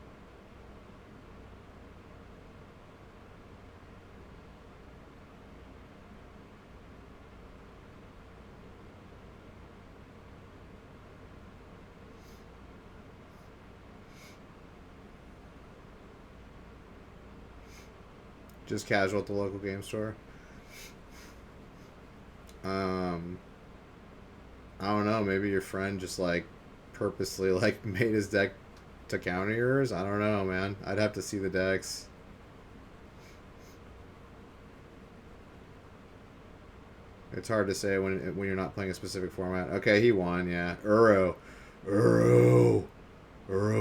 Just casual at the local game store. I don't know. Maybe your friend just like purposely like made his deck to counter yours. I don't know, man. I'd have to see the decks. It's hard to say when you're not playing a specific format. Okay, he won, yeah. Uro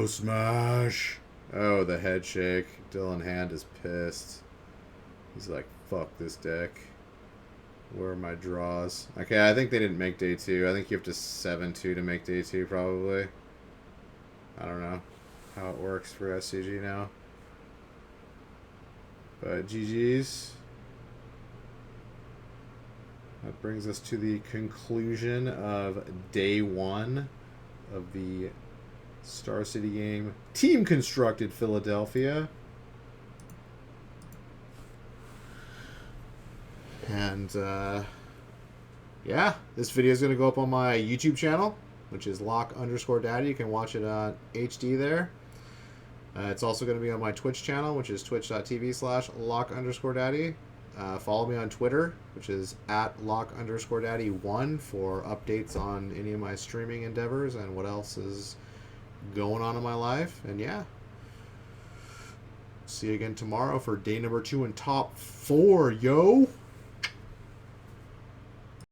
smash. Oh, the head shake. Dylan Hand is pissed. He's like, fuck this deck. Where are my draws? Okay, I think they didn't make day 2. I think you have to 7-2 to make day 2, probably. I don't know how it works for SCG now. But GG's. That brings us to the conclusion of day 1 of the Star City game Team Constructed Philadelphia. And yeah, this video is going to go up on my YouTube channel, which is lock_daddy. You can watch it on HD there. It's also going to be on my Twitch channel, which is twitch.tv/lock_daddy. Follow me on Twitter, which is @lock_daddy1 for updates on any of my streaming endeavors and what else is going on in my life. And yeah, see you again tomorrow for day number 2 and top 4, yo!